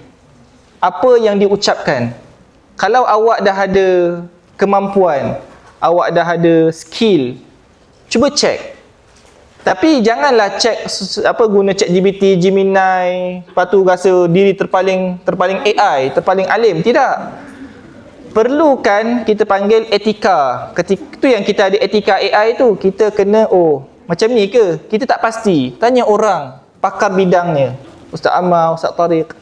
apa yang diucapkan. Kalau awak dah ada kemampuan, awak dah ada skill, cuba cek. Tapi janganlah cek guna ChatGPT, Gemini, lepas tu rasa diri terpaling AI, terpaling alim. Tidak. Perlukan kita panggil etika. Ketika tu yang kita ada etika AI tu, kita kena macam ni ke? Kita tak pasti. Tanya orang pakar bidangnya. Ustaz Ammar, Ustaz Tariq.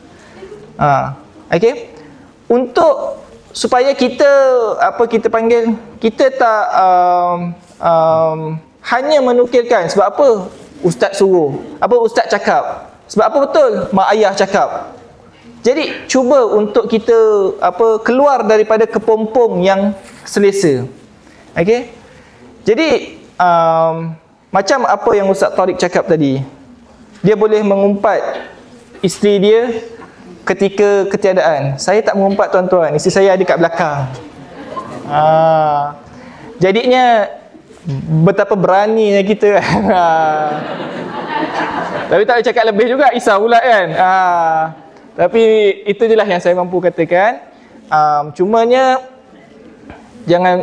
Okey. Untuk supaya kita kita panggil, kita tak hanya menukilkan sebab apa ustaz suruh, ustaz cakap, sebab apa betul mak ayah cakap. Jadi cuba untuk kita keluar daripada kepompong yang selesa. Okey. Jadi macam apa yang Ustaz Tariq cakap tadi, dia boleh mengumpat isteri dia ketika ketiadaan. Saya tak mengumpat tuan-tuan, isteri saya ada kat belakang. Jadinya betapa beraninya kita. Tapi tak boleh cakap lebih juga, risau pula kan. Tapi itu je lah yang saya mampu katakan. Cumanya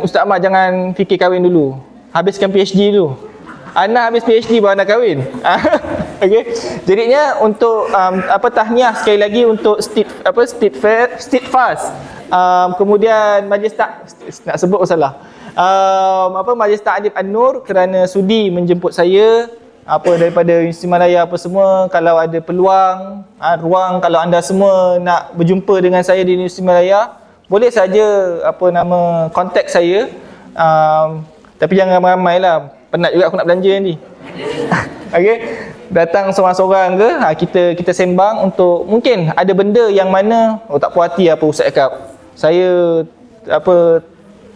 Ustaz Ahmad jangan fikir kahwin dulu, habiskan PhD dulu. Ana habis PhD baru nak kahwin. Okey. Jadinya untuk tahniah sekali lagi untuk Steadfast. Kemudian Majlis nak sebut salah. Majlis Ta'adib An-Nur kerana sudi menjemput saya daripada Universiti Malaya semua. Kalau ada peluang, ruang, kalau anda semua nak berjumpa dengan saya di Universiti Malaya, boleh saja kontak saya. Tapi jangan ramai-ramai lah, penat juga aku nak belanja nanti. Okey, datang seorang-seorang ke, kita sembang untuk mungkin ada benda yang mana tak puas hati apa ustaz cakap. Saya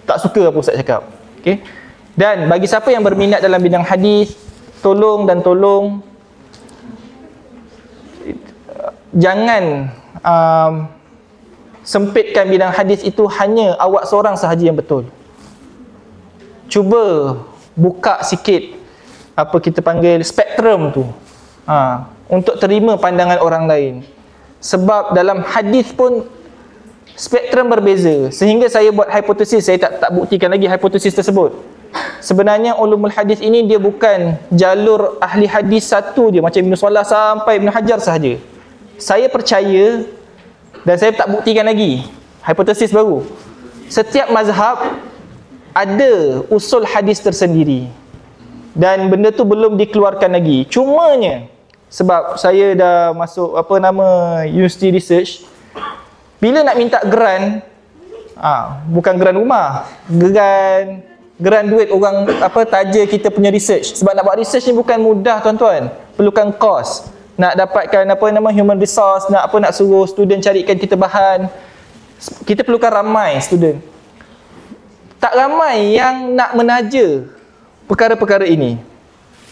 tak suka apa ustaz cakap. Okey. Dan bagi siapa yang berminat dalam bidang hadis, tolong jangan sempitkan bidang hadis itu hanya awak seorang sahaja yang betul. Cuba buka sikit kita panggil spektrum tu, untuk terima pandangan orang lain. Sebab dalam hadis pun spektrum berbeza, sehingga saya buat hipotesis. Saya tak buktikan lagi hipotesis tersebut. Sebenarnya ulumul hadis ini dia bukan jalur ahli hadis satu je, macam Ibn Salah sampai Ibn Hajar sahaja. Saya percaya, dan saya tak buktikan lagi, hipotesis baru, setiap mazhab ada usul hadis tersendiri, dan benda tu belum dikeluarkan lagi. Cumanya sebab saya dah masuk university research, bila nak minta grant, bukan grant rumah, grant duit orang taja kita punya research. Sebab nak buat research ni bukan mudah tuan-tuan, perlukan kos. Nak dapatkan human resource, nak suruh student carikan kita bahan, kita perlukan ramai student. Tak ramai yang nak menaja perkara-perkara ini.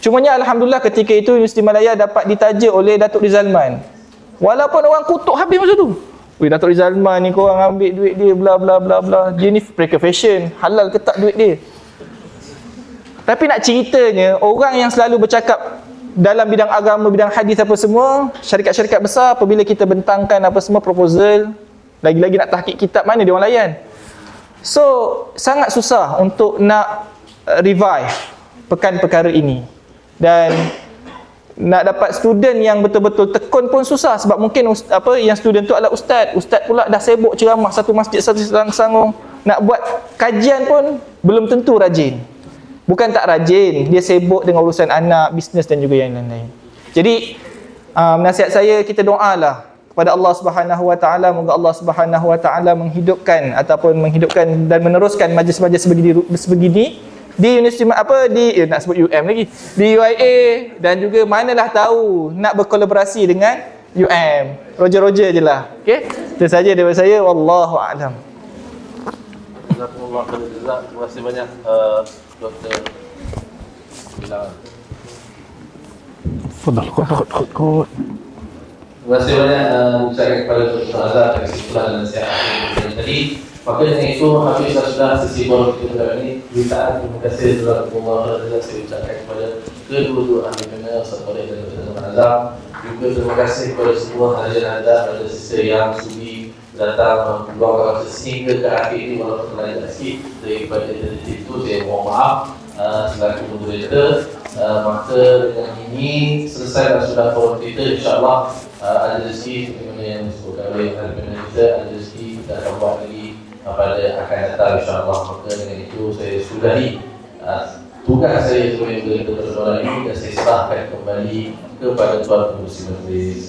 Cumanya alhamdulillah ketika itu Universiti Malaya dapat ditaja oleh Datuk Rizalman. Walaupun orang kutuk habis masa tu. Datuk Rizalman ni korang ambil duit dia bla bla bla bla. Dia ni pre-confession, halal ke tak duit dia. Tapi nak ceritanya, orang yang selalu bercakap dalam bidang agama, bidang hadis semua, syarikat-syarikat besar, apabila kita bentangkan semua proposal, lagi-lagi nak tahqiq kitab, mana dia orang layan. So sangat susah untuk nak revive pekan perkara ini. Dan nak dapat student yang betul-betul tekun pun susah, sebab mungkin yang student tu adalah ustaz pula dah sibuk ceramah satu masjid satu sanggung, nak buat kajian pun belum tentu rajin. Bukan tak rajin, dia sibuk dengan urusan anak, bisnes dan juga yang lain-lain. Jadi nasihat saya, kita doalah kepada Allah Subhanahu Wa Taala, moga Allah Subhanahu Wa Taala menghidupkan dan meneruskan majlis-majlis sebegini di universiti nak sebut UM lagi, di UIA, dan juga manalah tahu nak berkolaborasi dengan UM. Roger je lah. Okey, itu saja daripada saya, wallahu a'lam. Jazakumullah khairan. Terima kasih banyak Dr. Bilal. Fadal, khud. Terima kasih banyak ucapkan kepada Dr. Azhar atas kesimpulan dan nasihat tadi. Maka dengan itu habis sudah sesi baru kita pada ini. Terima kasih Jazakumullah khairan saya ucapkan kepada kedua-dua ahli panel Ustaz Khalid dan Dr. Azhar. Juga terima kasih kepada semua hadirin anda, pada sisi yang sudi datang meluangkan sehingga ke akhir ini, walaupun terlalu sikit daripada itu, saya mohon maaf selaku moderator. Maka dengan ini selesai dan sudah forum kita, insyaAllah ada rezeki seperti mana yang disebutkan oleh ahli kita, ada rezeki kita akan buat lagi pada akan datang, insyaAllah. Maka dengan itu saya sudahi tugas saya sebagai moderator pada soalan ini, dan saya serahkan kembali kepada tuan pengurusi majlis.